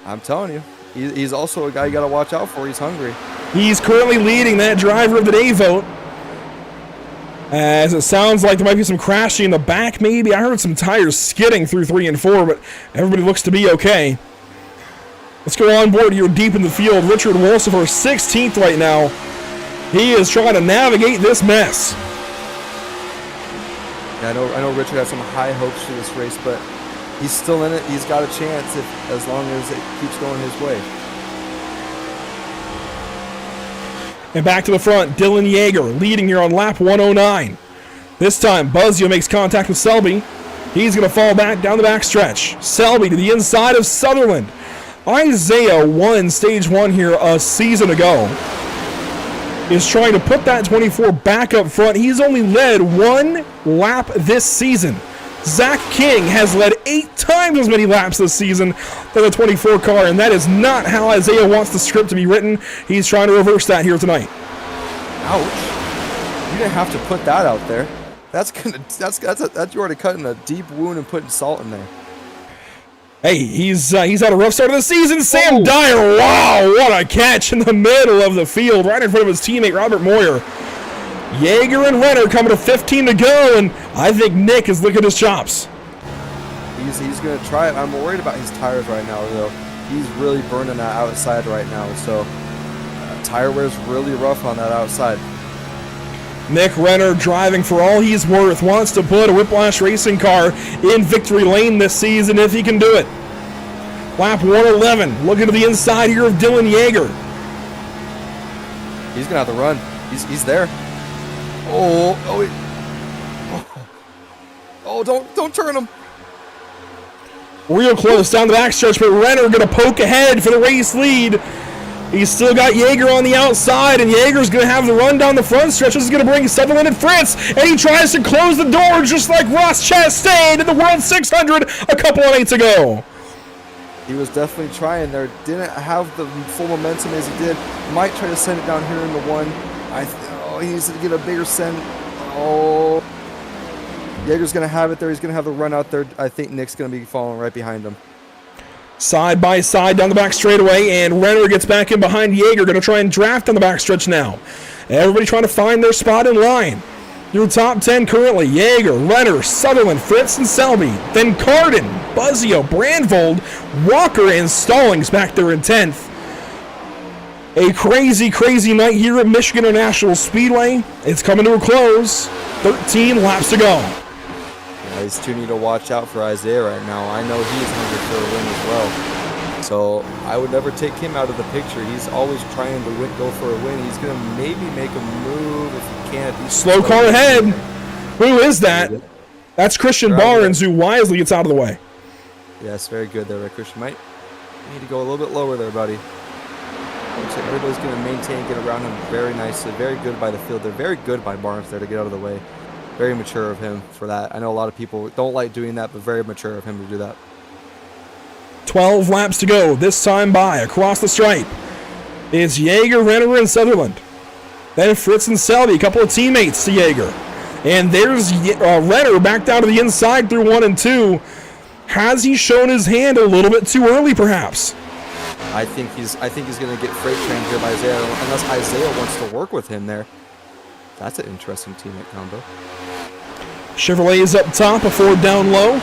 Speaker 10: I'm telling you, he's also a guy you got to watch out for. He's hungry.
Speaker 1: He's currently leading that driver of the day vote. As it sounds like there might be some crashing in the back, maybe. I heard some tires skidding through 3 and 4, but everybody looks to be okay. Let's go on board here deep in the field. Richard Wolsifer, 16th right now. He is trying to navigate this mess.
Speaker 10: Yeah, I know Richard has some high hopes for this race, but he's still in it. He's got a chance as long as it keeps going his way.
Speaker 1: And back to the front, Dylan Yeager leading here on lap 109. This time, Buzzio makes contact with Selby. He's going to fall back down the backstretch. Selby to the inside of Sutherland. Isaiah won stage 1 here a season ago. Is trying to put that 24 back up front. He's only led 1 lap this season. Zach King has led 8 times as many laps this season than the 24 car, and that is not how Isaiah wants the script to be written. He's trying to reverse that here tonight.
Speaker 10: Ouch! You didn't have to put that out there. That's you're already cutting a deep wound and putting salt in there.
Speaker 1: Hey, he's had a rough start of the season. Sam Dyer, wow, what a catch in the middle of the field, right in front of his teammate Robert Moyer. Yeager and Renner coming to 15 to go, and I think Nick is licking his chops.
Speaker 10: He's going to try it. I'm worried about his tires right now, though. He's really burning that outside right now, so tire wear's really rough on that outside.
Speaker 1: Nick Renner driving for all he's worth, wants to put a Whiplash racing car in victory lane this season if he can do it. Lap 111, looking to the inside here of Dylan Yeager.
Speaker 10: He's going to have to run. He's there. Oh, don't turn him.
Speaker 1: Real close down the backstretch, but Renner going to poke ahead for the race lead. He's still got Yeager on the outside, and Yeager's going to have the run down the front stretch. This is going to bring Sutherland and Fritz, and he tries to close the door just like Ross Chastain in the World 600 a couple of nights ago.
Speaker 10: He was definitely trying there. Didn't have the full momentum as he did. Might try to send it down here in the 1. He needs to get a bigger send. Oh. Yeager's going to have it there. He's going to have the run out there. I think Nick's going to be following right behind him.
Speaker 1: Side by side down the back straightaway, and Renner gets back in behind Yeager. Going to try and draft on the backstretch now. Everybody trying to find their spot in line. Your top 10 currently: Yeager, Renner, Sutherland, Fritz, and Selby. Then Carden, Buzzio, Brandvold, Walker, and Stallings back there in 10th. A crazy, crazy night here at Michigan International Speedway. It's coming to a close. 13 laps to go.
Speaker 10: Yeah, these two need to watch out for Isaiah right now. I know he's hungry for a win as well. So I would never take him out of the picture. He's always trying to go for a win. He's going to maybe make a move if he can't.
Speaker 1: Slow car ahead. Who is that? That's Christian Barnes, who wisely gets out of the way.
Speaker 10: Yes, very good there, Christian. Might need to go a little bit lower there, buddy. Looks like everybody's going to maintain, get around him very nicely. Very good by the field. They're very good by Barnes there to get out of the way. Very mature of him for that. I know a lot of people don't like doing that, but very mature of him to do that.
Speaker 1: 12 laps to go, this time by across the stripe. It's Yeager, Renner, and Sutherland. Then Fritz and Selby, a couple of teammates to Yeager. And there's Renner back down to the inside through 1 and 2. Has he shown his hand a little bit too early, perhaps?
Speaker 10: I think he's going to get freight trained here by Isaiah, unless Isaiah wants to work with him there. That's an interesting teammate combo.
Speaker 1: Chevrolet is up top, a Ford down low.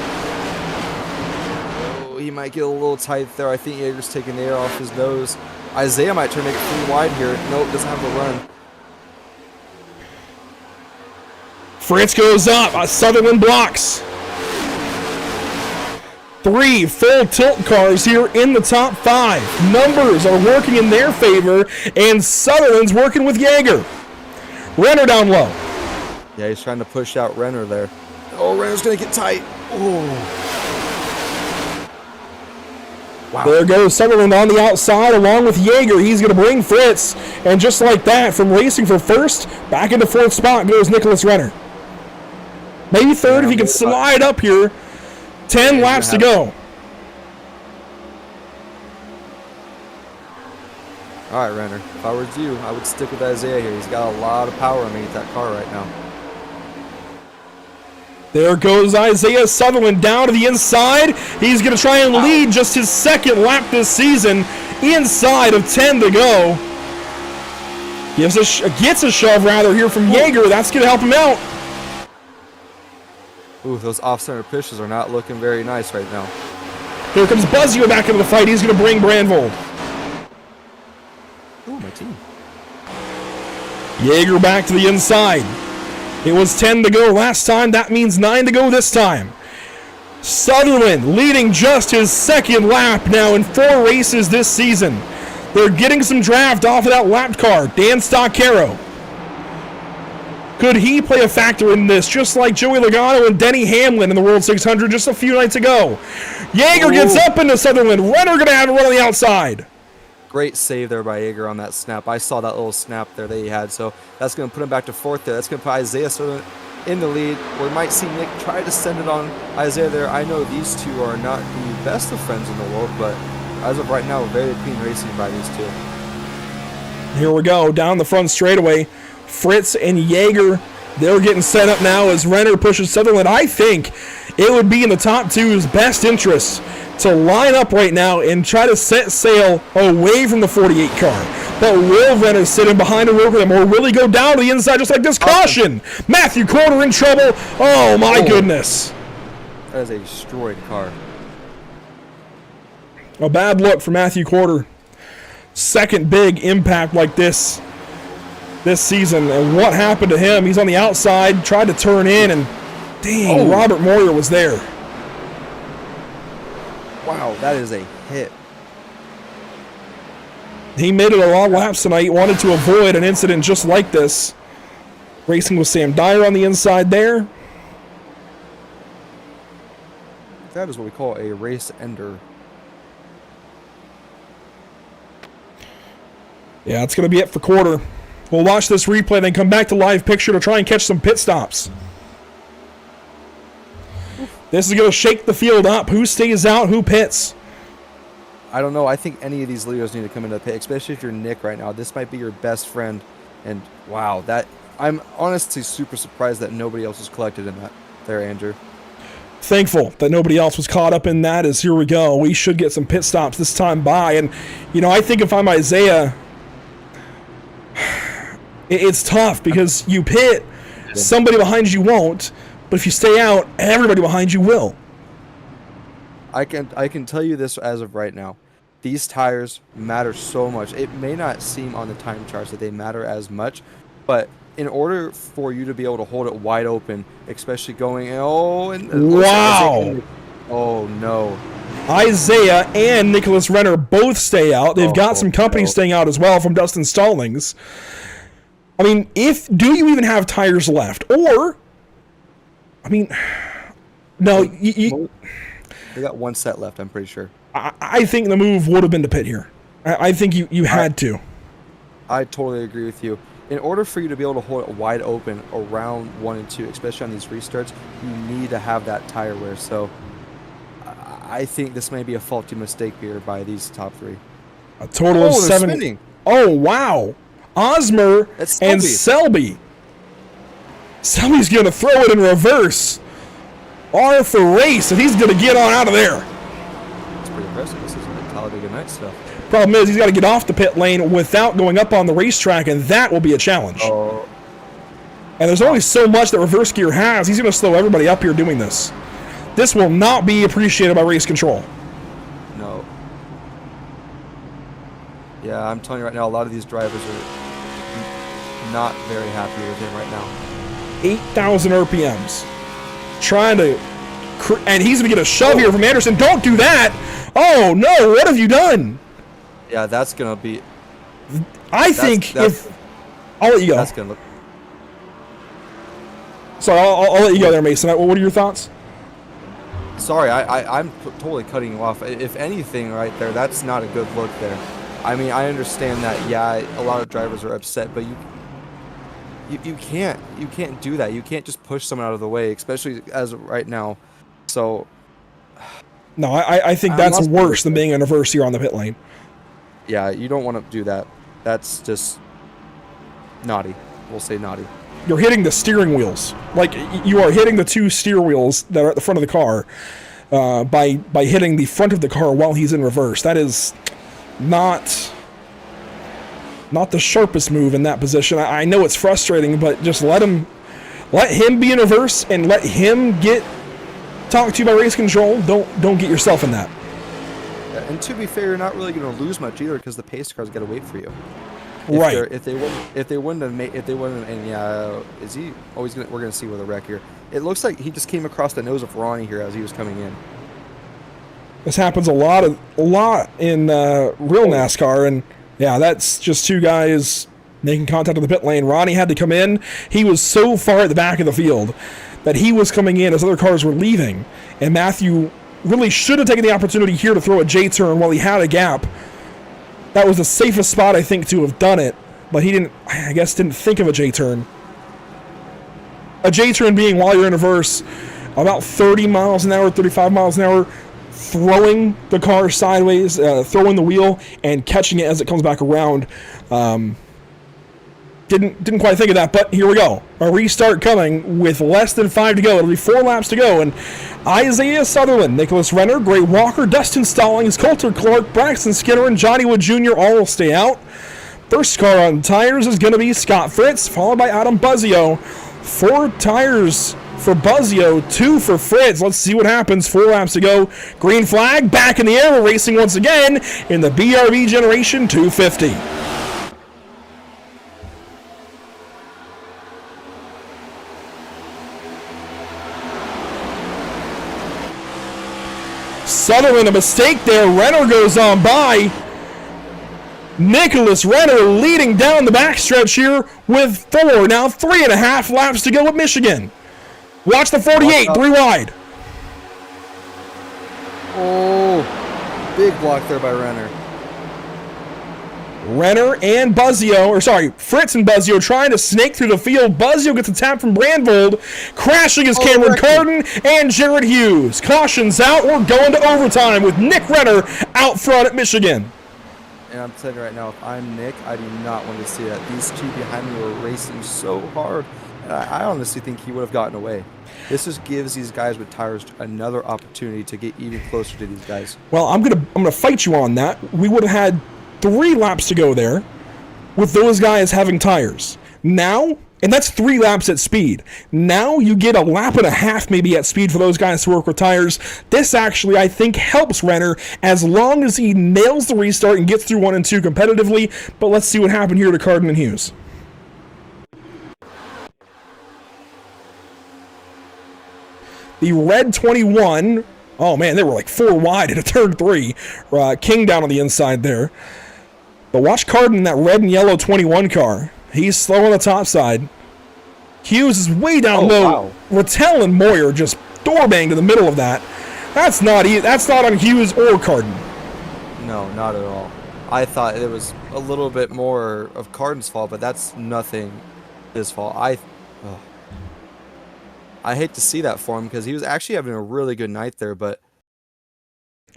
Speaker 10: Oh, he might get a little tight there. I think Yeager's taking the air off his nose. Isaiah might try to make it 3 wide here. Nope, doesn't have the run.
Speaker 1: Fritz goes up. Sutherland blocks. 3 full tilt cars here in the top 5. Numbers are working in their favor, and Sutherland's working with Jaeger. Renner down low.
Speaker 10: Yeah, he's trying to push out Renner there. Oh, Renner's going to get tight. Oh. Wow.
Speaker 1: There goes Sutherland on the outside along with Jaeger. He's going to bring Fritz. And just like that, from racing for first, back into 4th spot goes Nicholas Renner. Maybe 3rd if he can slide up here. 10 laps to go.
Speaker 10: All right, Renner. If I were you, I would stick with Isaiah here. He's got a lot of power underneath that car right now.
Speaker 1: There goes Isaiah Sutherland down to the inside. He's going to try and lead just his 2nd lap this season. Inside of 10 to go. Gets a shove rather here from Jaeger. That's going to help him out.
Speaker 10: Ooh, those off-center pitches are not looking very nice right now.
Speaker 1: Here comes Buzzio back into the fight. He's going to bring Brandvold.
Speaker 10: Ooh, my team.
Speaker 1: Jaeger back to the inside. It was 10 to go last time. That means 9 to go this time. Sutherland leading just his 2nd lap now in 4 races this season. They're getting some draft off of that lap car. Dan Stoccaro. Could he play a factor in this, just like Joey Logano and Denny Hamlin in the World 600 just a few nights ago? Jaeger gets up into Sutherland. Renner going to have a run on the outside.
Speaker 10: Great save there by Jaeger on that snap. I saw that little snap there that he had, so that's going to put him back to 4th there. That's going to put Isaiah Sutherland in the lead. We might see Nick try to send it on Isaiah there. I know these two are not the best of friends in the world, but as of right now, very clean racing by these two.
Speaker 1: Here we go, down the front straightaway. Fritz and Jaeger, they're getting set up now as Renner pushes Sutherland. I think it would be in the top two's best interest to line up right now and try to set sail away from the 48 car. But will Renner sit in behind and work with him, or will he go down to the inside just like this? Caution! Matthew Corder in trouble. Oh my goodness.
Speaker 10: That is a destroyed car.
Speaker 1: A bad look for Matthew Corder. 2nd big impact like this season, and what happened to him? He's on the outside, tried to turn in, and dang, Robert Moyer was there.
Speaker 10: Wow, that is a hit.
Speaker 1: He made it a long laps tonight, wanted to avoid an incident just like this. Racing with Sam Dyer on the inside there.
Speaker 10: That is what we call a race ender.
Speaker 1: Yeah, it's going to be it for Corder. We'll watch this replay, then come back to live picture to try and catch some pit stops. This is going to shake the field up. Who stays out, who pits?
Speaker 10: I don't know. I think any of these leaders need to come into the pit, especially if you're Nick right now. This might be your best friend. And wow, I'm honestly super surprised that nobody else was collected in that there, Andrew.
Speaker 1: Thankful that nobody else was caught up in that, as here we go. We should get some pit stops this time by. And, you know, I think if I'm Isaiah, it's tough because you pit, somebody behind you won't, but if you stay out, everybody behind you will.
Speaker 10: I can tell you this as of right now. These tires matter so much. It may not seem on the time charts that they matter as much, but in order for you to be able to hold it wide open, especially going, wow. Oh no.
Speaker 1: Isaiah and Nicholas Renner both stay out. They've got some company staying out as well from Dustin Stallings. I mean, do you even have tires left? Or, I mean, no.
Speaker 10: They got one set left, I'm pretty sure.
Speaker 1: I think the move would have been to pit here. I think you had to.
Speaker 10: I totally agree with you. In order for you to be able to hold it wide open around 1 and 2, especially on these restarts, you need to have that tire wear. So I think this may be a faulty mistake here by these top 3.
Speaker 1: A total of 7.
Speaker 10: Spinning.
Speaker 1: Oh, wow. Osmer and Selby. Selby's going to throw it in reverse. R for race, and he's going to get on out of there.
Speaker 10: That's pretty impressive. This is like Talladega Night stuff.
Speaker 1: Problem is, he's got to get off the pit lane without going up on the racetrack, and that will be a challenge.
Speaker 10: Oh.
Speaker 1: And there's only so much that reverse gear has. He's going to slow everybody up here doing this. This will not be appreciated by race control.
Speaker 10: No. Yeah, I'm telling you right now, a lot of these drivers are not very happy with him right now.
Speaker 1: 8,000 RPMs. Trying to... And he's going to get a shove here from Anderson. Don't do that! Oh, no! What have you done?
Speaker 10: Yeah, that's going to be...
Speaker 1: I think if... I'll let you go.
Speaker 10: That's going to look...
Speaker 1: Sorry, I'll let you go there, Mason. What are your thoughts?
Speaker 10: Sorry, I'm totally cutting you off. If anything, right there, that's not a good look there. I mean, I understand that. Yeah, a lot of drivers are upset, but you can't do that. You can't just push someone out of the way, especially as of right now. So,
Speaker 1: no, I think that's worse than being in reverse here on the pit lane.
Speaker 10: Yeah, you don't want to do that. That's just naughty. We'll say naughty.
Speaker 1: You're hitting the steering wheels. Like, you are hitting the two steer wheels that are at the front of the car by hitting the front of the car while he's in reverse. That is not the sharpest move in that position. I know it's frustrating, but just let him be in reverse and let him get talked to by race control. Don't get yourself in that.
Speaker 10: And to be fair, you're not really going to lose much either because the pace car's got to wait for you.
Speaker 1: Right.
Speaker 10: If they wouldn't have made, and yeah, is he always gonna? We're gonna see with a wreck here. It looks like he just came across the nose of Ronnie here as he was coming in.
Speaker 1: This happens a lot in real NASCAR, and yeah, that's just two guys making contact in the pit lane. Ronnie had to come in. He was so far at the back of the field that he was coming in as other cars were leaving, and Matthew really should have taken the opportunity here to throw a J-turn while he had a gap. That was the safest spot, I think, to have done it, but he didn't think of a J-turn. A J-turn being while you're in reverse, about 30 miles an hour, 35 miles an hour, throwing the car sideways, throwing the wheel, and catching it as it comes back around. Didn't quite think of that, but here we go. A restart coming with less than 5 to go. It'll be 4 laps to go, and Isaiah Sutherland, Nicholas Renner, Gray Walker, Dustin Stallings, Coulter Clark, Braxton Skinner, and Johnny Wood Jr. all will stay out. First car on tires is going to be Scott Fritz, followed by Adam Buzzio. 4 tires for Buzzio, 2 for Fritz. Let's see what happens. 4 laps to go. Green flag, back in the air. We're racing once again in the BRB Generation 250. Sutherland, a mistake there. Renner goes on by. Nicholas Renner leading down the backstretch here with 4, now 3.5 laps to go at Michigan. Watch the 48, 3 wide.
Speaker 10: Oh, big block there by Renner.
Speaker 1: Renner and Fritz and Buzzio trying to snake through the field. Buzzio gets a tap from Brandvold. Crashing is Cameron Carden and Jared Hughes. Caution's out. We're going to overtime with Nick Renner out front at Michigan.
Speaker 10: And I'm telling you right now, if I'm Nick, I do not want to see that. These two behind me were racing so hard. And I honestly think he would have gotten away. This just gives these guys with tires another opportunity to get even closer to these guys.
Speaker 1: Well, I'm gonna fight you on that. We would have had 3 laps to go there with those guys having tires. Now, and that's 3 laps at speed. Now you get a lap and a half maybe at speed for those guys to work with tires. This actually, I think, helps Renner as long as he nails the restart and gets through 1 and 2 competitively. But let's see what happened here to Carden and Hughes. The red 21, oh man, they were like 4 wide at a turn 3. King down on the inside there. But watch Carden in that red and yellow 21 car. He's slow on the top side. Hughes is way down low. Wow. Rattel and Moyer just door banged in the middle of that. That's not on Hughes or Carden.
Speaker 10: No, not at all. I thought it was a little bit more of Carden's fault, but that's nothing his fault. I hate to see that for him because he was actually having a really good night there, but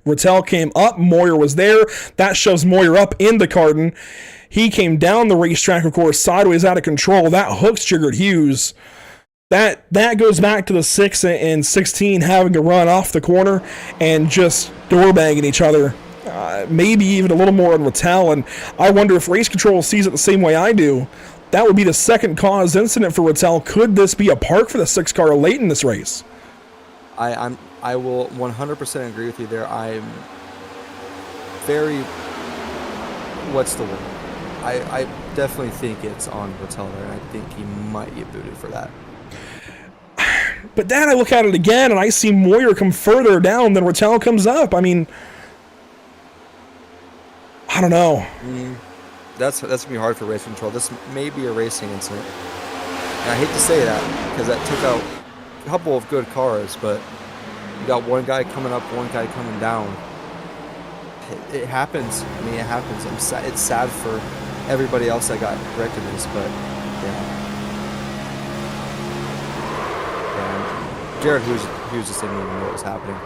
Speaker 1: Rattel came up, Moyer was there. That shoves Moyer up into Carden. He came down the racetrack, of course, sideways out of control. That hooks Jared Hughes. That goes back to the 6 and 16 having to run off the corner and just door banging each other. Maybe even a little more on Rattel, and I wonder if race control sees it the same way I do. That would be the second cause incident for Rattel. Could this be a park for the 6 car late in this race?
Speaker 10: I will 100% agree with you there. I'm very, what's the word? I definitely think it's on Rattel there, and I think he might get booted for that.
Speaker 1: But then I look at it again, and I see Moyer come further down than Rattel comes up. I mean, I don't know.
Speaker 10: That's going to be hard for race control. This may be a racing incident. And I hate to say that, because that took out a couple of good cars, but you got one guy coming up, one guy coming down. It happens. I mean, it happens. It's sad for everybody else that got wrecked in this, but yeah. Jared Hughes just didn't even know what was happening.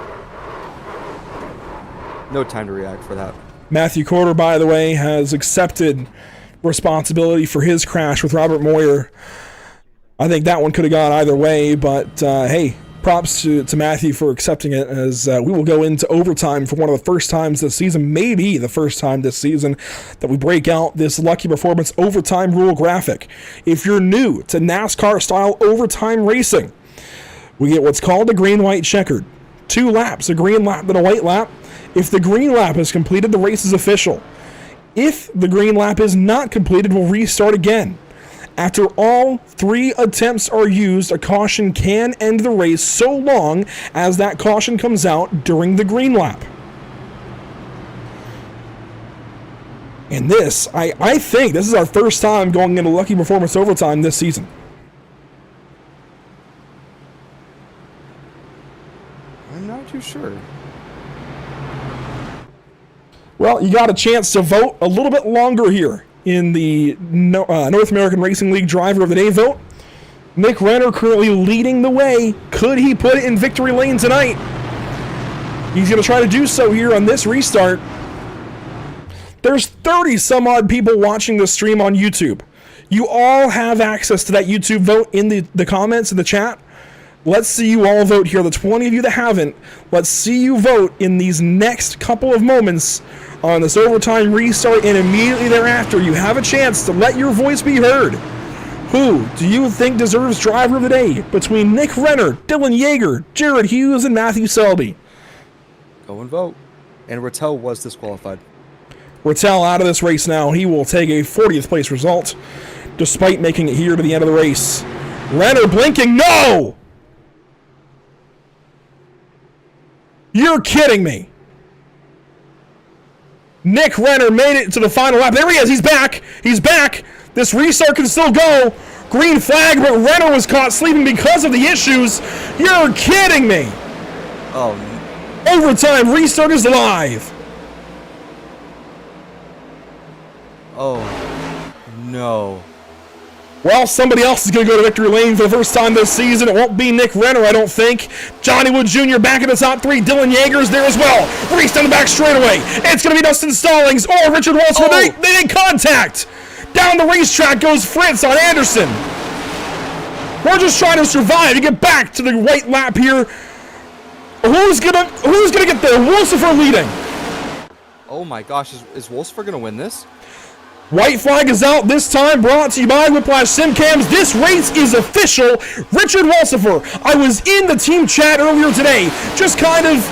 Speaker 10: No time to react for that.
Speaker 1: Matthew Corder, by the way, has accepted responsibility for his crash with Robert Moyer. I think that one could have gone either way, but hey, props to Matthew for accepting it, as we will go into overtime for one of the first times this season, maybe the first time this season, that we break out this Lucky Performance overtime rule graphic. If you're new to NASCAR-style overtime racing, we get what's called a green-white checkered. 2 laps, a green lap and a white lap. If the green lap is completed, the race is official. If the green lap is not completed, we'll restart again. After all 3 attempts are used, a caution can end the race so long as that caution comes out during the green lap. And this, I think this is our first time going into Lucky Performance overtime this season.
Speaker 10: I'm not too sure.
Speaker 1: Well, you got a chance to vote a little bit longer here in the North American Racing League Driver of the Day vote. Nick Renner currently leading the way. Could he put it in victory lane tonight? He's going to try to do so here on this restart. There's 30 some odd people watching this stream on YouTube. You all have access to that YouTube vote in the comments in the chat. Let's see you all vote here. The 20 of you that haven't, let's see you vote in these next couple of moments on this overtime restart, and immediately thereafter you have a chance to let your voice be heard. Who do you think deserves Driver of the Day between Nick Renner, Dylan Yeager, Jared Hughes, and Matthew Selby?
Speaker 10: Go and vote. And Rattel was disqualified.
Speaker 1: Rattel out of this race now. He will take a 40th place result despite making it here to the end of the race. Renner blinking. No! You're kidding me. Nick Renner made it to the final lap. There he is. He's back. He's back. This restart can still go. Green flag, but Renner was caught sleeping because of the issues. You're kidding me.
Speaker 10: Oh.
Speaker 1: Overtime restart is live.
Speaker 10: Oh. No.
Speaker 1: Well, somebody else is going to go to victory lane for the first time this season. It won't be Nick Renner, I don't think. Johnny Wood Jr. back in the top 3. Dylan Yeager's there as well. Race down the back straightaway. It's going to be Dustin Stallings or Richard Walsh. They did contact. Down the racetrack goes Fritz on Anderson. We're just trying to survive to get back to the white lap here. Who's gonna get there? Wolsifer leading.
Speaker 10: Oh my gosh, is Wolsifer gonna win this?
Speaker 1: White flag is out this time, brought to you by Whiplash Simcams. This race is official. Richard Wolsifer, I was in the team chat earlier today, just kind of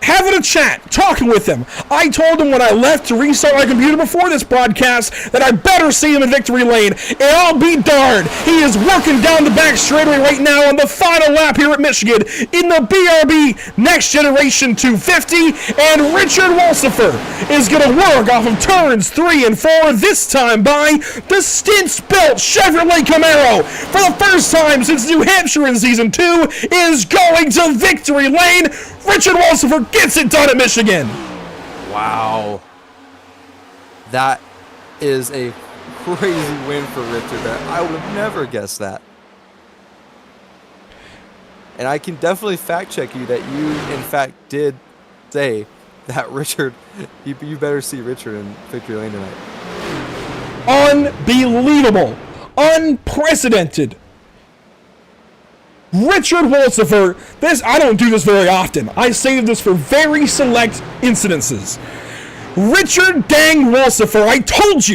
Speaker 1: having a chat, talking with him. I told him when I left to restart my computer before this broadcast that I better see him in victory lane, and I'll be darned. He is working down the back straightaway right now on the final lap here at Michigan in the BRB Next Generation 250, and Richard Wolsifer is going to work off of turns 3 and 4, this time by the Stintz-built Chevrolet Camaro. For the first time since New Hampshire in Season 2, is going to victory lane. Richard Wolsifer gets it done at Michigan.
Speaker 10: Wow. That is a crazy win for Richard. I would have never guessed that. And I can definitely fact check you that you, in fact, did say that Richard, you better see Richard in victory lane tonight.
Speaker 1: Unbelievable. Unprecedented. Richard Wolsifer, I don't do this very often. I save this for very select incidences. Richard dang Wolsifer, I told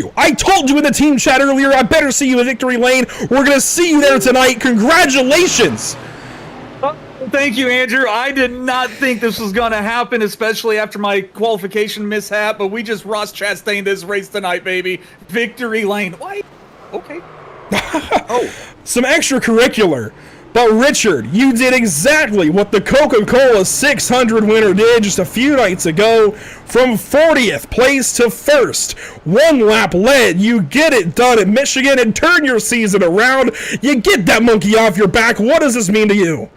Speaker 1: you in the team chat earlier, I better see you in victory lane. We're going to see you there tonight. Congratulations.
Speaker 12: Thank you, Andrew. I did not think this was going to happen, especially after my qualification mishap, but we just Ross Chastained this race tonight, baby. Victory lane. Why? Okay.
Speaker 1: Some extracurricular. But Richard, you did exactly what the Coca-Cola 600 winner did just a few nights ago. From 40th place to first. One lap led. You get it done at Michigan and turn your season around. You get that monkey off your back. What does this mean to you?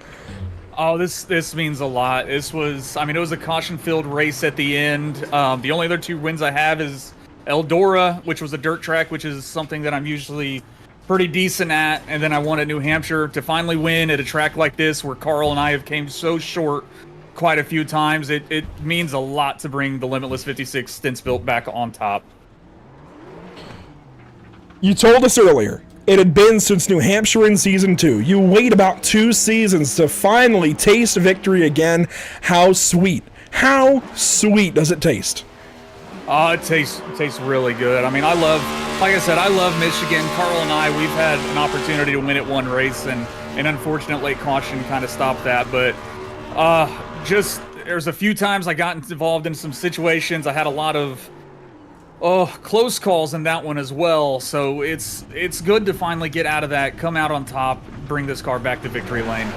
Speaker 12: Oh, this means a lot. It was a caution-filled race at the end. The only other 2 wins I have is Eldora, which was a dirt track, which is something that I'm usually pretty decent at, and then I won at New Hampshire. To finally win at a track like this where Carl and I have came so short quite a few times, it means a lot to bring the Limitless 56 Stints Built back on top.
Speaker 1: You told us earlier, it had been since New Hampshire in Season 2. You wait about 2 seasons to finally taste victory again. How sweet. How sweet does it taste?
Speaker 12: It tastes really good. I mean, like I said, I love Michigan. Carl and I, we've had an opportunity to win at one race, and unfortunately caution kind of stopped that. But there's a few times I got involved in some situations. I had a lot of close calls in that one as well. So it's good to finally get out of that, come out on top, bring this car back to victory lane.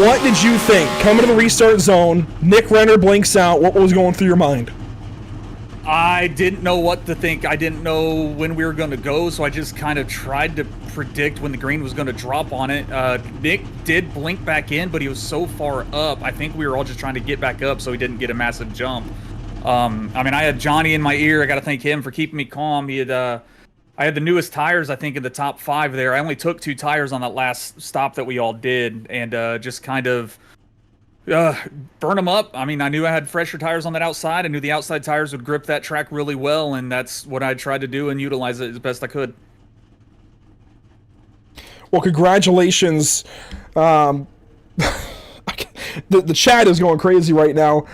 Speaker 1: What did you think? Coming to the restart zone, Nick Renner blinks out. What was going through your mind?
Speaker 12: I didn't know what to think. I didn't know when we were going to go, so I just kind of tried to predict when the green was going to drop on it. Nick did blink back in, but he was so far up. I think we were all just trying to get back up so he didn't get a massive jump. I mean, I had Johnny in my ear. I got to thank him for keeping me calm. I had the newest tires, I think, in the top 5 there. I only took 2 tires on that last stop that we all did, and just kind of burn them up. I mean, I knew I had fresher tires on that outside. I knew the outside tires would grip that track really well, and that's what I tried to do and utilize it as best I could.
Speaker 1: Well, congratulations. The chat is going crazy right now.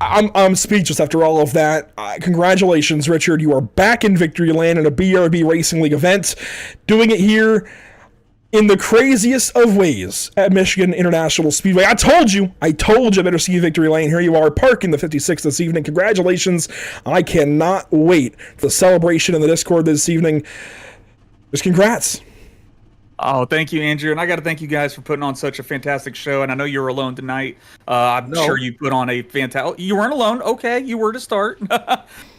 Speaker 1: I'm speechless after all of that. Congratulations, Richard. You are back in victory lane in a BRB Racing League event, doing it here in the craziest of ways at Michigan International Speedway. I told you better see victory lane. Here you are, parking the 56 this evening. Congratulations. I cannot wait for the celebration in the Discord this evening. Just congrats.
Speaker 12: Oh, thank you, Andrew. And I got to thank you guys for putting on such a fantastic show. And I know you were alone tonight. I'm sure you put on a fantastic... You weren't alone. Okay, you were to start.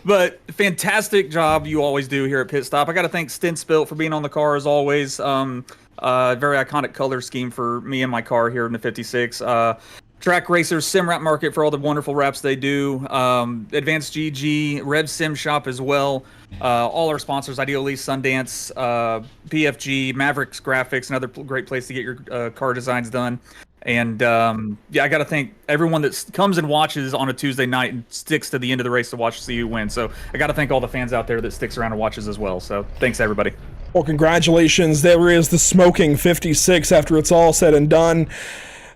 Speaker 12: But fantastic job you always do here at Pit Stop. I got to thank Stints Built for being on the car as always. Very iconic color scheme for me and my car here in the 56. Track Racers, Sim Wrap Market for all the wonderful wraps they do. Advanced GG, Rev Sim Shop as well. All our sponsors, Ideal Lease, Sundance, PFG, Mavericks Graphics, another great place to get your car designs done. And I got to thank everyone that comes and watches on a Tuesday night and sticks to the end of the race to watch CU win. So I got to thank all the fans out there that sticks around and watches as well. So thanks, everybody.
Speaker 1: Well, congratulations. There is the smoking 56 after it's all said and done.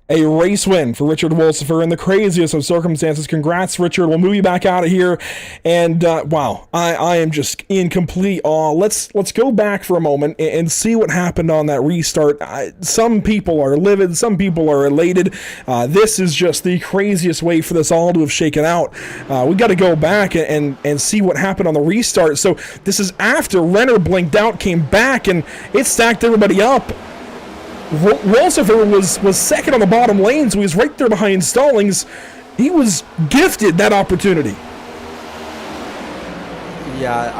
Speaker 1: A race win for Richard Wolsifer in the craziest of circumstances. Congrats, Richard. We'll move you back out of here. And wow, I am just in complete awe. Let's go back for a moment and see what happened on that restart. Some people are livid. Some people are elated. This is just the craziest way for this all to have shaken out. We got to go back and see what happened on the restart. So this is after Renner blinked out, came back, and it stacked everybody up. Wolsifer was second on the bottom lane, so he was right there behind Stallings. He was gifted that opportunity.
Speaker 10: Yeah,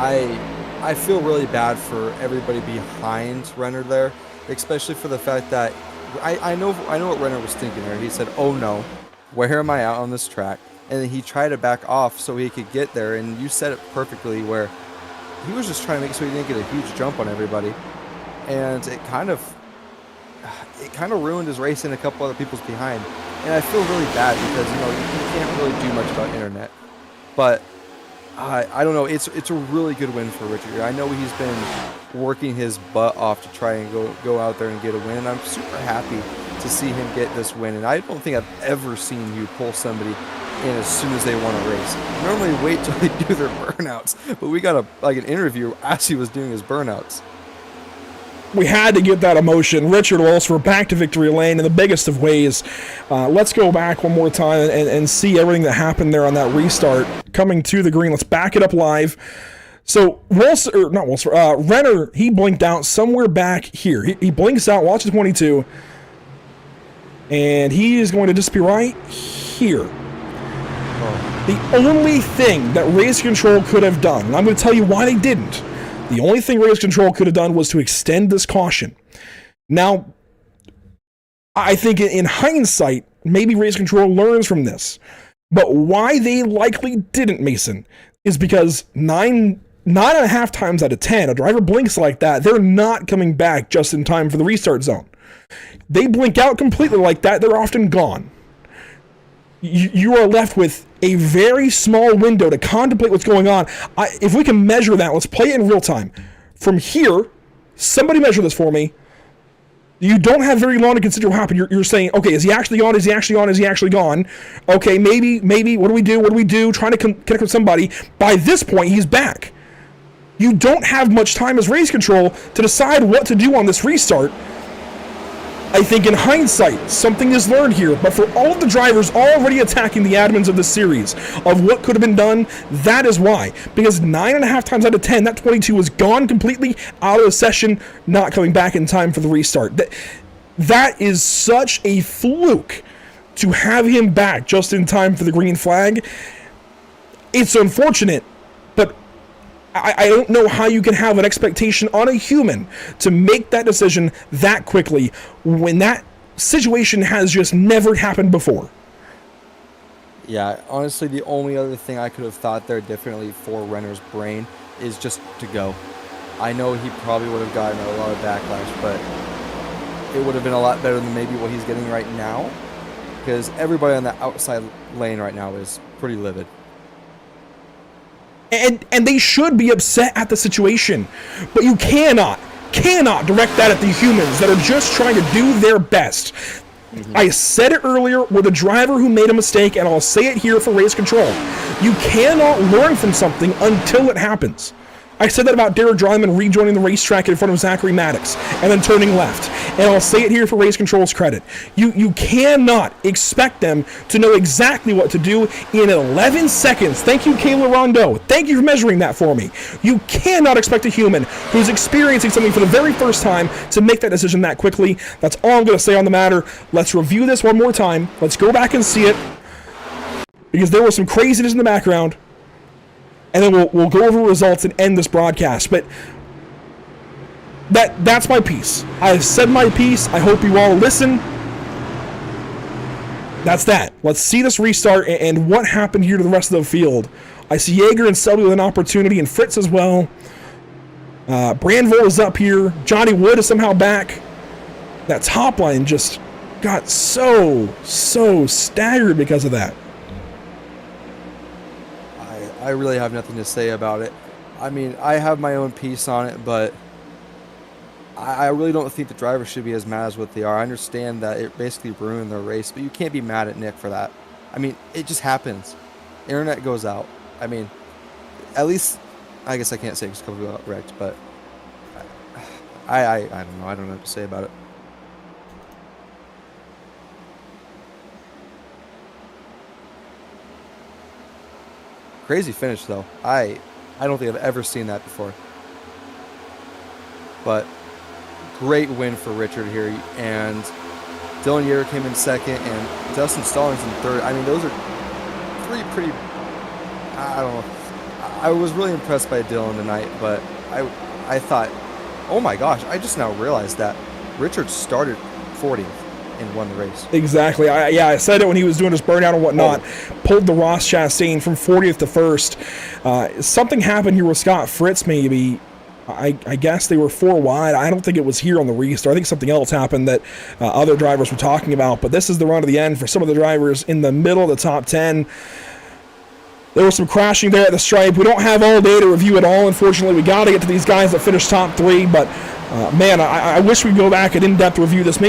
Speaker 10: I feel really bad for everybody behind Renner there, especially for the fact that I know what Renner was thinking there. He said, "Oh no, where am I out on this track?" And then he tried to back off so he could get there. And you said it perfectly, where he was just trying to make sure he didn't get a huge jump on everybody, and it kind of ruined his race and a couple other people's behind. And I feel really bad because, you can't really do much about internet. But I don't know, it's a really good win for Richard. I know he's been working his butt off to try and go out there and get a win. And I'm super happy to see him get this win. And I don't think I've ever seen you pull somebody in as soon as they won a race. Normally wait till they do their burnouts. But we got an interview as he was doing his burnouts.
Speaker 1: We had to get that emotion. Richard Wolsifer back to victory lane in the biggest of ways. Let's go back one more time and see everything that happened there on that restart. Coming to the green, let's back it up live. So Renner, he blinked out somewhere back here. He blinks out, watches 22, and he is going to just be right here. The only thing that Race Control could have done, and I'm going to tell you why they didn't. The only thing Race Control could have done was to extend this caution. Now, I think in hindsight, maybe Race Control learns from this. But why they likely didn't, Mason, is because 9.5 times out of 10, a driver blinks like that, they're not coming back just in time for the restart zone. They blink out completely like that, they're often gone. You are left with a very small window to contemplate what's going on. If we can measure that, let's play it in real time. From here, somebody measure this for me. You don't have very long to consider what happened. You're saying, okay, is he actually on? Is he actually on? Is he actually gone? Okay, maybe, what do we do? Trying to connect with somebody. By this point, he's back. You don't have much time as Race Control to decide what to do on this restart. I think in hindsight, something is learned here, but for all of the drivers already attacking the admins of this series of what could have been done, that is why. Because 9.5 times out of 10, that 22 was gone completely out of the session, not coming back in time for the restart. That is such a fluke to have him back just in time for the green flag. It's unfortunate, but I don't know how you can have an expectation on a human to make that decision that quickly when that situation has just never happened before.
Speaker 10: Yeah, honestly, the only other thing I could have thought there differently for Renner's brain is just to go. I know he probably would have gotten a lot of backlash, but it would have been a lot better than maybe what he's getting right now, because everybody on the outside lane right now is pretty livid.
Speaker 1: And they should be upset at the situation, but you cannot direct that at the humans that are just trying to do their best. I said it earlier with a driver who made a mistake, and I'll say it here for Race Control. You cannot learn from something until it happens. I said that about Derek Dryman rejoining the racetrack in front of Zachary Maddox and then turning left. And I'll say it here for Race Control's credit. You cannot expect them to know exactly what to do in 11 seconds. Thank you, Kayla Rondeau. Thank you for measuring that for me. You cannot expect a human who's experiencing something for the very first time to make that decision that quickly. That's all I'm going to say on the matter. Let's review this one more time. Let's go back and see it, because there was some craziness in the background. And then we'll go over results and end this broadcast. But that's my piece. I've said my piece. I hope you all listen. That's that. Let's see this restart and what happened here to the rest of the field. I see Yeager and Selby with an opportunity, and Fritz as well. Brandville is up here. Johnny Wood is somehow back. That top line just got so staggered because of that.
Speaker 10: I really have nothing to say about it. I mean, I have my own piece on it, but I really don't think the drivers should be as mad as what they are. I understand that it basically ruined their race, but you can't be mad at Nick for that. I mean, it just happens. Internet goes out. I mean, at least, I guess I can't say because Kobe got wrecked, but I don't know. I don't know what to say about it. Crazy finish, though. I don't think I've ever seen that before. But great win for Richard here. And Dylan Yeager came in second, and Dustin Stallings in third. I mean, those are three pretty... I don't know. I was really impressed by Dylan tonight, but I thought, oh my gosh, I just now realized that Richard started 40th. And won the race.
Speaker 1: Exactly. I said it when he was doing his burnout and whatnot. Pulled the Ross Chastain from 40th to 1st. Something happened here with Scott Fritz, maybe. I guess they were 4 wide. I don't think it was here on the restart. I think something else happened that other drivers were talking about. But this is the run to the end for some of the drivers in the middle of the top 10. There was some crashing there at the stripe. We don't have all day to review it all, unfortunately. We got to get to these guys that finished top 3. But, man, I wish we'd go back and in-depth review this.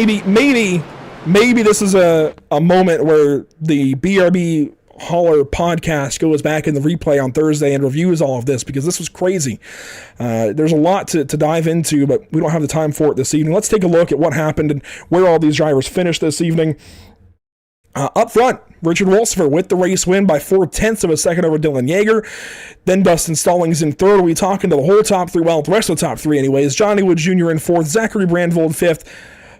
Speaker 1: Maybe this is a moment where the BRB Hauler podcast goes back in the replay on Thursday and reviews all of this, because this was crazy. There's a lot to dive into, but we don't have the time for it this evening. Let's take a look at what happened and where all these drivers finished this evening. Up front, Richard Wolsifer with the race win by 0.4 of a second over Dylan Yeager. Then Dustin Stallings in third. We talking to the whole top three, well, the rest of the top three anyways. Johnny Wood Jr. in fourth, Zachary Brandvold fifth.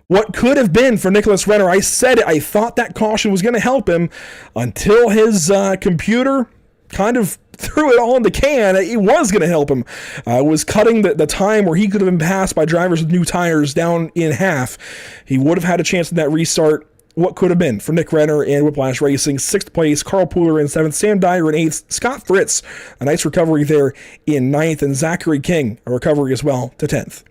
Speaker 1: What could have been for Nicholas Renner, I said it, I thought that caution was going to help him until his computer kind of threw it all in the can. It was going to help him. It was cutting the time where he could have been passed by drivers with new tires down in half. He would have had a chance in that restart. What could have been for Nick Renner and Whiplash Racing. 6th place, Carl Pooler in 7th, Sam Dyer in 8th, Scott Fritz, a nice recovery there in 9th, and Zachary King, a recovery as well, to 10th.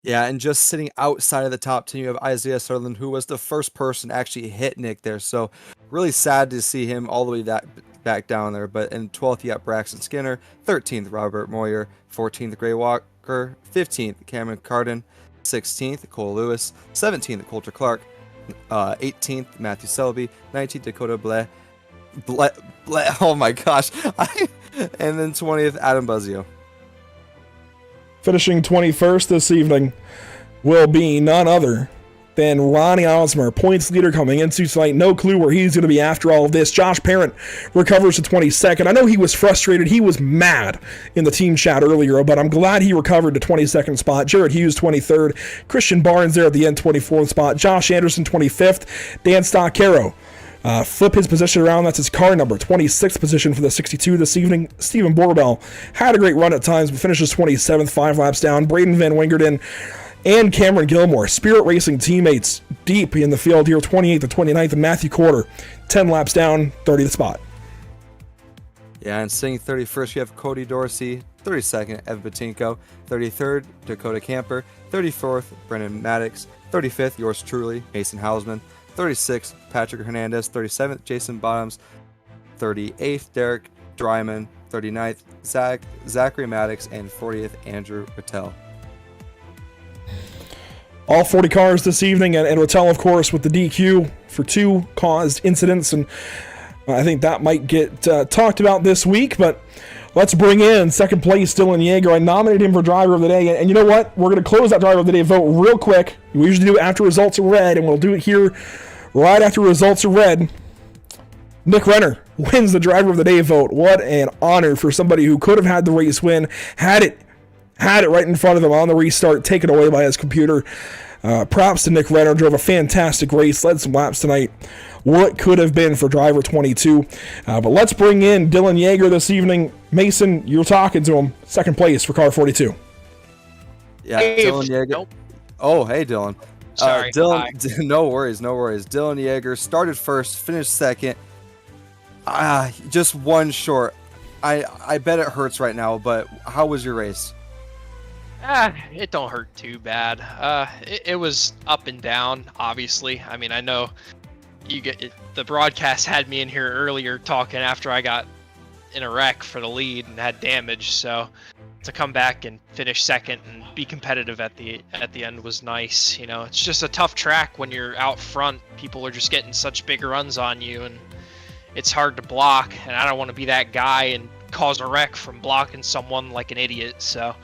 Speaker 10: Yeah, and just sitting outside of the top 10, you have Isaiah Sutherland, who was the first person to actually hit Nick there. So really sad to see him all the way back down there. But in 12th, you got Braxton Skinner, 13th, Robert Moyer, 14th, Gray Walker, 15th, Cameron Carden, 16th, Cole Lewis, 17th, Coulter Clark, 18th, Matthew Selby, 19th, Dakota Ble, oh my gosh, and then 20th, Adam Buzzio.
Speaker 1: Finishing 21st this evening will be none other than Ronnie Osmer, points leader coming into tonight. No clue where he's going to be after all of this. Josh Parent recovers to 22nd. I know he was frustrated. He was mad in the team chat earlier, but I'm glad he recovered to 22nd spot. Jared Hughes, 23rd. Christian Barnes there at the end, 24th spot. Josh Anderson, 25th. Dan Stoccaro flip his position around. That's his car number. 26th position for the 62 this evening. Stephen Borbell had a great run at times, but finishes 27th, 5 laps down. Braden Van Wingerden and Cameron Gilmore, Spirit Racing teammates, deep in the field here, 28th to 29th, and Matthew Corder, 10 laps down, 30th spot.
Speaker 10: Yeah, and sitting 31st, you have Cody Dorsey, 32nd, Evan Batinko, 33rd, Dakota Camper, 34th, Brendan Maddox, 35th, yours truly, Mason Hausman, 36th, Patrick Hernandez, 37th, Jason Bottoms, 38th, Derek Dryman, 39th, Zachary Maddox, and 40th, Andrew Rattel.
Speaker 1: All 40 cars this evening, and Rattel, of course, with the DQ for 2 caused incidents, and I think that might get talked about this week, but let's bring in second place Dylan Yeager. I nominated him for Driver of the Day, and you know what? We're going to close that Driver of the Day vote real quick. We usually do it after results are read, and we'll do it here right after results are read. Nick Renner wins the Driver of the Day vote. What an honor for somebody who could have had the race win, had it right in front of him on the restart, taken away by his computer. Props to Nick Renner, drove a fantastic race, led some laps tonight. What could have been for driver 22. But let's bring in Dylan Yeager this evening. Mason, you're talking to him. Second place for car 42.
Speaker 10: Yeah, Dylan Yeager.
Speaker 9: Nope.
Speaker 10: Oh, hey, Dylan.
Speaker 9: Sorry.
Speaker 10: Dylan, no worries. Dylan Yeager started first, finished second. Just one short. I bet it hurts right now, but how was your race?
Speaker 9: It don't hurt too bad. It was up and down, obviously. I mean, I know the broadcast had me in here earlier talking after I got in a wreck for the lead and had damage, so to come back and finish second and be competitive at the end was nice. You know, it's just a tough track when you're out front. People are just getting such big runs on you, and it's hard to block, and I don't want to be that guy and cause a wreck from blocking someone like an idiot. So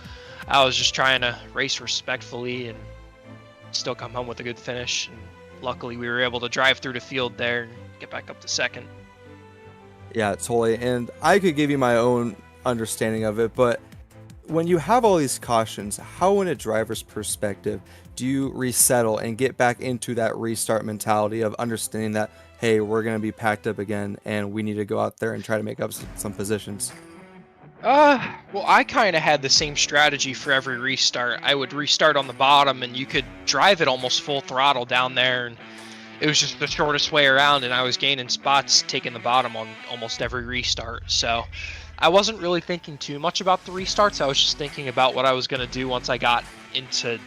Speaker 9: I was just trying to race respectfully and still come home with a good finish, and luckily we were able to drive through the field there and get back up to second.
Speaker 10: Yeah, totally. And I could give you my own understanding of it, but when you have all these cautions, how in a driver's perspective do you resettle and get back into that restart mentality of understanding that, hey, we're going to be packed up again and we need to go out there and try to make up some positions?
Speaker 9: Well, I kind of had the same strategy for every restart. I would restart on the bottom, and you could drive it almost full throttle down there, and it was just the shortest way around, and I was gaining spots taking the bottom on almost every restart. So I wasn't really thinking too much about the restarts. I was just thinking about what I was going to do once I got into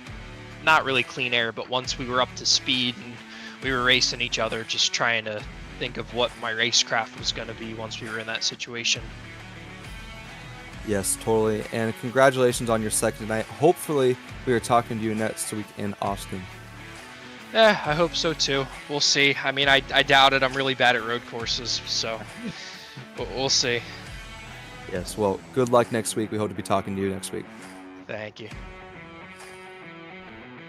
Speaker 9: not really clean air, but once we were up to speed and we were racing each other, just trying to think of what my racecraft was going to be once we were in that situation.
Speaker 10: Yes, totally. And congratulations on your second night. Hopefully, we are talking to you next week in Austin.
Speaker 9: Yeah, I hope so too. We'll see. I mean, I doubt it. I'm really bad at road courses, so but we'll see.
Speaker 10: Yes, well, good luck next week. We hope to be talking to you next week.
Speaker 9: Thank you.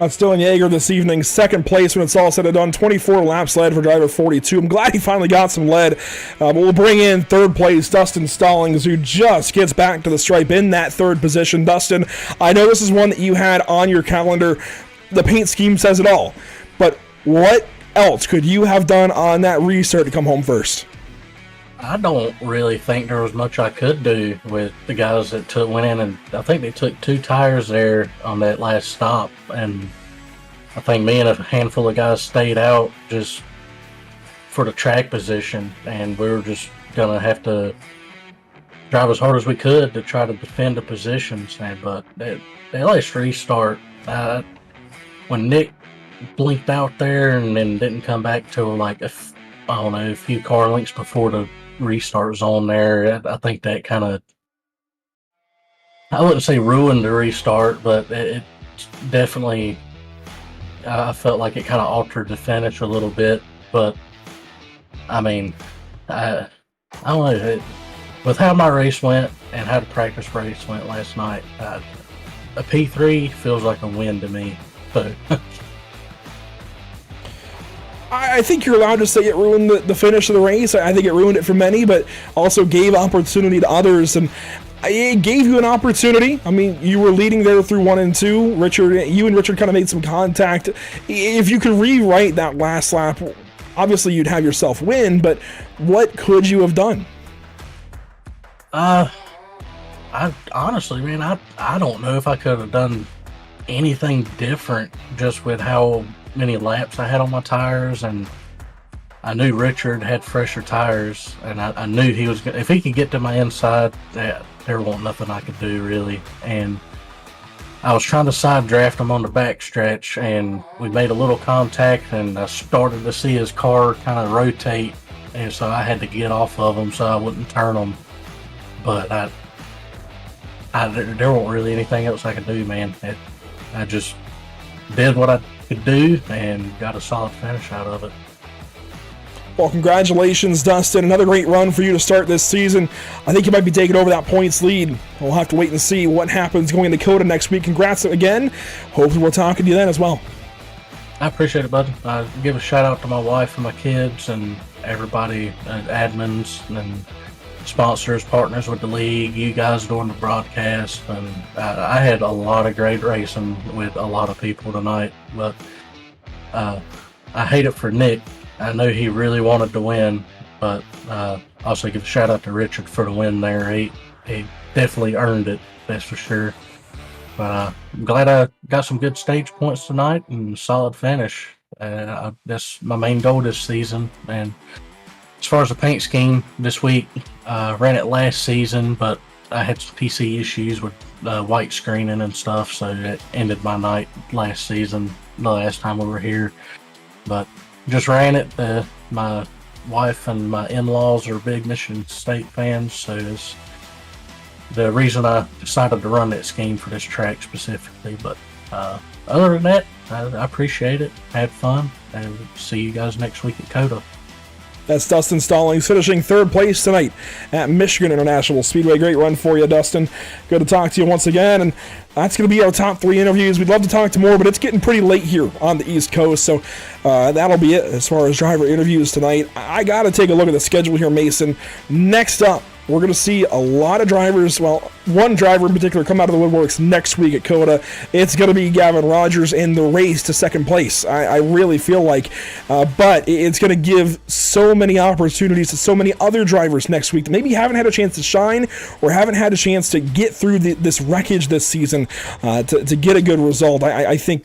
Speaker 1: That's Dylan Yeager this evening, second place when it's all said and done. 24 laps led for driver 42. I'm glad he finally got some lead. But we'll bring in third place Dustin Stallings, who just gets back to the stripe in that third position. Dustin, I know this is one that you had on your calendar. The paint scheme says it all. But what else could you have done on that restart to come home first?
Speaker 13: I don't really think there was much I could do with the guys that went in, and I think they took 2 tires there on that last stop, and I think me and a handful of guys stayed out just for the track position, and we were just gonna have to drive as hard as we could to try to defend the positions. But the last restart, when Nick blinked out there and then didn't come back till like a few car lengths before the restart was on there, I think that kind of, I wouldn't say ruined the restart, but it definitely, I felt like it kind of altered the finish a little bit. But I mean, I don't know, with how my race went and how the practice race went last night, a P3 feels like a win to me. So
Speaker 1: I think you're allowed to say it ruined the finish of the race. I think it ruined it for many, but also gave opportunity to others, and it gave you an opportunity. I mean, you were leading there through 1 and 2. You and Richard kind of made some contact. If you could rewrite that last lap, obviously you'd have yourself win, but what could you have done?
Speaker 13: I honestly, man, I don't know if I could have done anything different just with how many laps I had on my tires, and I knew Richard had fresher tires, and I knew he was gonna, if he could get to my inside, there wasn't nothing I could do really. And I was trying to side draft him on the back stretch, and we made a little contact, and I started to see his car kind of rotate, and so I had to get off of him so I wouldn't turn him. But there wasn't really anything else I could do, man. I just did what I could do and got a solid finish out of it.
Speaker 1: Well, congratulations, Dustin. Another great run for you to start this season. I think you might be taking over that points lead. We'll have to wait and see what happens going into Dakota next week. Congrats again. Hopefully we're talking to you then as well.
Speaker 13: I appreciate it, bud. I give a shout out to my wife and my kids and everybody, admins and sponsors, partners with the league, you guys doing the broadcast, and I had a lot of great racing with a lot of people tonight. But I hate it for Nick. I know he really wanted to win, but also give a shout out to Richard for the win there. He definitely earned it, that's for sure. But I'm glad I got some good stage points tonight and a solid finish. That's my main goal this season. And as far as the paint scheme this week, ran it last season, but I had some PC issues with white screening and stuff, so that ended my night last season, the last time we were here. But just ran it. My wife and my in-laws are big Michigan State fans, so it's the reason I decided to run that scheme for this track specifically. But other than that, I appreciate it, had fun, and see you guys next week at COTA.
Speaker 1: That's Dustin Stallings finishing third place tonight at Michigan International Speedway. Great run for you, Dustin. Good to talk to you once again. And that's going to be our top 3 interviews. We'd love to talk to more, but it's getting pretty late here on the East Coast. So that'll be it as far as driver interviews tonight. I got to take a look at the schedule here, Mason. Next up, we're going to see a lot of drivers, well, one driver in particular come out of the woodworks next week at COTA. It's going to be Gavin Rogers in the race to second place, I really feel like. But it's going to give so many opportunities to so many other drivers next week that maybe haven't had a chance to shine or haven't had a chance to get through this wreckage this season to get a good result. I think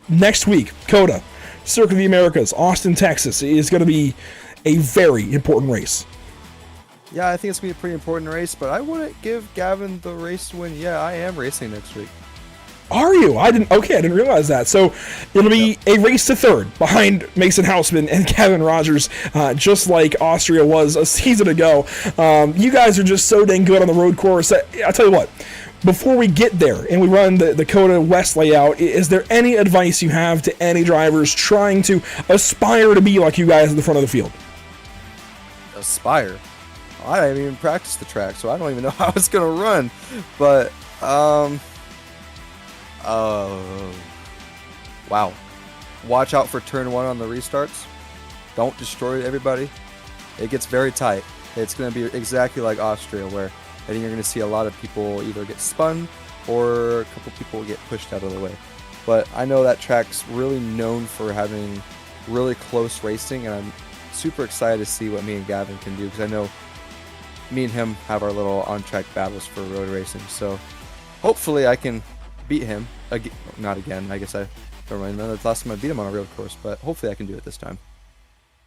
Speaker 1: next week, COTA, Circuit of the Americas, Austin, Texas, is going to be a very important race.
Speaker 10: Yeah, I think it's going to be a pretty important race, but I wouldn't give Gavin the race win. Yeah, I am racing next week.
Speaker 1: Are you? I didn't realize that. So it'll be a race to third behind Mason Houseman and Gavin Rogers, just like Austria was a season ago. You guys are just so dang good on the road course. I'll tell you what, before we get there and we run the COTA West layout, is there any advice you have to any drivers trying to aspire to be like you guys at the front of the field?
Speaker 10: Aspire? I didn't even practice the track, so I don't even know how it's going to run. But, wow. Watch out for turn 1 on the restarts. Don't destroy everybody. It gets very tight. It's going to be exactly like Austria, where I think you're going to see a lot of people either get spun or a couple people get pushed out of the way. But I know that track's really known for having really close racing, and I'm super excited to see what me and Gavin can do, because I know me and him have our little on-track battles for road racing. So hopefully I can beat him. Not again. I guess never mind. That's the last time I beat him on a road course, but hopefully I can do it this time.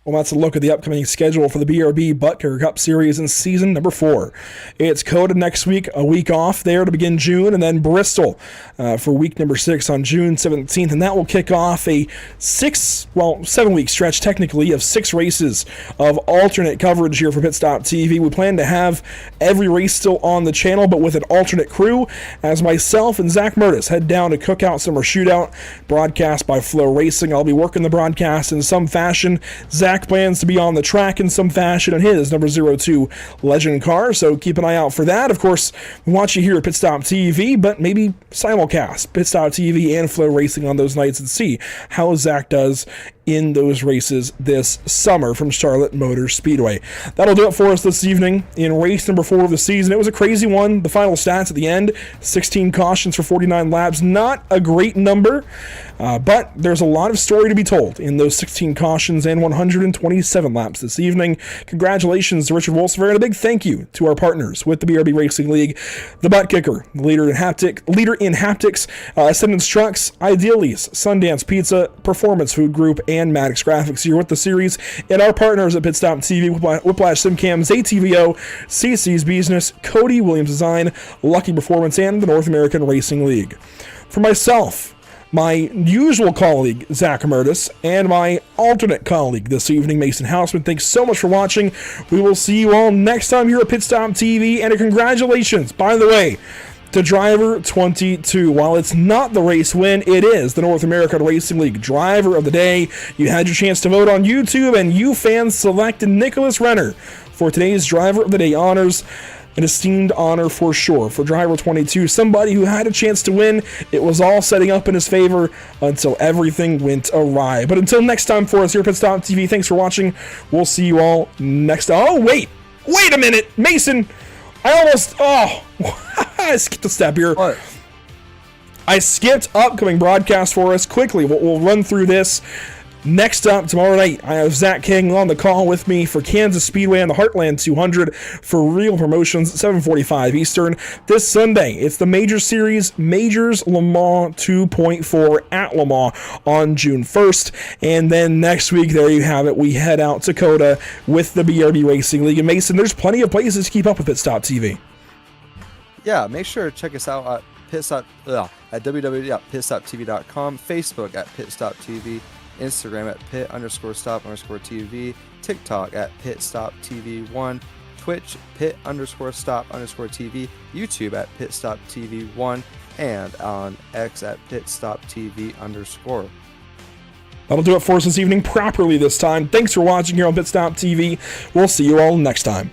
Speaker 1: Well, that's a look at the upcoming schedule for the BRB Buttkicker Cup Series in season number 4. It's Coda next week, a week off there to begin June, and then Bristol for week number 6 on June 17th, and that will kick off a 7-week stretch, technically, of 6 races of alternate coverage here for Pit Stop TV. We plan to have every race still on the channel, but with an alternate crew, as myself and Zach Murtis head down to Cookout Summer Shootout, broadcast by Flow Racing. I'll be working the broadcast in some fashion. Zach plans to be on the track in some fashion in his number 02 Legend car, so keep an eye out for that. Of course, we want you here at Pit Stop TV, but maybe simulcast Pit Stop TV and Flow Racing on those nights and see how Zach does in those races this summer from Charlotte Motor Speedway. That'll do it for us this evening in race number 4 of the season. It was a crazy one. The final stats at the end, 16 cautions for 49 laps. Not a great number, but there's a lot of story to be told in those 16 cautions and 127 laps this evening. Congratulations to Richard Wolsever, and a big thank you to our partners with the BRB Racing League, the Buttkicker, the leader in haptics, Ascendance Trucks, Idealies, Sundance Pizza, Performance Food Group, and Maddox Graphics here with the series, and our partners at Pit Stop TV, Whiplash SimCams, ATVO, CC's Business, Cody Williams Design, Lucky Performance, and the North American Racing League. For myself, my usual colleague, Zach Murtis, and my alternate colleague this evening, Mason Houseman, thanks so much for watching. We will see you all next time here at Pit Stop TV, and congratulations, by the way, to Driver 22. While it's not the race win, it is the North American Racing League Driver of the Day. You had your chance to vote on YouTube, and you fans selected Nicholas Renner for today's Driver of the Day honors. An esteemed honor for sure for Driver 22, somebody who had a chance to win. It was all setting up in his favor until everything went awry. But until next time for us here at Pit Stop TV, thanks for watching. We'll see you all next time. Oh, wait a minute, Mason. I skipped a step here.
Speaker 10: What?
Speaker 1: I skipped upcoming broadcast for us quickly. We'll run through this. Next up, tomorrow night, I have Zach King on the call with me for Kansas Speedway and the Heartland 200 for Real Promotions, 7:45 Eastern. This Sunday, it's the Major Series Majors Le Mans 2.4 at Le Mans on June 1st. And then next week, there you have it, we head out to Coda with the BRB Racing League. And Mason, there's plenty of places to keep up with Pit Stop TV.
Speaker 10: Yeah, make sure to check us out at www.pitstoptv.com, Facebook at pitstoptv, Instagram at pit_stop_TV, TikTok at pitstoptv1, Twitch pit_stop_TV, YouTube at pitstoptv1, and on X at pitstoptv_.
Speaker 1: That'll do it for us this evening, properly this time. Thanks for watching here on Pit Stop TV. We'll see you all next time.